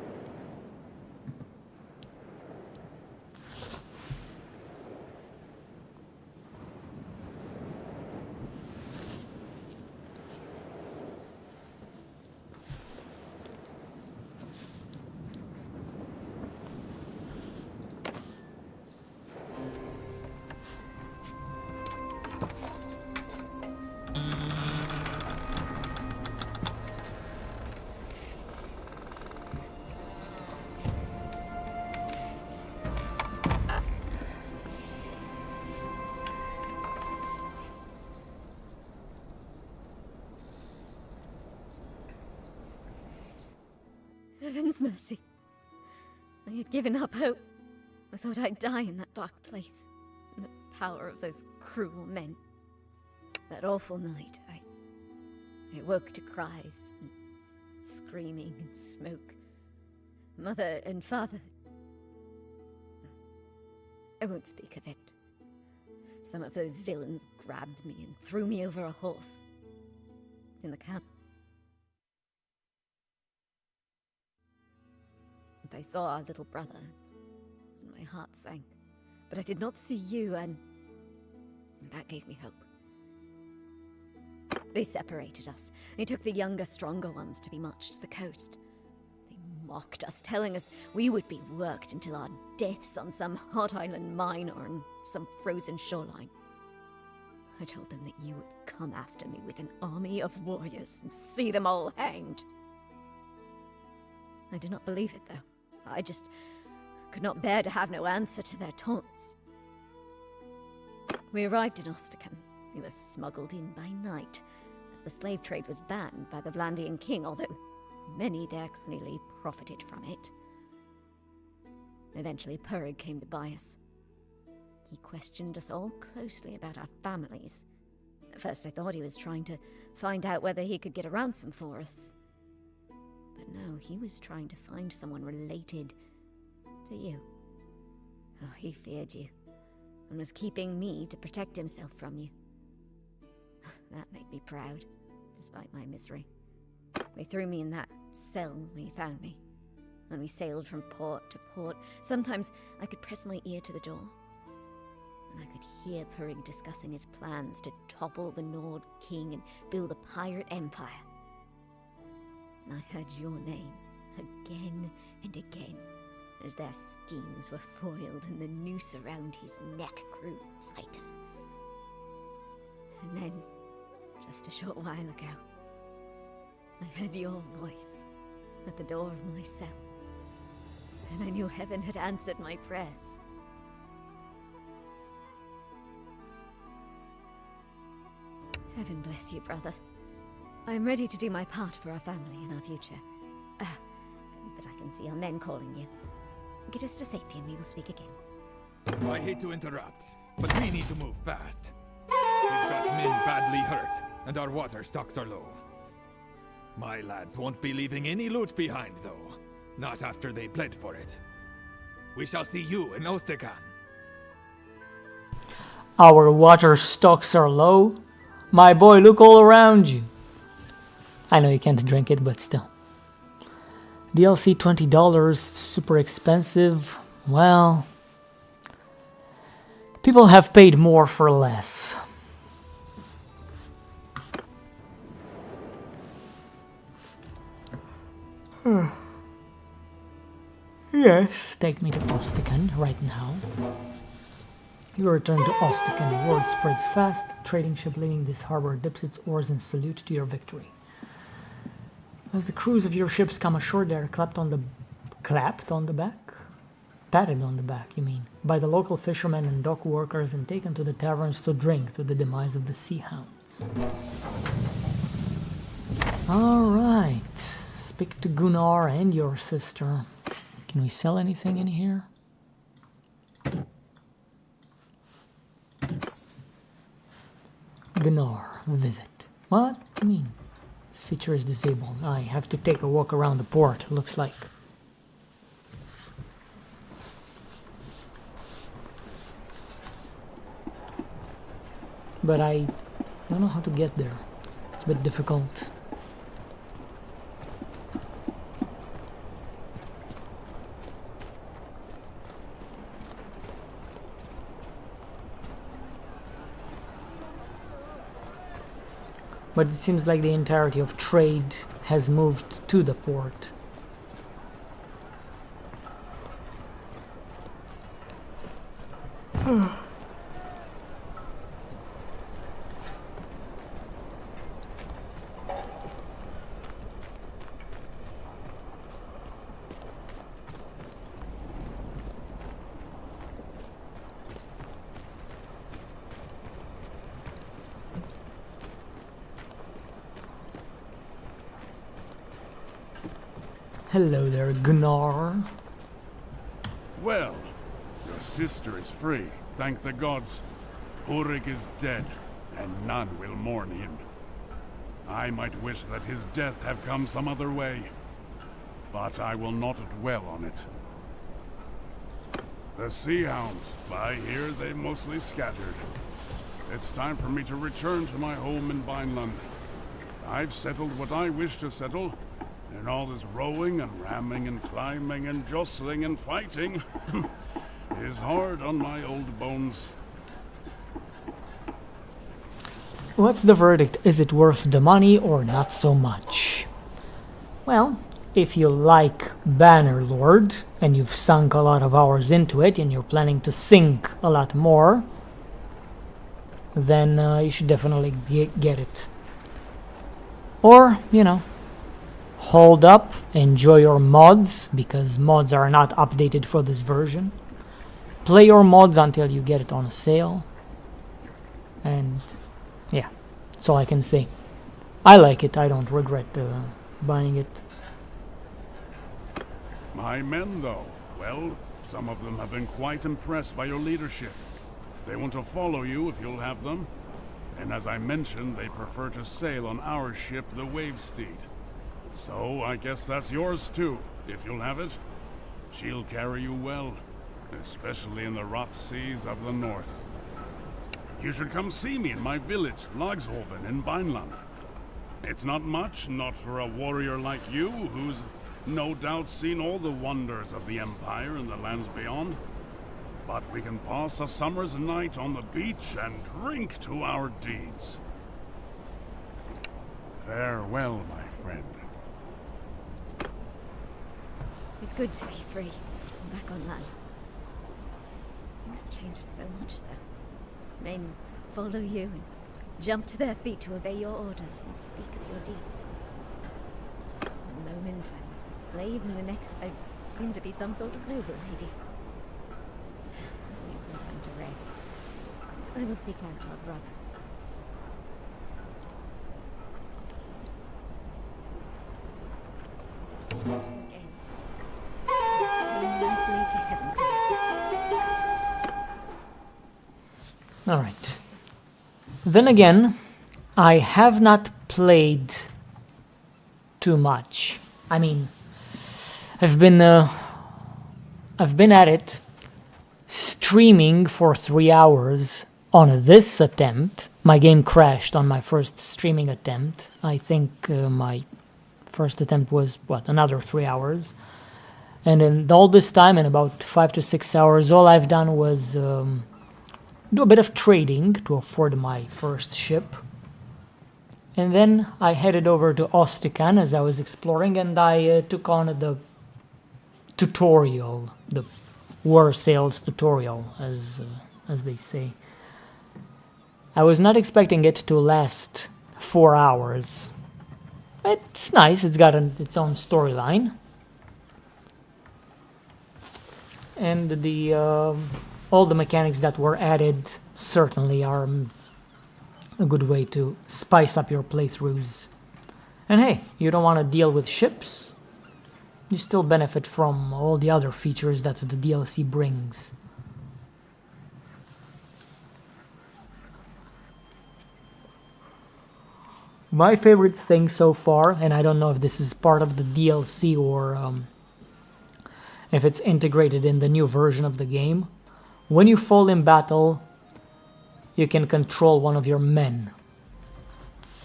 Heaven's mercy. I had given up hope. I thought I'd die in that dark place, in the power of those cruel men. That awful night, I woke to cries, and screaming and smoke. Mother and father... I won't speak of it. Some of those villains grabbed me and threw me over a horse. In the camp. I saw our little brother, and my heart sank. But I did not see you, and that gave me hope. They separated us. They took the younger, stronger ones to be marched to the coast. They mocked us, telling us we would be worked until our deaths on some hot island mine or on some frozen shoreline. I told them that you would come after me with an army of warriors and see them all hanged. I did not believe it, though. I just could not bear to have no answer to their taunts. We arrived in Ostrakan. We were smuggled in by night, as the slave trade was banned by the Vlandian king, although many there clearly profited from it. Eventually, Purig came to buy us. He questioned us all closely about our families. At first I thought he was trying to find out whether he could get a ransom for us. But no, he was trying to find someone related to you. Oh, he feared you, and was keeping me to protect himself from you. That made me proud, despite my misery. They threw me in that cell when he found me, and we sailed from port to port. Sometimes I could press my ear to the door, and I could hear Purig discussing his plans to topple the Nord king and build a pirate empire. And I heard your name again and again as their schemes were foiled and the noose around his neck grew tighter. And then, just a short while ago, I heard your voice at the door of my cell, and I knew heaven had answered my prayers. Heaven bless you, brother. I am ready to do my part for our family and our future. But I can see our men calling you. Get us to safety and we will speak again. I hate to interrupt, but we need to move fast. We've got men badly hurt, and our water stocks are low. My lads won't be leaving any loot behind, though. Not after they bled for it. We shall see you in Ostrakan. Our water stocks are low. My boy, look all around you. I know you can't drink it, but still. DLC $20, super expensive. Well, people have paid more for less. Yes, take me to Ostrakan right now. You return to Ostrakan. Word spreads fast. Trading ship leaving this harbor dips its oars in salute to your victory. As the crews of your ships come ashore, they are clapped on the back. Patted on the back, you mean, by the local fishermen and dock workers and taken to the taverns to drink to the demise of the sea hounds. Alright, speak to Gunnar and your sister. Can we sell anything in here? Gunnar, visit. What? What do you mean? This feature is disabled. I have to take a walk around the port, looks like. But I don't know how to get there. It's a bit difficult. But it seems like the entirety of trade has moved to the port. Hello there, Gunnar. Well, your sister is free, thank the gods. Purig is dead, and none will mourn him. I might wish that his death have come some other way, but I will not dwell on it. The Sea Hounds, I hear they mostly scattered. It's time for me to return to my home in Vineland. I've settled what I wish to settle, and all this rowing and ramming and climbing and jostling and fighting is hard on my old bones. What's the verdict? Is it worth the money or not so much? Well, if you like Bannerlord and you've sunk a lot of hours into it and you're planning to sink a lot more, then you should definitely get it. Or, you know, hold up, enjoy your mods, because mods are not updated for this version. Play your mods until you get it on a sale. And yeah, that's all I can say. I like it, I don't regret buying it. My men, though, well, some of them have been quite impressed by your leadership. They want to follow you if you'll have them. And as I mentioned, they prefer to sail on our ship, the Wavesteed. So, I guess that's yours too, if you'll have it. She'll carry you well, especially in the rough seas of the north. You should come see me in my village, Lagshoven, in Vineland. It's not much, not for a warrior like you, who's no doubt seen all the wonders of the Empire and the lands beyond. But we can pass a summer's night on the beach and drink to our deeds. Farewell, my friend. It's good to be free. I'm back on land. Things have changed so much, though. Men follow you and jump to their feet to obey your orders and speak of your deeds. One moment I'm a slave, and the next I seem to be some sort of noble lady. I need some time to rest. I will seek out our brother. Alright. Then again, I have not played too much. I mean, I've been at it streaming for 3 hours on this attempt. My game crashed on my first streaming attempt. I think my first attempt was, another 3 hours. And in all this time, in about 5 to 6 hours, all I've done was do a bit of trading to afford my first ship. And then I headed over to Ostican as I was exploring, and I took on the tutorial, the war sales tutorial, as they say. I was not expecting it to last 4 hours. It's nice, it's got its own storyline. and the all the mechanics that were added certainly are a good way to spice up your playthroughs. And hey, you don't want to deal with ships, you still benefit from all the other features that the DLC brings. My favorite thing so far, and I don't know if this is part of the DLC or if it's integrated in the new version of the game, when you fall in battle, you can control one of your men.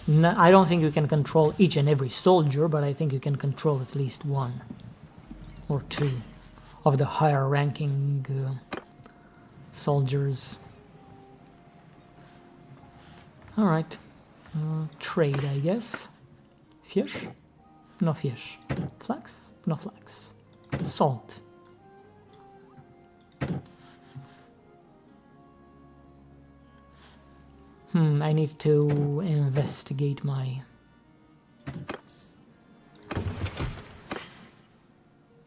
I don't think you can control each and every soldier, but I think you can control at least one or two of the higher ranking soldiers. Alright, trade, I guess. Fish? No fish. Flax? No flax. Salt. I need to investigate my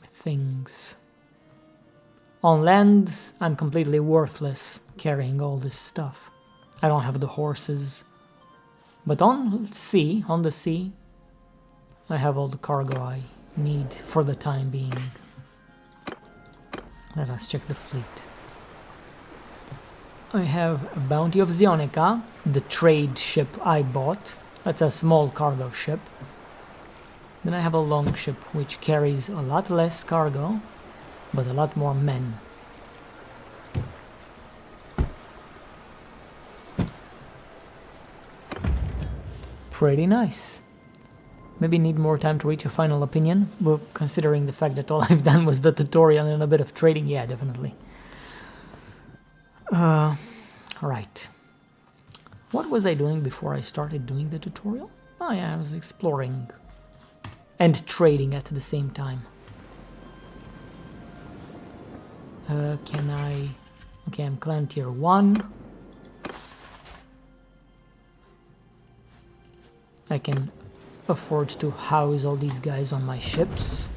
things. On land, I'm completely worthless carrying all this stuff. I don't have the horses. But on the sea, I have all the cargo I need for the time being. Let us check the fleet. I have a Bounty of Zionica, the trade ship I bought. That's a small cargo ship. Then I have a long ship which carries a lot less cargo, but a lot more men. Pretty nice. Maybe need more time to reach a final opinion, but considering the fact that all I've done was the tutorial and a bit of trading, yeah, definitely. Right. What was I doing before I started doing the tutorial? Oh yeah, I was exploring and trading at the same time. Can I... Okay, I'm clan tier 1. I can afford to house all these guys on my ships.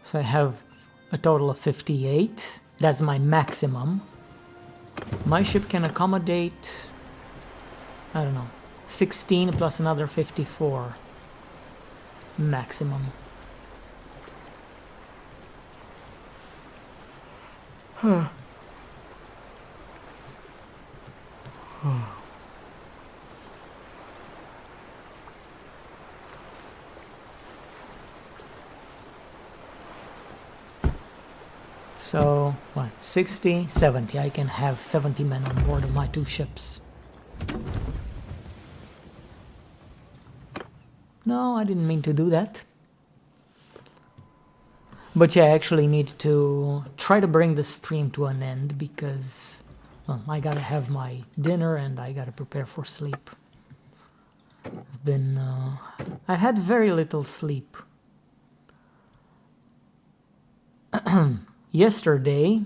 So I have a total of 58. That's my maximum. My ship can accommodate, I don't know, 16 plus another 54. Maximum. Huh. So, what, 60, 70. I can have 70 men on board of my 2 ships. No, I didn't mean to do that. But yeah, I actually need to try to bring the stream to an end because, well, I gotta have my dinner and I gotta prepare for sleep. I've had very little sleep. Yesterday,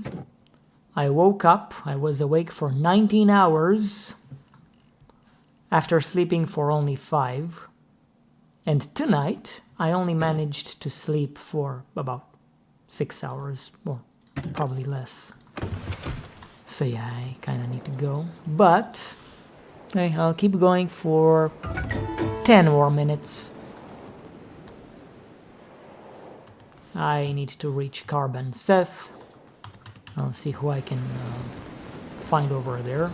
I woke up, I was awake for 19 hours after sleeping for only 5. And tonight, I only managed to sleep for about 6 hours, or probably less. So yeah, I kind of need to go. But, okay, I'll keep going for 10 more minutes. I need to reach Carbon Seth. I'll see who I can find over there.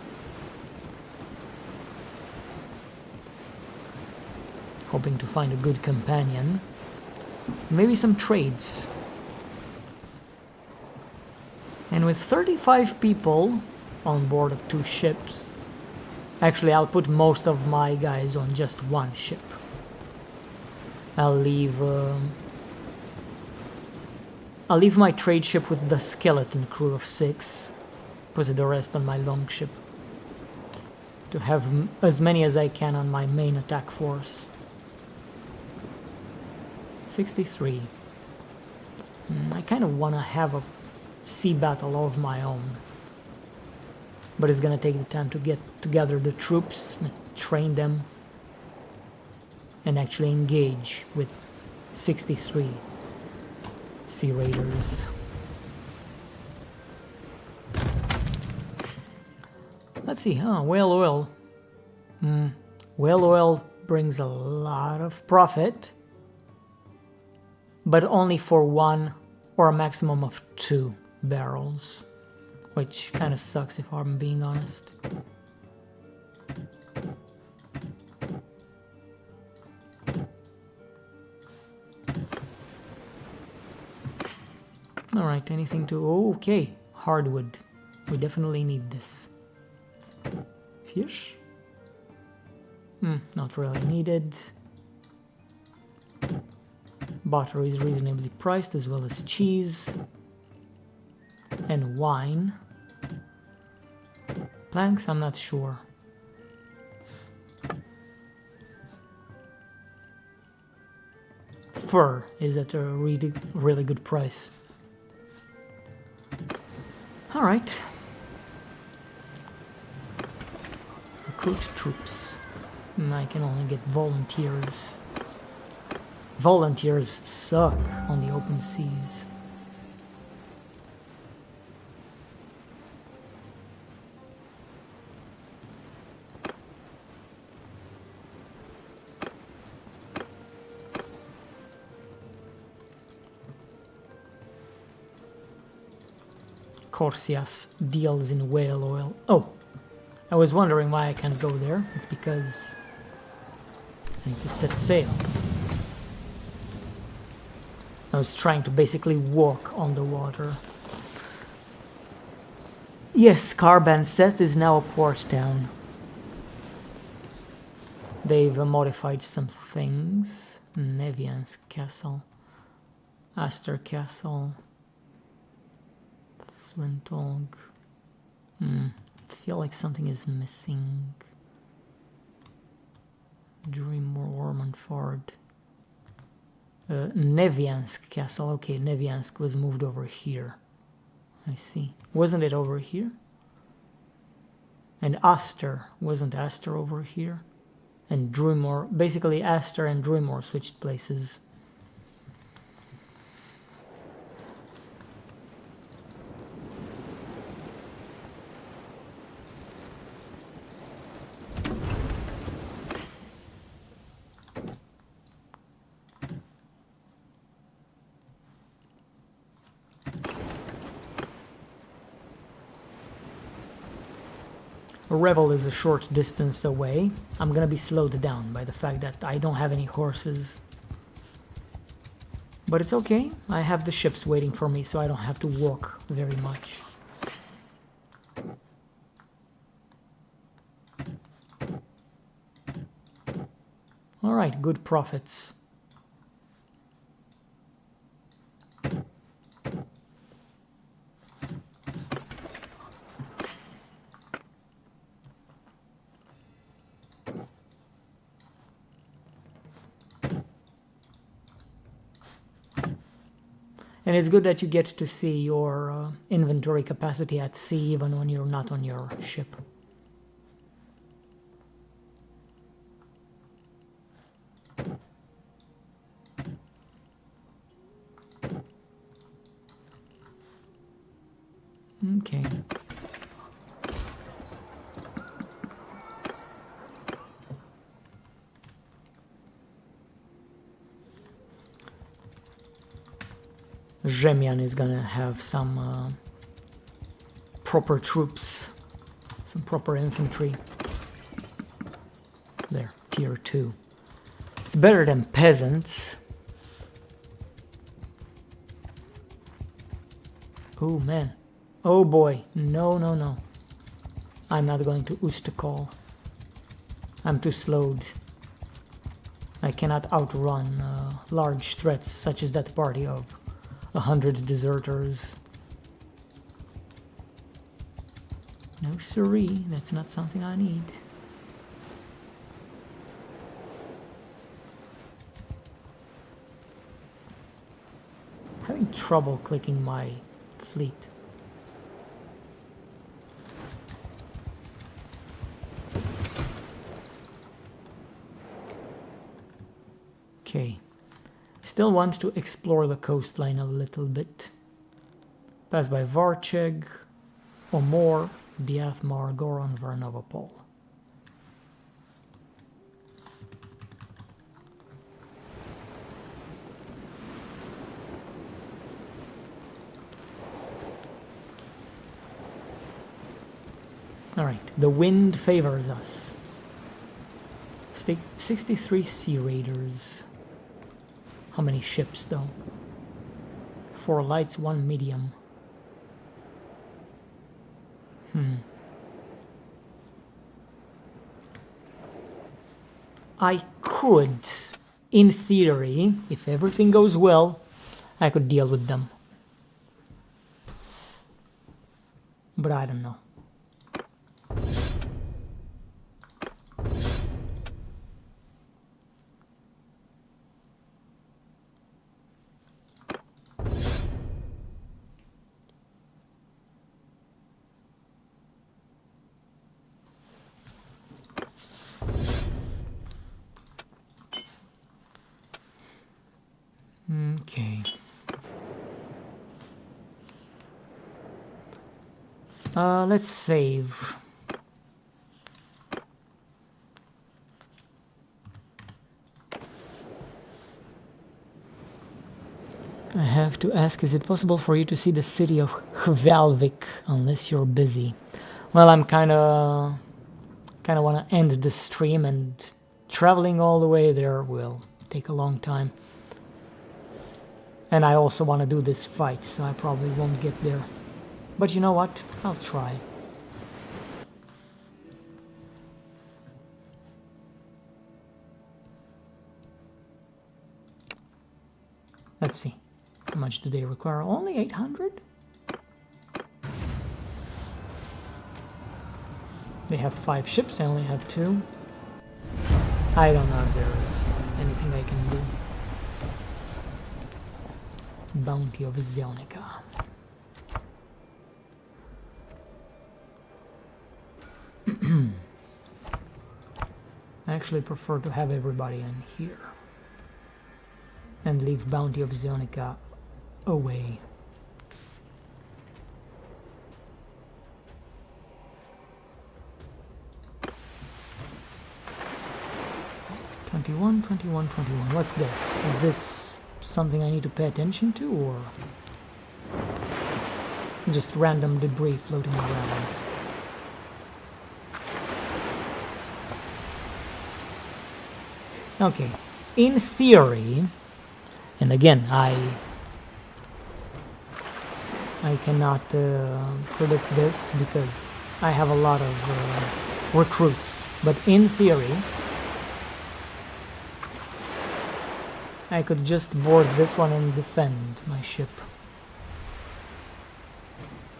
Hoping to find a good companion. Maybe some trades. And with 35 people on board of 2 ships, actually I'll put most of my guys on just 1 ship. I'll leave my trade ship with the skeleton crew of 6. Put the rest on my long ship. To have as many as I can on my main attack force. 63. I kind of want to have a sea battle of my own. But it's gonna take the time to get together the troops, train them, and actually engage with 63 Sea Raiders. Let's see, whale oil. Whale oil brings a lot of profit, but only for 1 or a maximum of 2 barrels, which kind of sucks if I'm being honest. Alright, anything to... Oh, okay, hardwood. We definitely need this. Fish? Not really needed. Butter is reasonably priced, as well as cheese. And wine. Planks, I'm not sure. Fur is at a really good price. Alright. Recruit troops. I can only get volunteers. Volunteers suck on the open seas. Corsias deals in whale oil. Oh, I was wondering why I can't go there. It's because I need to set sail. I was trying to basically walk on the water. Yes, Karban Seth is now a port town. They've modified some things. Nevian's Castle. Aster Castle. Flintog. I feel like something is missing. Dreammore, Ormondford. Neviansk Castle. Okay, Neviansk was moved over here. I see. Wasn't it over here? And Aster. Wasn't Aster over here? And Dreammore. Basically, Aster and Dreammore switched places. Revel is a short distance away. I'm gonna be slowed down by the fact that I don't have any horses. But it's okay. I have the ships waiting for me, so I don't have to walk very much. Alright, good profits. And it's good that you get to see your inventory capacity at sea even when you're not on your ship. Okay. Zhemian is gonna have some proper troops, some proper infantry. There, tier 2. It's better than peasants. Oh man. Oh boy. No, no, no. I'm not going to Ustakol. I'm too slowed. I cannot outrun large threats such as that party of 100 deserters. No siree, that's not something I need. Having trouble clicking my fleet. Okay. Still want to explore the coastline a little bit. Pass by Varcheg, Omor, Diathmar, Goron, Varnovopol. Alright, the wind favors us. 63 Sea Raiders. How many ships though? 4 lights, 1 medium. I could, in theory, if everything goes well, I could deal with them. But I don't know. Okay. Let's save. I have to ask, is it possible for you to see the city of Hvalvik unless you're busy? Well, I'm kind of want to end the stream, and traveling all the way there will take a long time. And I also want to do this fight, so I probably won't get there. But you know what? I'll try. Let's see. How much do they require? Only 800? They have 5 ships, I only have 2. I don't know if there's anything I can do. Bounty of Zelnica. I actually prefer to have everybody in here and leave Bounty of Zelnica away. $21. What's this? Is this something I need to pay attention to, or just random debris floating around? Okay, in theory, and again, I cannot predict this because I have a lot of recruits, but in theory, I could just board this one and defend my ship.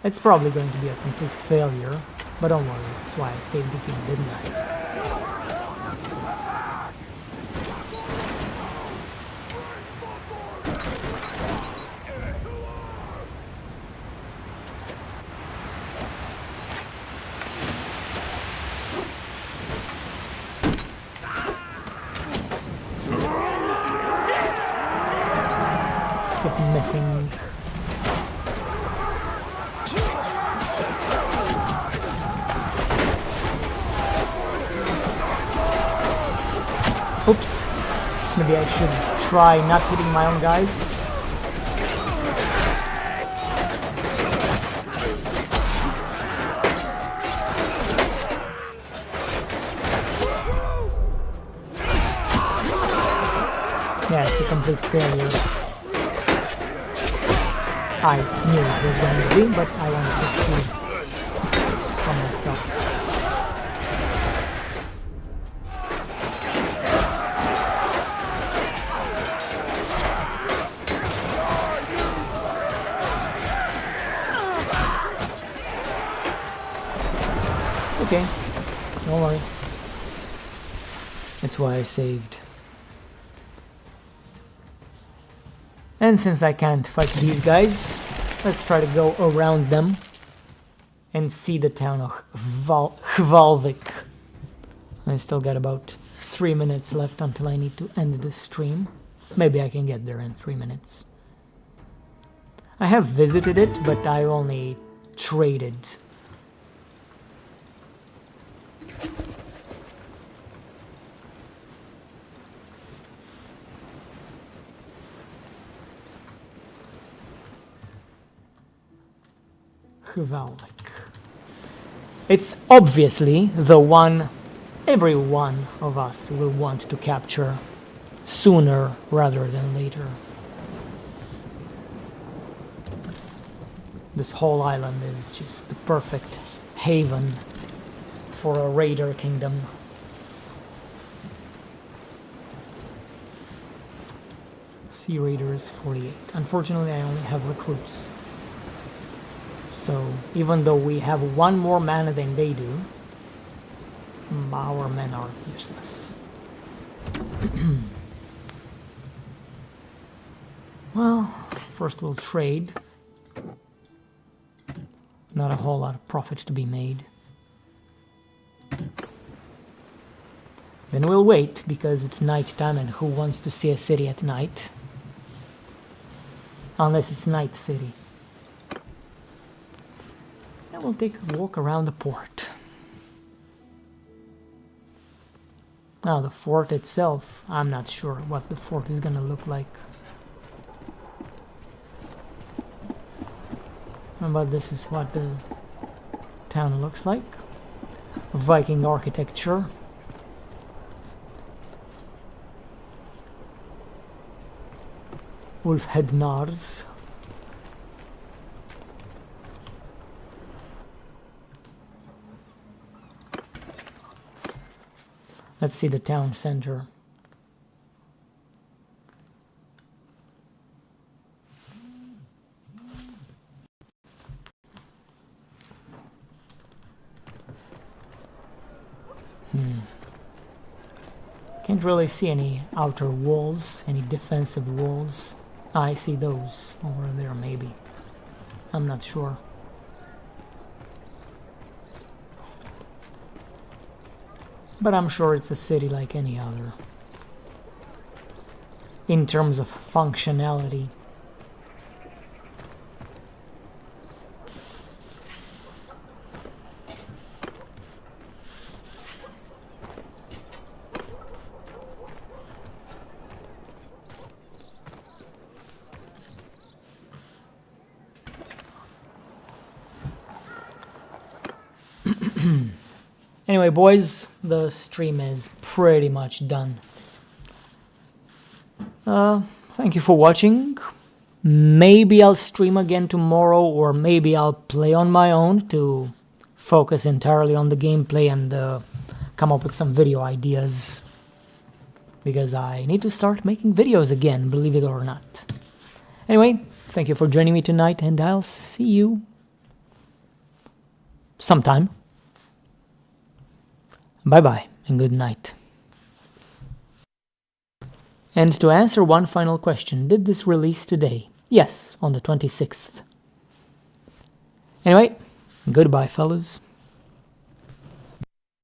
It's probably going to be a complete failure, but don't worry, that's why I saved the game, didn't I? Missing. Oops. Maybe I should try not hitting my own guys. Yeah, it's a complete failure. I knew it was going to be, but I wanted to see for myself. Okay, don't worry. That's why I saved. And since I can't fight these guys, let's try to go around them and see the town of Hvalvik. I still got about 3 minutes left until I need to end the stream. Maybe I can get there in 3 minutes. I have visited it, but I only traded. It's obviously the one every one of us will want to capture sooner rather than later. This whole island is just the perfect haven for a raider kingdom. Sea Raiders 48. Unfortunately, I only have recruits. So, even though we have one more mana than they do, our men are useless. Well, first we'll trade. Not a whole lot of profit to be made. Then we'll wait, because it's night time and who wants to see a city at night? Unless it's Night City. Then we'll take a walk around the port. Now the fort itself, I'm not sure what the fort is gonna look like. But this is what the town looks like. Viking architecture. Wolfhead Nars. Let's see the town center. Can't really see any outer walls, any defensive walls. I see those over there, maybe. I'm not sure. But I'm sure it's a city like any other. In terms of functionality. Anyway, boys, the stream is pretty much done. Thank you for watching. Maybe I'll stream again tomorrow, or maybe I'll play on my own to focus entirely on the gameplay and come up with some video ideas. Because I need to start making videos again, believe it or not. Anyway, thank you for joining me tonight, and I'll see you sometime. Bye-bye and good night. And to answer one final question, did this release today? Yes, on the 26th. Anyway, goodbye, fellas.